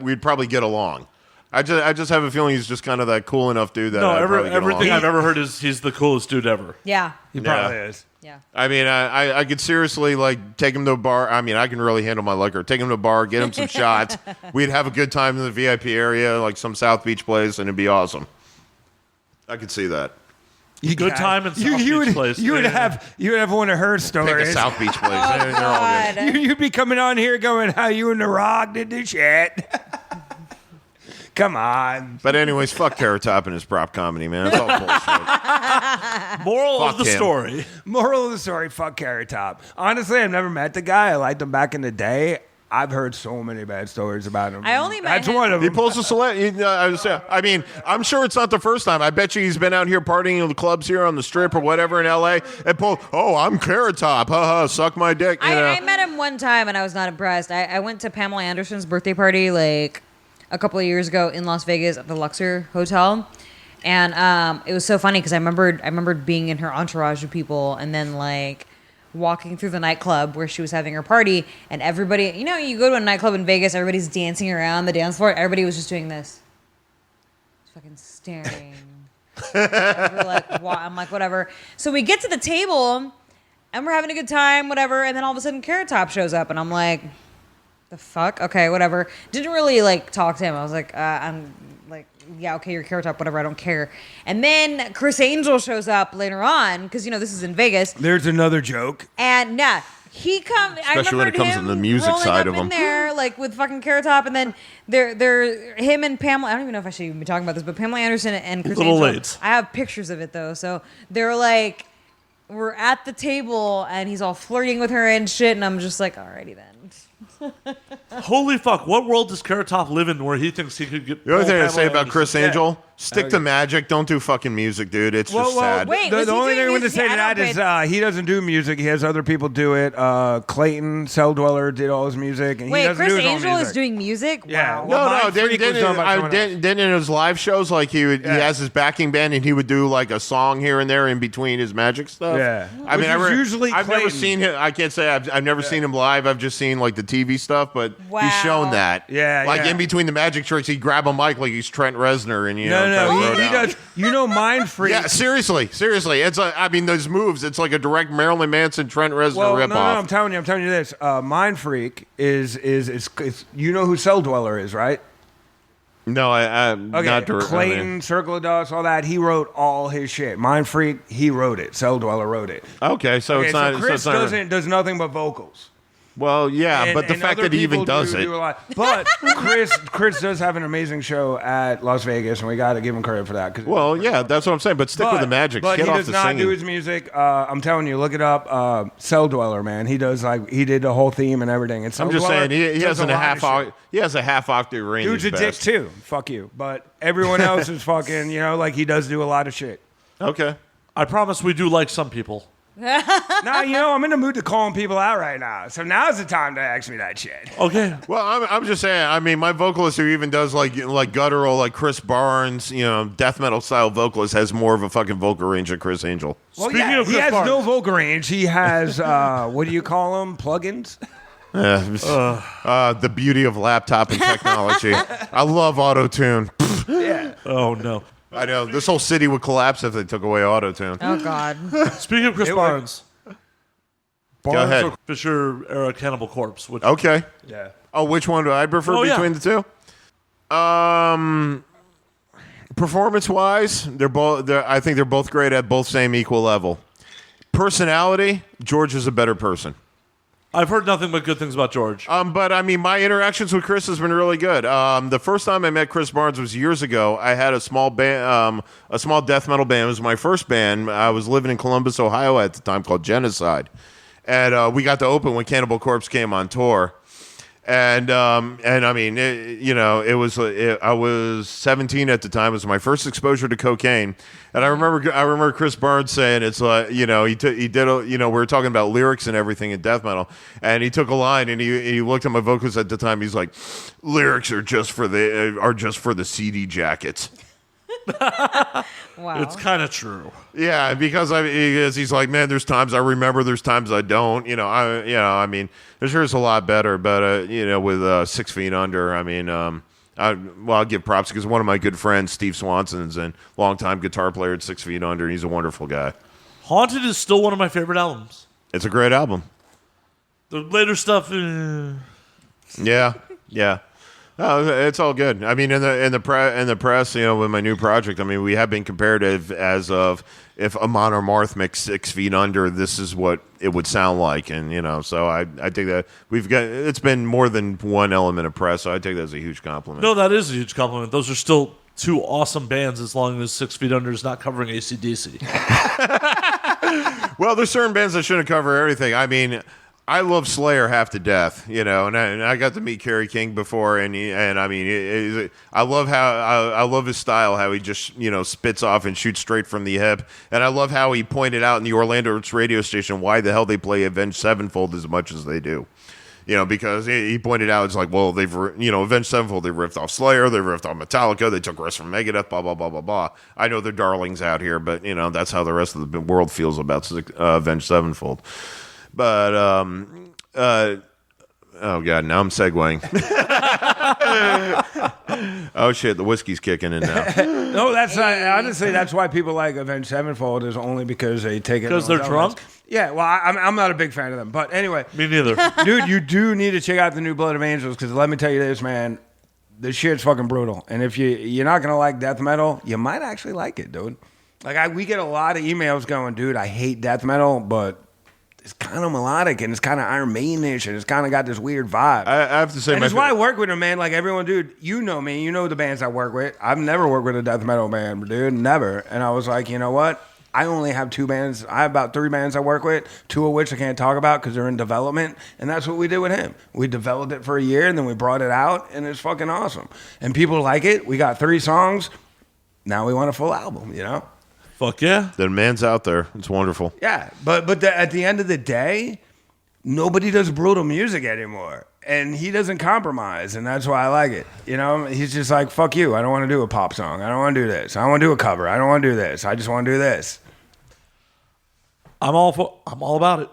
we'd probably get along. I just have a feeling he's just kind of that cool enough dude that I'd probably get everything along. I've ever heard is he's the coolest dude ever. Yeah. He probably is. Yeah. I mean, I could seriously like take him to a bar. I mean, I can really handle my liquor. Take him to a bar, get him some shots. We'd have a good time in the VIP area, like some South Beach place, and it'd be awesome. I could see that. Good time in South Beach place. You would have one of her Pick stories. a South Beach place. Oh They're all good. God. You'd be coming on here going how you and The Rock did this shit. Come on. But anyways, fuck Carrot Top and his prop comedy, man. It's all bullshit. Moral of Fuck the him. story. Moral of the story, fuck Carrot Top. Honestly, I've never met the guy. I liked him back in the day. I've heard so many bad stories about him. I only met That's him- one of He them. pulls a select. I mean, I'm sure it's not the first time. I bet you he's been out here partying in the clubs here on the Strip or whatever in L.A. and pulled, oh, I'm Carrot Top. Ha ha, suck my dick. You know? I met him one time and I was not impressed. I went to Pamela Anderson's birthday party like a couple of years ago in Las Vegas at the Luxor Hotel. And it was so funny because I remembered being in her entourage of people and then like walking through the nightclub where she was having her party and everybody, you know, you go to a nightclub in Vegas, everybody's dancing around the dance floor. Everybody was just doing this. Just fucking staring. We're like, I'm like, whatever. So we get to the table and we're having a good time, whatever. And then all of a sudden Carrot Top shows up and I'm like, the fuck? Okay, whatever. Didn't really like talk to him. I was like, I'm like, yeah, okay, you're Carrot Top, whatever, I don't care. And then Chris Angel shows up later on, because, you know, this is in Vegas. There's another joke. And, yeah, he comes, I Especially when remembered it comes him to the music rolling side up of him. in there, like, with fucking Carrot Top, and then they're him and Pamela, I don't even know if I should even be talking about this, but Pamela Anderson and Chris Little Angel. late. I have pictures of it, though, so they're like, we're at the table, and he's all flirting with her and shit, and I'm just like, alrighty then. Holy fuck! What world does Carrot Top live in where he thinks he could get? The only thing I Pamela say about Anderson? Chris Angel, stick to Okay. magic. Don't do fucking music, dude. It's just sad. wait. The, was the he only doing thing I'm going to music? say to I that don't is pay- he doesn't do music. He has other people do it. Clayton, Cell Dweller, did all his music. And he Wait, doesn't Chris do his own Angel is music. doing music? Yeah. Wow. Well, No, Mind Freak was done by someone else. didn't in his live shows, like he Yeah. has his backing band and he would do like a song here and there in between his magic stuff. Yeah. I Which mean, is usually I've never Clayton. seen him. I can't say I've never seen him live. I've just seen like the TV stuff, but he's Wow. shown that. Yeah, like yeah. in between the magic tricks, he'd grab a mic like he's Trent Reznor and No, try to throw it he out. does. You know, Mind Freak. Yeah, seriously. It's I mean, those moves. It's like a direct Marilyn Manson, Trent Reznor Well, no, ripoff. I'm telling you this. Mind Freak is you know who Cell Dweller is, right? No, I'm Okay, not direct. Clayton, Circle of Dust, all that. He wrote all his shit. Mind Freak, he wrote it. Cell Dweller wrote it. Okay, so Okay, it's not. so Chris so it's not does nothing but vocals. well, yeah, And- but the and fact other that he even people does it. do a lot. But Chris does have an amazing show at Las Vegas, and we got to give him credit for that. 'cause- Well, yeah, that's what I'm saying. But stick with the magic. But Get he off does the not singing. do his music. I'm telling you, look it up. Cell Dweller, man. He does he did the whole theme and everything. And Cell I'm just Dweller saying he does has a a lot half. of shit. He has a half octave range. Dude's a at dick best. too. Fuck you. But everyone else is fucking. You know, like he does do a lot of shit. Okay. I promise we do like some people. Now you know I'm in the mood to calling people out right now. So now's the time to ask me that shit. Okay. Well, I'm just saying. I mean, my vocalist who even does like guttural, like Chris Barnes, death metal style vocalist, has more of a fucking vocal range than Chris Angel. Well, Speaking yeah, of he Chris has no Barnes. vocal range. He has what do you call them? Plugins. The beauty of laptop and technology. I love auto tune. Yeah. Oh no. I know this whole city would collapse if they took away auto tune. Oh, God. Speaking of Chris It Barnes, Go ahead. or Fisher era Cannibal Corpse, which Okay. Yeah. Oh, which one do I prefer Oh, yeah. between the two? Performance wise, they're both. I think they're both great at both same equal level. Personality, George is a better person. I've heard nothing but good things about George. But I mean, my interactions with Chris has been really good. The first time I met Chris Barnes was years ago. I had a small band, a small death metal band. It was my first band. I was living in Columbus, Ohio at the time, called Genocide, and we got to open when Cannibal Corpse came on tour. And I mean, it was. I was 17 at the time. It was my first exposure to cocaine, and I remember Chris Barnes saying, "It's like he did. We were talking about lyrics and everything in death metal, and he took a line and he looked at my vocals at the time. He's like, lyrics are just for the CD jackets." Wow. It's kind of true. Yeah, because he's like, man, there's times I remember, there's times I don't. I mean, there's a lot better, but with 6 Feet Under, I mean, I'll give props because one of my good friends, Steve Swanson's a longtime guitar player at 6 Feet Under. And he's a wonderful guy. Haunted is still one of my favorite albums. It's a great album. The later stuff, Yeah. Oh, it's all good. I mean, in the press, with my new project, I mean, we have been compared as of if Amon or Marth mixed 6 Feet Under, this is what it would sound like, and so I think that it's been more than one element of press, so I take that as a huge compliment. No, that is a huge compliment. Those are still two awesome bands as long as 6 Feet Under is not covering AC/DC. Well, there's certain bands that shouldn't cover everything. I mean, I love Slayer half to death, and I got to meet Kerry King before, I mean, I love his style, how he just spits off and shoots straight from the hip, and I love how he pointed out in the Orlando radio station why the hell they play Avenged Sevenfold as much as they do. Because he pointed out, it's like, well, they've, Avenged Sevenfold, they riffed off Slayer, they riffed off Metallica, they took risks from Megadeth, blah, blah, blah, blah, blah. I know they're darlings out here, but, that's how the rest of the world feels about Avenged Sevenfold. But, oh, God, now I'm segueing. Oh, shit, the whiskey's kicking in now. No, that's not, honestly, that's why people like Avenged Sevenfold is only because they take it. Because they're drunk? Yeah, well, I'm not a big fan of them. But anyway. Me neither. Dude, you do need to check out the new Blood of Angels, because let me tell you this, man. This shit's fucking brutal. And if you're not going to like death metal, you might actually like it, dude. Like, we get a lot of emails going, dude, I hate death metal, but it's kind of melodic, and it's kind of Iron Maiden-ish, and it's kind of got this weird vibe. I have to say, and that's why I work with them, man. Like, everyone, dude, you know me. You know the bands I work with. I've never worked with a death metal band, dude. Never. And I was like, you know what? I only have 2 bands. I have about 3 bands I work with, 2 of which I can't talk about because they're in development. And that's what we did with him. We developed it for a year, and then we brought it out, and it's fucking awesome. And people like it. We got 3 songs. Now we want a full album, Fuck yeah. The man's out there. It's wonderful. Yeah, but at the end of the day, nobody does brutal music anymore. And he doesn't compromise, and that's why I like it. He's just like, fuck you. I don't want to do a pop song. I don't want to do this. I don't want to do a cover. I don't want to do this. I just want to do this. I'm all about it.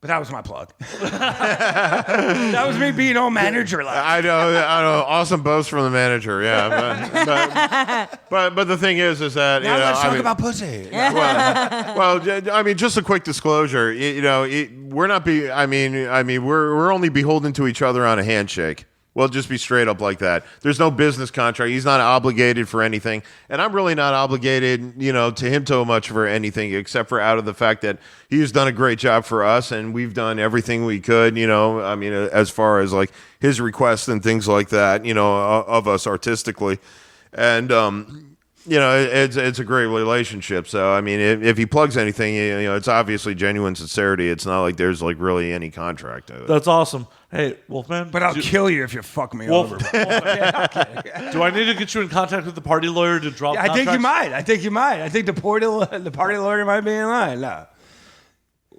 But that was my plug. That was me being all manager-like. I know. Awesome boast from the manager. Yeah, but the thing is that now let's talk about pussy. Well, I mean, just a quick disclosure. We're not we're only beholden to each other on a handshake. We'll just be straight up like that. There's no business contract. He's not obligated for anything. And I'm really not obligated, to him too much for anything, except for out of the fact that he's done a great job for us, and we've done everything we could, as far as like his requests and things like that, of us artistically. And, it's a great relationship. So, I mean, if he plugs anything, it's obviously genuine sincerity. It's not like there's like really any contract to it. That's awesome. Hey, Wolfman. But I'll kill you if you fuck me over. Wolfman, do I need to get you in contact with the party lawyer to drop contracts? I think you might. I think the party lawyer might be in line. No.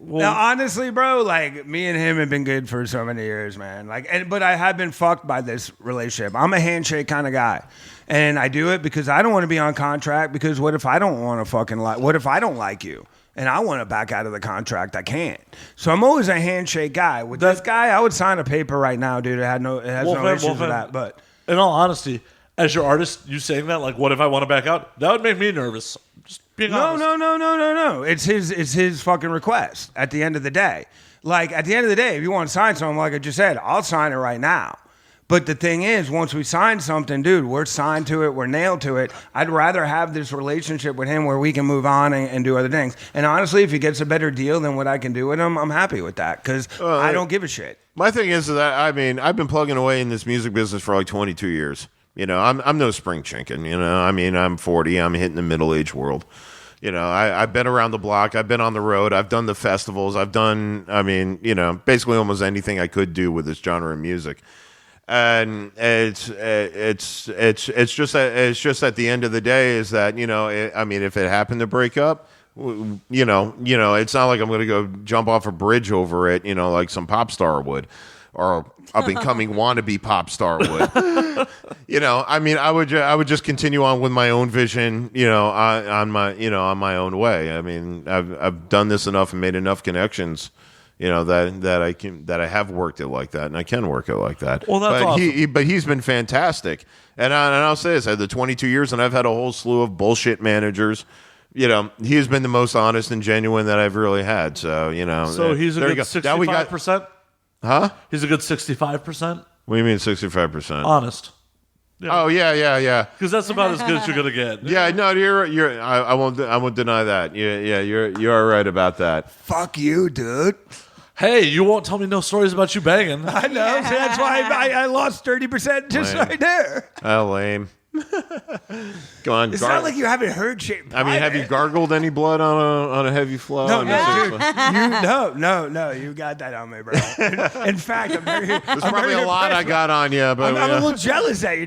Now, honestly, bro, like, me and him have been good for so many years, man. But I have been fucked by this relationship. I'm a handshake kind of guy. And I do it because I don't want to be on contract, because what if I don't want to fucking what if I don't like you? And I want to back out of the contract. I can't. So I'm always a handshake guy. With this guy, I would sign a paper right now, dude. It has no issues with that. But in all honesty, as your artist, you saying that, like, what if I want to back out? That would make me nervous. Just being honest. No. It's his fucking request at the end of the day. Like, at the end of the day, if you want to sign something, like I just said, I'll sign it right now. But the thing is, once we sign something, dude, we're signed to it, we're nailed to it. I'd rather have this relationship with him where we can move on and do other things. And honestly, if he gets a better deal than what I can do with him, I'm happy with that, because I don't give a shit. My thing is that, I've been plugging away in this music business for like 22 years. I'm no spring chicken, I'm 40, I'm hitting the middle-aged world. I've been around the block, I've been on the road, I've done the festivals, I've done, basically almost anything I could do with this genre of music. And it's just at the end of the day is that, if it happened to break up, it's not like I'm going to go jump off a bridge over it, like some pop star would, or up and coming wannabe pop star would. I would just continue on with my own vision, on my own way. I've done this enough and made enough connections, that I have worked it like that, and I can work it like that. Well, that's awesome. But he's been fantastic, and I'll say this: I had the 22 years, and I've had a whole slew of bullshit managers. He has been the most honest and genuine that I've really had. So So he's a good 65%. Huh? He's a good 65%. What do you mean 65%? Honest. Oh yeah. Because that's about as good as you're gonna get. Yeah, no, you're. I won't deny that. Yeah, you're right about that. Fuck you, dude. Hey, you won't tell me no stories about you banging. I know. So that's why I lost 30% just Lame. right there. Oh, lame. Go on. It's not like you haven't heard shit. I mean, have you gargled any blood on a heavy flow? No, I mean, dude. No. You got that on me, bro. In fact, I'm very. There's probably a lot I got on you, but I'm a little jealous at you.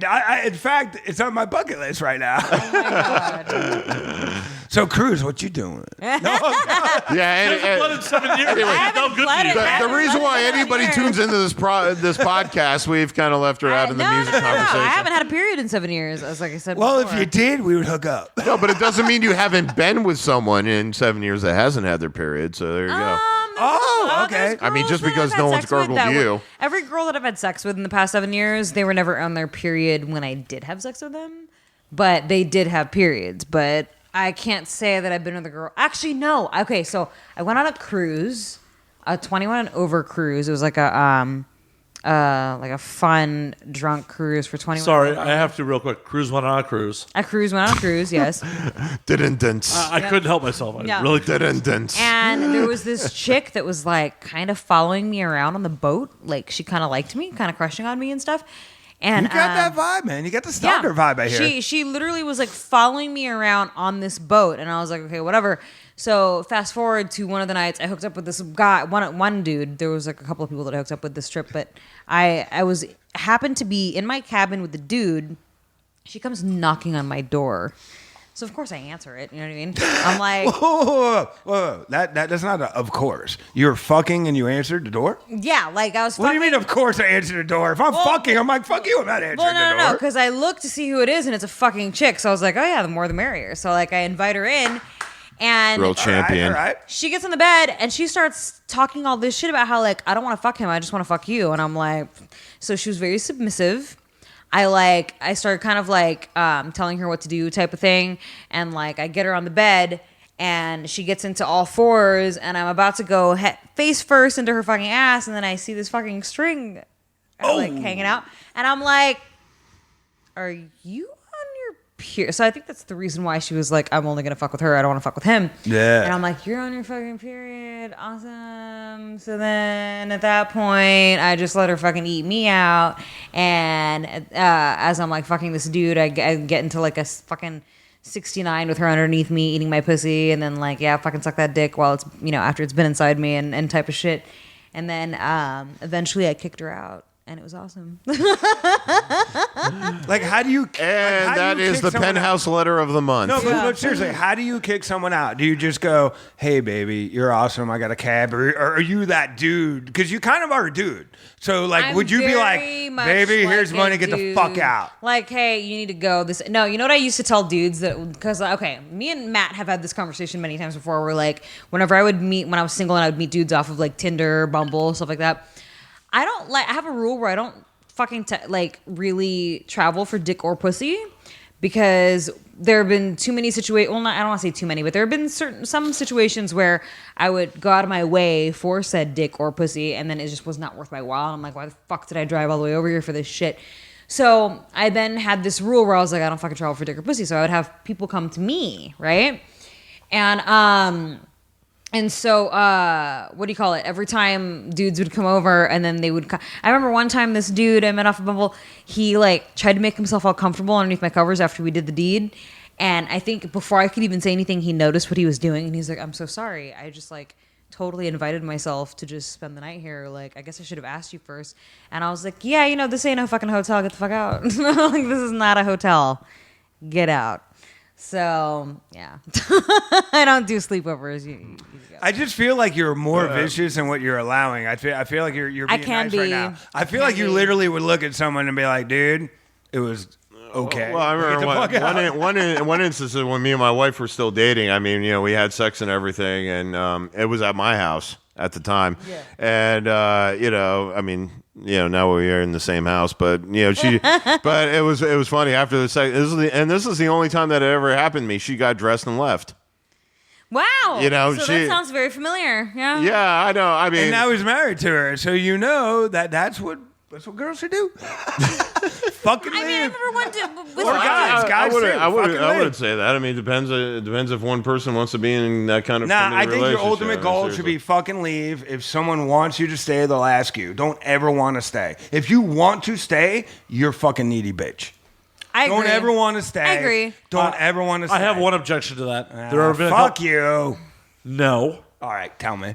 In fact, it's on my bucket list right now. Oh my God. So, Cruz, what you doing? yeah. Blood in 7 years. Anyway, No good to you. The reason why anybody tunes into this podcast, we've kind of left her out in the music conversation. I haven't had a period in 7 years, as like I said Well, before. if you did, we would hook up. No, but it doesn't mean you haven't been with someone in 7 years that hasn't had their period. So there you go. Oh, okay. there's I mean, just girls that because I've no had one's sex with gargled that you. were- Every girl that I've had sex with in the past 7 years, they were never on their period when I did have sex with them. But they did have periods. But I can't say that I've been with a girl. Actually, no. Okay, so I went on a cruise, a 21 and over cruise. It was like a fun drunk cruise for 21. Sorry, I have to real quick. Cruise went on a cruise. A cruise went on a cruise, yes. Didn't. I couldn't help myself. I Yeah. really couldn't. Didn't. And there was this chick that was like kind of following me around on the boat. Like she kind of liked me, kind of crushing on me and stuff. And You got that vibe, man. You got the stalker vibe I hear. She literally was like following me around on this boat, and I was like, okay, whatever. So fast forward to one of the nights, I hooked up with this guy, one dude. There was like a couple of people that I hooked up with this trip, but I happened to be in my cabin with the dude. She comes knocking on my door. So of course I answer it. You know what I mean? I'm like, Whoa. That's not of course. You're fucking and you answered the door? yeah, like I was. What do you fucking- mean, of course I answered the door? If I'm fucking, I'm like, fuck you, I'm not answering Well, the no, door. because I looked to see who it is, and it's a fucking chick. So I was like, oh yeah, the more the merrier. So like I invite her in, and Real champion. All right. she gets in the bed and she starts talking all this shit about how like I don't want to fuck him, I just want to fuck you. And I'm like, so she was very submissive. I started kind of like telling her what to do type of thing, and like I get her on the bed and she gets into all fours, and I'm about to go face first into her fucking ass, and then I see this fucking string like hanging out, and I'm like, are you on your period? So I think that's the reason why she was like, I'm only gonna fuck with her, I don't want to fuck with him. Yeah. And I'm like, you're on your fucking period, awesome. So then at that point, I just let her fucking eat me out, and as I'm like fucking this dude, I get into like a fucking 69 with her underneath me eating my pussy, and then like, yeah, fucking suck that dick while it's, after it's been inside me and type of shit. And then eventually I kicked her out, and it was awesome. Like, how do you... And how do that you is kick the someone out? penthouse letter of the month. No, but seriously, how do you kick someone out? Do you just go, hey, baby, you're awesome, I got a cab? Or are you that dude? Because you kind of are a dude. So, like, I'm would you be like, very much baby, like here's a money, get the fuck dude. out? Like, hey, you need to go. No, you know what I used to tell dudes that, because, okay, me and Matt have had this conversation many times before where, like, whenever I would meet, when I was single and I would meet dudes off of, like, Tinder, Bumble, stuff like that, I have a rule where I don't fucking, really travel for dick or pussy, because there have been too many situations. Well, I don't want to say too many, but there have been some situations where I would go out of my way for said dick or pussy, and then it just was not worth my while. And I'm like, why the fuck did I drive all the way over here for this shit? So I then had this rule where I was like, I don't fucking travel for dick or pussy. So I would have people come to me, right? And so, what do you call it? Every time dudes would come over, and then they would I remember one time this dude I met off of Bumble, he like tried to make himself all comfortable underneath my covers after we did the deed. And I think before I could even say anything, he noticed what he was doing, and he's like, I'm so sorry. I just like totally invited myself to just spend the night here. Like, I guess I should have asked you first. And I was like, yeah, this ain't no fucking hotel. Get the fuck out. Like, this is not a hotel. Get out. So, yeah. I don't do sleepovers. You go. I just feel like you're more vicious than what you're allowing. I feel like you're I being can nice right be. now. I feel can like you be. literally would look at someone and be like, dude, it was okay. Well, I Get the fuck out. remember one instance when me and my wife were still dating. I mean, we had sex and everything, and it was at my house at the time. Yeah. And I mean, now we are in the same house, but she, but it was funny after the sex. This is the only time that it ever happened to me. She got dressed and left. Wow. So that sounds very familiar. Yeah. Yeah, I know. I mean, And now he's married to her, so that's what That's what girls should do. Fucking live. I mean, I remember one dude with Or one guys, dude. I wouldn't. I fucking live. wouldn't say that. I mean, it depends if one person wants to be in that kind of. Nah, I committed think your relationship. ultimate goal should be fucking leave. If someone wants you to stay, they'll ask you. Don't ever want to stay. If you want to stay, you're fucking needy bitch. I agree. Don't ever want to stay. I agree. Don't ever want to stay. I have one objection to that. There have been fuck you. No. All right, tell me.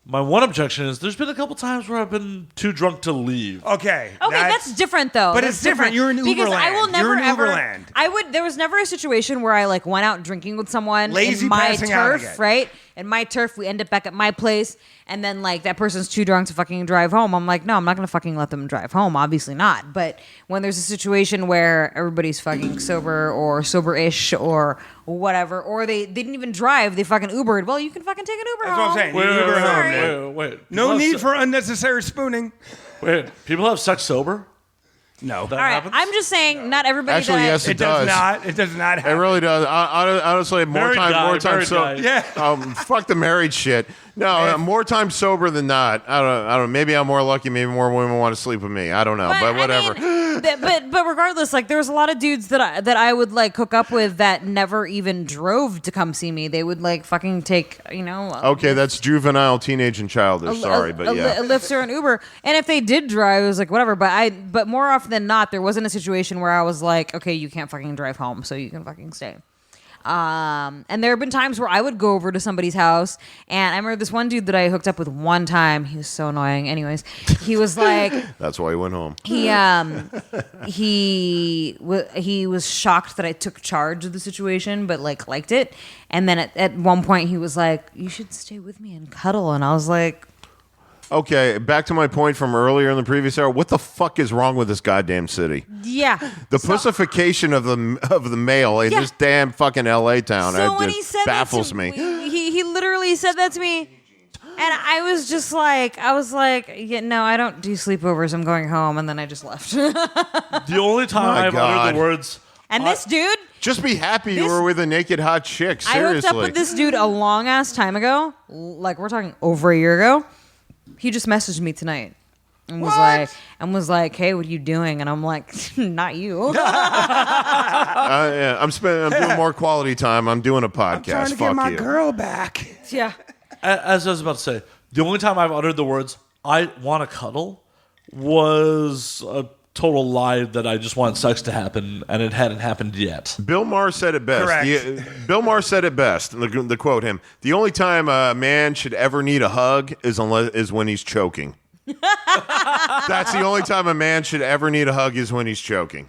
My one objection is there's been a couple times where I've been too drunk to leave. Okay. Okay, that's different though. But That's it's different. You're in because I will Uberland. never You're in ever. Uberland. There was never a situation where I like went out drinking with someone Lazy in my passing out turf, again. right? In my turf, we end up back at my place, and then like that person's too drunk to fucking drive home. I'm like, no, I'm not gonna fucking let them drive home. Obviously not. But when there's a situation where everybody's fucking sober or sober-ish or whatever, or they didn't even drive, they fucking Ubered. Well, you can fucking take an Uber That's home. what I'm saying. Wait, You Uber home, Sorry. man. wait. No People have need for unnecessary spooning. Wait, people have sex sober? No. That All right, happens? I'm just saying, not everybody. Actually, that yes, It does not. It does not It happen. really does. Honestly, more Married time. guy. So Yeah. fuck the married shit. No, more time sober than not. I don't know. Maybe I'm more lucky. Maybe more women want to sleep with me. I don't know. But whatever. I mean, but regardless, like there was a lot of dudes that I would like hook up with that never even drove to come see me. They would like fucking take Okay, that's juvenile, teenage, and childish. Sorry, but yeah. a Lyft or an Uber. And if they did drive, it was like whatever. But more often than not, there wasn't a situation where I was like, okay, you can't fucking drive home, so you can fucking stay. And there have been times where I would go over to somebody's house, and I remember this one dude that I hooked up with one time. He was so annoying. Anyways, he was like, That's why he went home. he was shocked that I took charge of the situation, but like liked it. And then at one point he was like, "You should stay with me and cuddle," and I was like, Okay, back to my point from earlier in the previous hour. What the fuck is wrong with this goddamn city? "Yeah." The pussification of the male in Yeah. this damn fucking LA town So when just he said baffles that me. he literally said that to me, and I was like, "Yeah, no, I don't do sleepovers. I'm going home," and then I just left. The only time My I've uttered God. the words, And this dude, Just be happy you This- were with a naked hot chick. I Seriously. hooked up with this dude a long ass time ago. Like we're talking over a year ago. He just messaged me tonight and was like, "Hey, what are you doing?" And I'm like, "Not you." Yeah, I'm doing more quality time. I'm doing a podcast. Trying to Fuck get my you. girl back. Yeah. as I was about to say, the only time I've uttered the words, I want to cuddle, was a total lie that I just want sex to happen, and it hadn't happened yet. Bill Maher said it best. Correct. Bill Maher said it best. And the quote him: "The only time a man should ever need a hug is when he's choking." That's the only time a man should ever need a hug is when he's choking.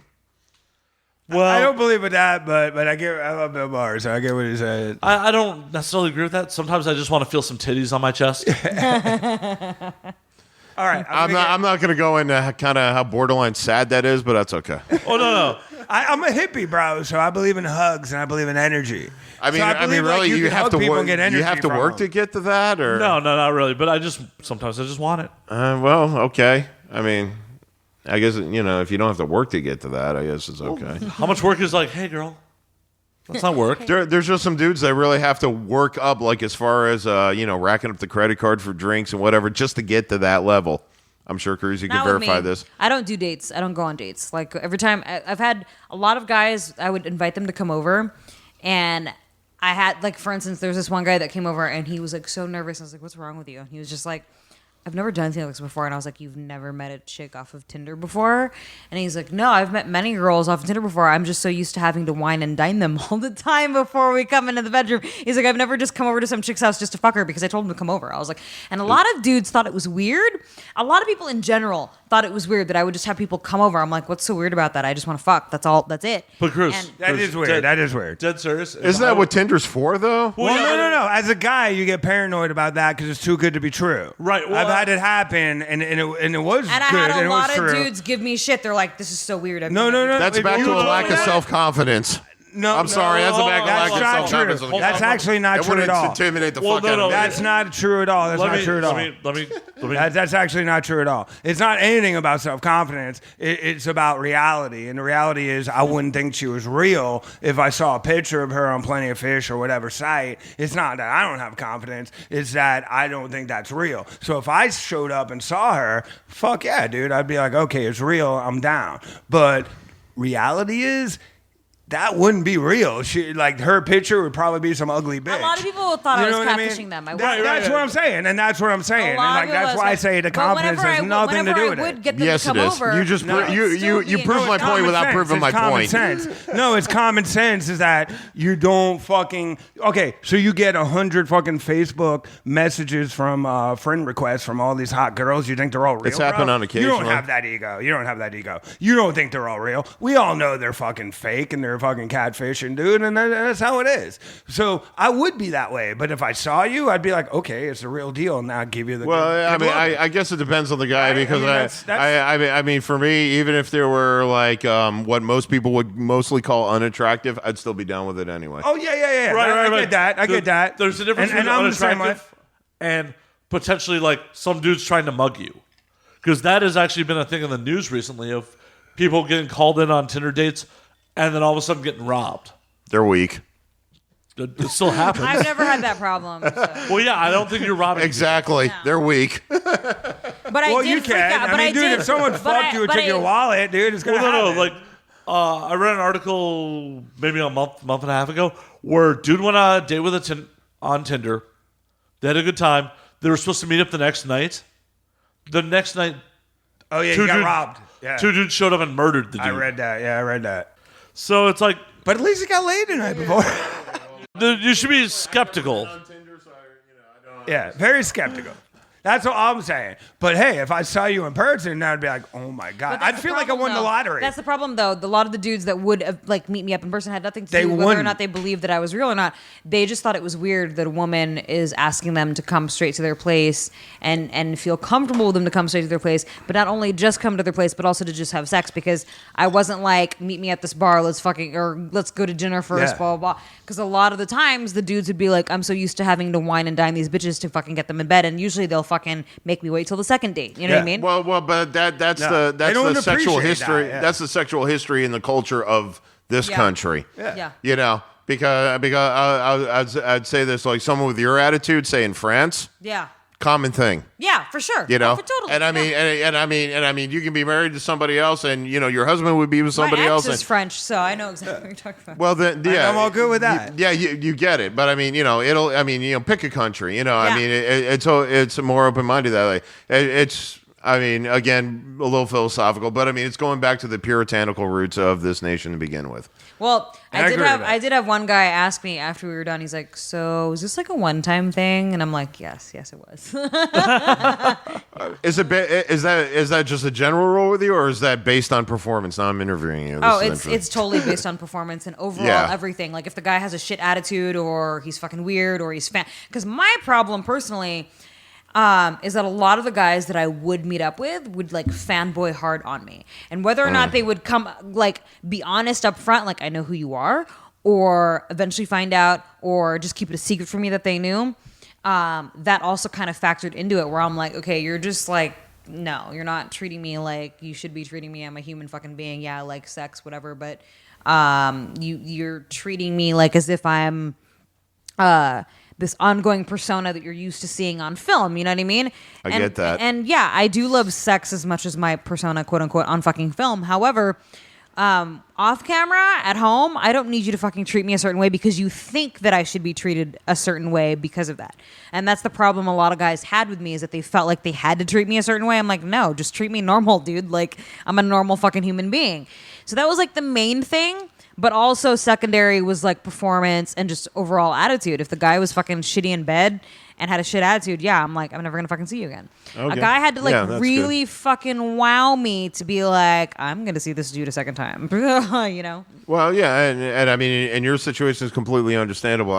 Well, I don't believe in that, but I love Bill Maher, so I get what he said. I don't necessarily agree with that. Sometimes I just want to feel some titties on my chest. All right, I'm not going to go into kind of how borderline sad that is, but that's okay. Oh, no. I'm a hippie, bro, so I believe in hugs and I believe in energy. I mean, So really, like, you can have hug to people work. and get You energy have to from work them. to get to that, or No, not really. But sometimes I just want it. Well, okay. I mean, I guess if you don't have to work to get to that, I guess it's okay. How much work is like, hey, girl, that's not work. There's just some dudes that really have to work up, like as far as racking up the credit card for drinks and whatever, just to get to that level. I'm sure Cruzy can Not with verify me. this. I don't do dates. I don't go on dates. Like every time I've had a lot of guys, I would invite them to come over, and I had like, for instance, there's this one guy that came over and he was like so nervous. I was like, "What's wrong with you?" And he was just like, "I've never done anything like this before." And I was like, "You've never met a chick off of Tinder before?" And he's like, "No, I've met many girls off of Tinder before. I'm just so used to having to wine and dine them all the time before we come into the bedroom." He's like, "I've never just come over to some chick's house just to fuck her because I told him to come over." I was like, and a lot of dudes thought it was weird. A lot of people in general thought it was weird that I would just have people come over. I'm like, what's so weird about that? I just want to fuck. That's all. That's it. But Cruz, And- That is weird. That is weird. Dead serious. Isn't that what Tinder's for, though? Well, no. As a guy, you get paranoid about that because it's too good to be true. Right, well, I've had it happen, and it was And I good, had and a it lot was of true. dudes give me shit. They're like, "This is so weird." No. That's If back you to a told lack me of that- self-confidence. I'm sorry. That's a bad That's not true. That's actually not true at all. Intimidate the fuck out of me. That's not true at all. That's not true at all. Let me. That's actually not true at all. It's not anything about self-confidence. It's about reality. And the reality is I wouldn't think she was real if I saw a picture of her on Plenty of Fish or whatever site. It's not that I don't have confidence. It's that I don't think that's real. So if I showed up and saw her, fuck yeah, dude. I'd be like, okay, it's real. I'm down. But reality is, that wouldn't be real. She, like, her picture would probably be some ugly bitch. A lot of people thought I was catfishing them. That's what I'm saying, and that's what I'm saying. And like, that's why I say the confidence has nothing to do with it. Yes, it is. You just you prove my point without proving my point. No, it's common sense. Is that you don't fucking so you get 100 fucking Facebook messages from friend requests from all these hot girls. You think they're all real? It's happened on occasion. You don't have that ego. You don't think they're all real. We all know they're fucking fake and they're fucking catfishing, dude, and that's how it is. So I would be that way, but if I saw you, I'd be like, okay, it's a real deal, and I'd give you the. Well, I guess it depends on the guy, because I mean, for me, even if there were like what most people would mostly call unattractive, I'd still be down with it anyway. Oh yeah. Right. I get that. There's a difference between unattractive and potentially like some dudes trying to mug you, because that has actually been a thing in the news recently of people getting called in on Tinder dates and then all of a sudden getting robbed. They're weak. It still happens. I've never had that problem. So. Well, yeah, I don't think you're robbing. Exactly. No. They're weak. But I did freak out. I mean, dude, if someone fucked you and took your wallet, dude, it's gonna happen. No. Like, I read an article maybe a month and a half ago where dude went on a date with on Tinder. They had a good time. They were supposed to meet up the next night. The next night, he got robbed. Yeah. 2 dudes showed up and murdered the dude. I read that. Yeah, I read that. So it's like, but at least he got laid the night before. You should be skeptical. Yeah, very skeptical. That's what I'm saying. But hey, if I saw you in person, I'd be like, oh my God. I'd feel like I won the lottery. That's the problem, though. A lot of the dudes that would like meet me up in person had nothing to do with whether or not they believed that I was real or not. They just thought it was weird that a woman is asking them to come straight to their place and feel comfortable with them to come straight to their place, but not only just come to their place, but also to just have sex, because I wasn't like, meet me at this bar, let's go to dinner first, blah, blah, blah. Because a lot of the times the dudes would be like, I'm so used to having to wine and dine these bitches to fucking get them in bed, and usually they'll fucking make me wait till the second date. You know what I mean? Well, but that's the sexual history. That's the sexual history and the culture of this country. Yeah. You know, because I'd say this, like, someone with your attitude, say in France. Yeah. Common thing. Yeah, for sure. You know, totally. and I mean, you can be married to somebody else, and you know your husband would be with somebody else. My ex is French, so I know exactly what you're talking about. Well, then, yeah, I'm all good with that. You get it, but I mean, pick a country. You know, I mean, it's more open minded that way. It's. I mean, again, a little philosophical, but I mean, it's going back to the puritanical roots of this nation to begin with. Well, I did have one guy ask me after we were done. He's like, "So is this like a one-time thing?" And I'm like, "Yes, it was." Is that just a general rule with you, or is that based on performance? Now I'm interviewing you. It's totally based on performance and overall everything. Like if the guy has a shit attitude, or he's fucking weird, or he's because my problem personally. Is that a lot of the guys that I would meet up with would like fanboy hard on me, and whether or not they would come like be honest up front, like I know who you are, or eventually find out, or just keep it a secret from me that they knew. That also kind of factored into it, where I'm like, okay, you're just like, no, you're not treating me like you should be treating me. I'm a human fucking being. Yeah, I like sex, whatever, but you're treating me like as if I'm this ongoing persona that you're used to seeing on film, you know what I mean? I get that. And yeah, I do love sex as much as my persona, quote unquote, on fucking film. However, off camera, at home, I don't need you to fucking treat me a certain way because you think that I should be treated a certain way because of that. And that's the problem a lot of guys had with me, is that they felt like they had to treat me a certain way. I'm like, no, just treat me normal, dude. Like, I'm a normal fucking human being. So that was like the main thing. But also secondary was like performance and just overall attitude. If the guy was fucking shitty in bed and had a shit attitude, yeah, I'm like, I'm never gonna fucking see you again. Okay. A guy had to like really fucking wow me to be like, I'm gonna see this dude a second time. You know? Well, yeah, and I mean, and your situation is completely understandable.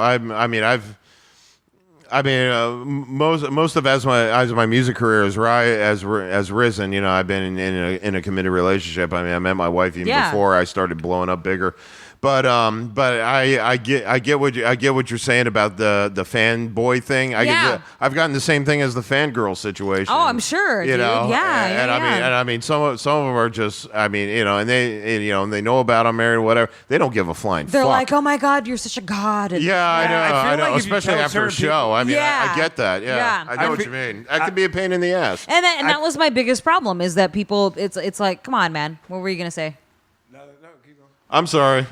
Most of as my music career has risen, you know, I've been in a committed relationship. I mean, I met my wife even before I started blowing up bigger. But I get what you're saying about the fanboy thing. I've gotten the same thing as the fangirl situation. Oh, I'm sure, you dude. know. Yeah, I mean, some of them are just, I mean, and they know about I'm married or whatever. They don't give a flying They're fuck. like, oh my God, you're such a god. And Yeah, I know. like if you Especially tell after a certain show. I mean, Yeah. I get that. Yeah, Yeah. I know what you mean. That could be a pain in the ass. And that was my biggest problem is that people, it's like, come on, man. What were you going to say? No, keep going. I'm sorry.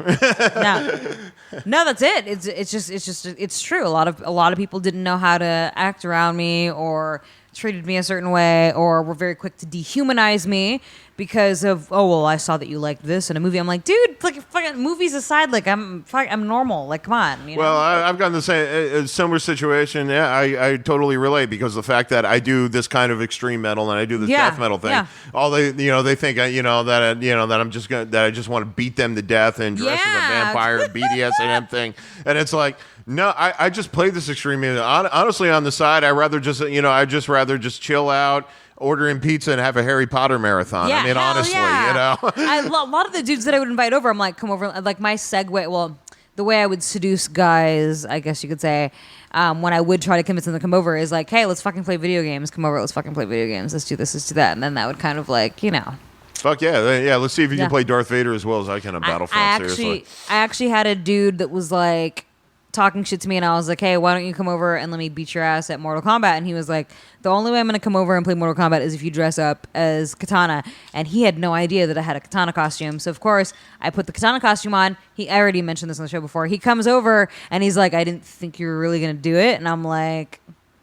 No, that's it. It's true. A lot of people didn't know how to act around me or treated me a certain way or were very quick to dehumanize me because of, oh, well, I saw that you liked this in a movie. I'm like, dude, like fucking movies aside, like I'm normal. Like, come on. You know? Well, I've gotten the same similar situation. Yeah, I totally relate because the fact that I do this kind of extreme metal and I do this death metal thing. Yeah. All they think that I'm just that I just want to beat them to death and dress as a vampire and BDSM thing. And it's like, no, I just play this extreme metal. Honestly, on the side, I rather just chill out, order in pizza, and have a Harry Potter marathon. Yeah, I mean, hell honestly, yeah. you know. A lot of the dudes that I would invite over, I'm like, come over. Like my segue, well, the way I would seduce guys, I guess you could say, when I would try to convince them to come over is like, hey, let's fucking play video games. Come over, let's fucking play video games. Let's do this, let's do that. And then that would kind of like, you know. Fuck yeah. Let's see if you Yeah. can play Darth Vader as well as I can on Battlefront, seriously. I actually had a dude that was like talking shit to me, and I was like, hey, why don't you come over and let me beat your ass at Mortal Kombat? And he was like, the only way I'm going to come over and play Mortal Kombat is if you dress up as Katana. And he had no idea that I had a Katana costume. So, of course, I put the Katana costume on. I already mentioned this on the show before. He comes over, and he's like, I didn't think you were really going to do it. And I'm like,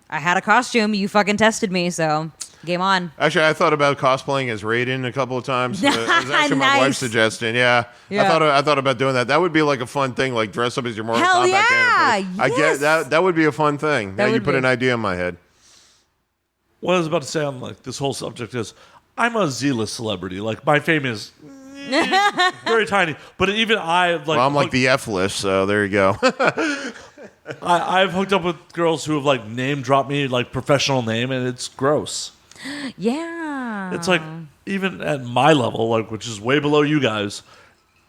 I had a costume. You fucking tested me, so game on. Actually, I thought about cosplaying as Raiden a couple of times. It was actually my Nice. wife's suggestion. Yeah. Yeah. I thought about doing that. That would be like a fun thing, like dress up as your Mortal Hell Kombat yeah, character. I get yes. that. That would be a fun thing. Now you would put be. an idea in my head. What I was about to say on like this whole subject is, I'm a Z-list celebrity. Like my fame is very tiny, but even I like. Well, I'm like the F list, so there you go. I've hooked up with girls who have like name dropped me like professional name, and it's gross. Yeah. It's like even at my level, like which is way below you guys.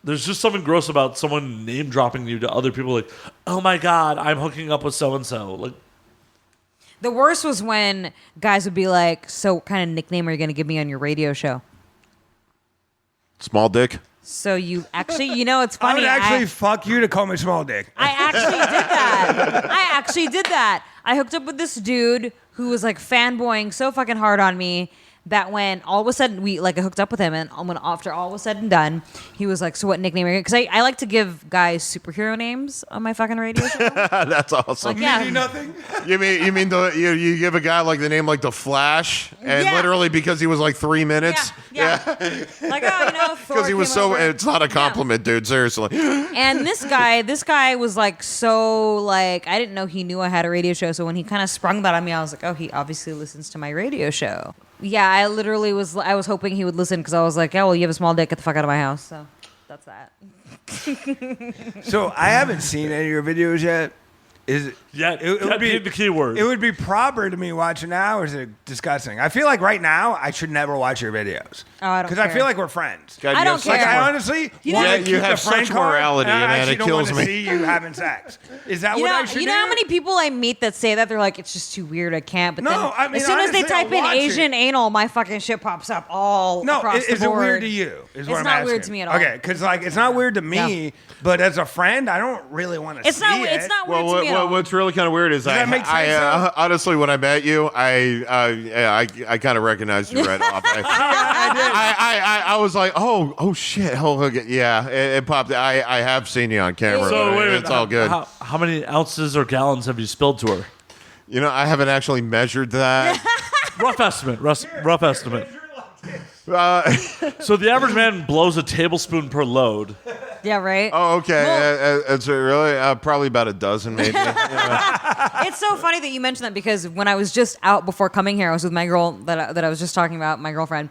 There's just something gross about someone name dropping you to other people. Like, oh my god, I'm hooking up with so and so. Like, The worst was when guys would be like, so what kind of nickname are you going to give me on your radio show? Small dick. So you actually, it's I funny. would actually fuck you to call me small dick. I actually did that. I hooked up with this dude who was like fanboying so fucking hard on me that when all of a sudden I hooked up with him, and when after all was said and done, he was like, so what nickname are you? Because I like to give guys superhero names on my fucking radio show. That's awesome. Like, yeah. Nothing. You mean you give a guy like the name like the Flash, and Yeah. literally because he was like 3 minutes. Yeah. Like, Thor Because he was came so. over. It's not a compliment, dude. Seriously. And this guy was like, so like, I didn't know he knew I had a radio show. So when he kind of sprung that on me, I was like, oh, he obviously listens to my radio show. Yeah, I was hoping he would listen because I was like, yeah, well, you have a small dick, get the fuck out of my house. So that's that. So I haven't seen any of your videos yet. Is it? yeah, It would that'd be the key word. It would be proper to me watching now, or is it disgusting? I feel like right now I should never watch your videos. Oh, I don't Because I care. feel like we're friends. God, I you don't have such care. Like I more- honestly, You wanna know- keep you have the friend such card, morality, and I man, actually it don't kills want to me. see you having sex. Is that what I should do? You know how many people I meet that say that they're like, it's just too weird, I can't. But No, then I mean, as soon as they honestly, I'll type in watch it. Asian anal, my fucking shit pops up all No, across is the it board. weird to you? Is what It's I'm not asking. weird to me at all. Okay, because like it's not weird to me, but as a friend, I don't really want to It's see not. it. It's not weird Well, to me at all. what's really kind of weird is that make sense, though? honestly, when I met you, I kind of recognized you right off. I was like, oh shit, okay, yeah, it popped. I have seen you on camera. so but wait, it's all good. How many ounces or gallons have you spilled to her? You know, I haven't actually measured that. Rough estimate. Rough estimate. Uh, So the average man blows a tablespoon per load. Yeah, right. oh, okay. Well- It's really probably about a dozen, maybe. It's so funny that you mentioned that because when I was just out before coming here, I was with my girl that I was just talking about, my girlfriend,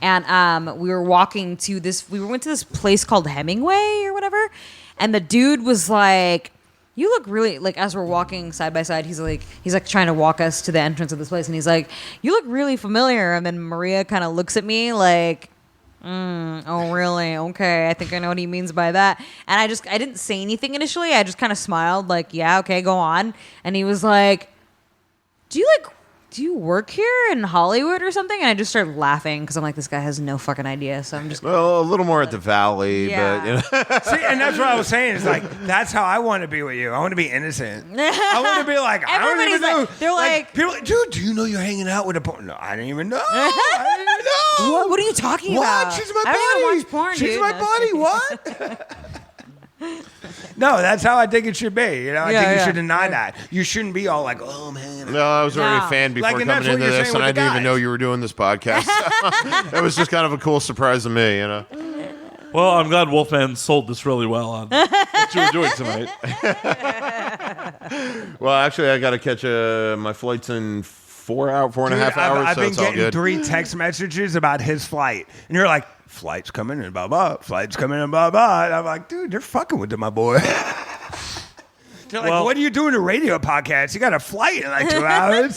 and we were walking to this. We went to this place called Hemingway or whatever, and the dude was like, "You look really like." As we're walking side by side, he's like trying to walk us to the entrance of this place, and he's like, "You look really familiar." And then Maria kind of looks at me like, Oh, really? Okay. I think I know what he means by that. And I didn't say anything initially. I just kind of smiled like, yeah, okay, go on. And he was like, do you work here in Hollywood or something? And I just started laughing because I'm like, this guy has no fucking idea. So I'm just Well, a little more at the Valley, Yeah. but you know. See, and that's what I was saying. Is like that's how I want to be with you. I want to be innocent. I want to be like I don't Everybody's even know. like- they're like- people, dude, do you know you're hanging out with a porn? No, I didn't even know. I didn't even know. What are you talking What? about? She's my I don't buddy. even watch porn, She's dude. my No. buddy. What? No, that's how I think it should be. You know, I think you Yeah. should deny that. You shouldn't be all like, "Oh man." No, I was already No. a fan before Like, and coming that's what into you're this, saying and with I the didn't even guys. know you were doing this podcast. It was just kind of a cool surprise to me, you know. Well, I'm glad Wolfman sold this really well on what you were doing tonight. Well, actually, I got to catch my flight's in 4 and a half hours, I've so been it's all getting good. 3 text messages about his flight, and you're like, "Flight's coming in, blah blah. Flight's coming in, blah blah." And I'm like, "Dude, they're fucking with it, my boy." They're like, Well- "What are you doing a radio podcast? You got a flight in like 2 hours."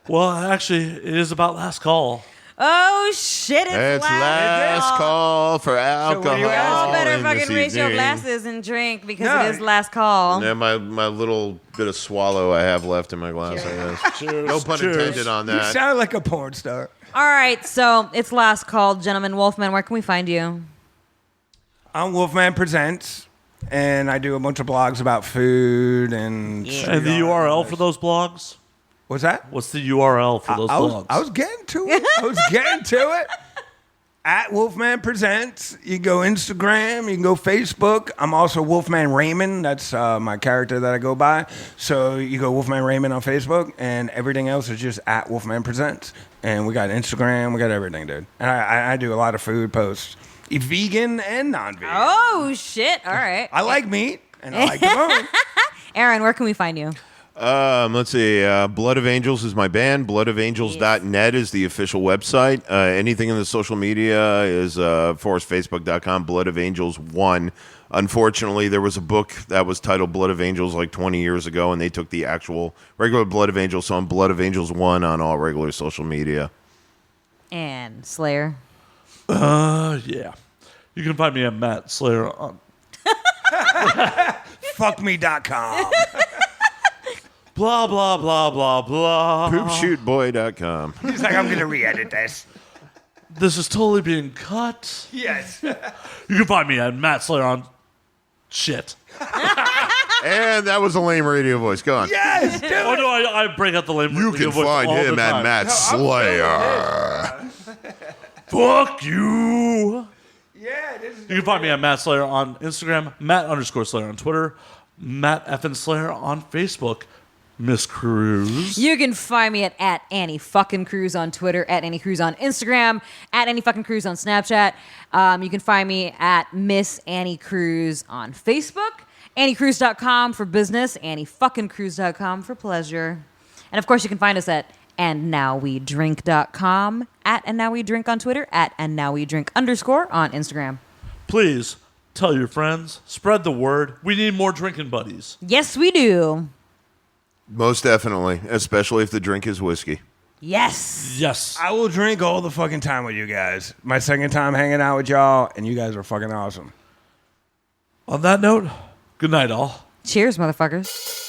Well, actually, it is about last call. Oh shit! It's last call for alcohol. you asking? Y'all better in this fucking raise your evening. glasses and drink because No. it is last call. Yeah, my little bit of swallow I have left in my glass, I guess. Cheers. No pun Cheers. intended on You that. sound like a porn star. All right, so it's last call, gentlemen. Wolfman, where can we find you? I'm Wolfman Presents, and I do a bunch of blogs about food and. And the URL for those blogs? What's that? What's the URL for those blogs? I was getting to it. I was getting to it. At Wolfman Presents. You can go Instagram. You can go Facebook. I'm also Wolfman Raymond. That's my character that I go by. So you go Wolfman Raymond on Facebook, and everything else is just at Wolfman Presents. And we got Instagram. We got everything, dude. And I do a lot of food posts, vegan and non-vegan. Oh shit! All right, I like meat, and I like the bone. Aaron, where can we find you? Let's see. Blood of Angels is my band. Bloodofangels.net is the official website. Anything in the social media is, of course, Facebook.com, Blood of Angels 1. Unfortunately, there was a book that was titled Blood of Angels like 20 years ago, and they took the actual regular Blood of Angels, so I'm Blood of Angels 1 on all regular social media. And Slayer. Yeah. You can find me at Matt Slayer on Fuckme.com. blah, blah, blah, blah, blah. Poopshootboy.com. He's like, I'm going to re-edit this. This is totally being cut. Yes. You can find me at Matt Slayer on shit. And that was a lame radio voice. Go on. Yes, dude. Oh, no, I break out the lame You radio can voice find all the him at time. Matt Slayer. Fuck you. Yeah, this is You can find me at Matt Slayer on Instagram, Matt_Slayer on Twitter, Matt Effin Slayer on Facebook. Miss Cruz. You can find me at Annie fucking Cruz on Twitter, at Annie Cruz on Instagram, at Annie fucking Cruz on Snapchat. You can find me at Miss Annie Cruz on Facebook, AnnieCruz.com for business, AnnieFuckingCruz.com for pleasure. And of course, you can find us at AndNowWeDrink.com, at AndNowWeDrink on Twitter, at AndNowWeDrink_ on Instagram. Please tell your friends, spread the word. We need more drinking buddies. Yes, we do. Most definitely, especially if the drink is whiskey. Yes. Yes. I will drink all the fucking time with you guys. My second time hanging out with y'all, and you guys are fucking awesome. On that note, good night, all. Cheers, motherfuckers.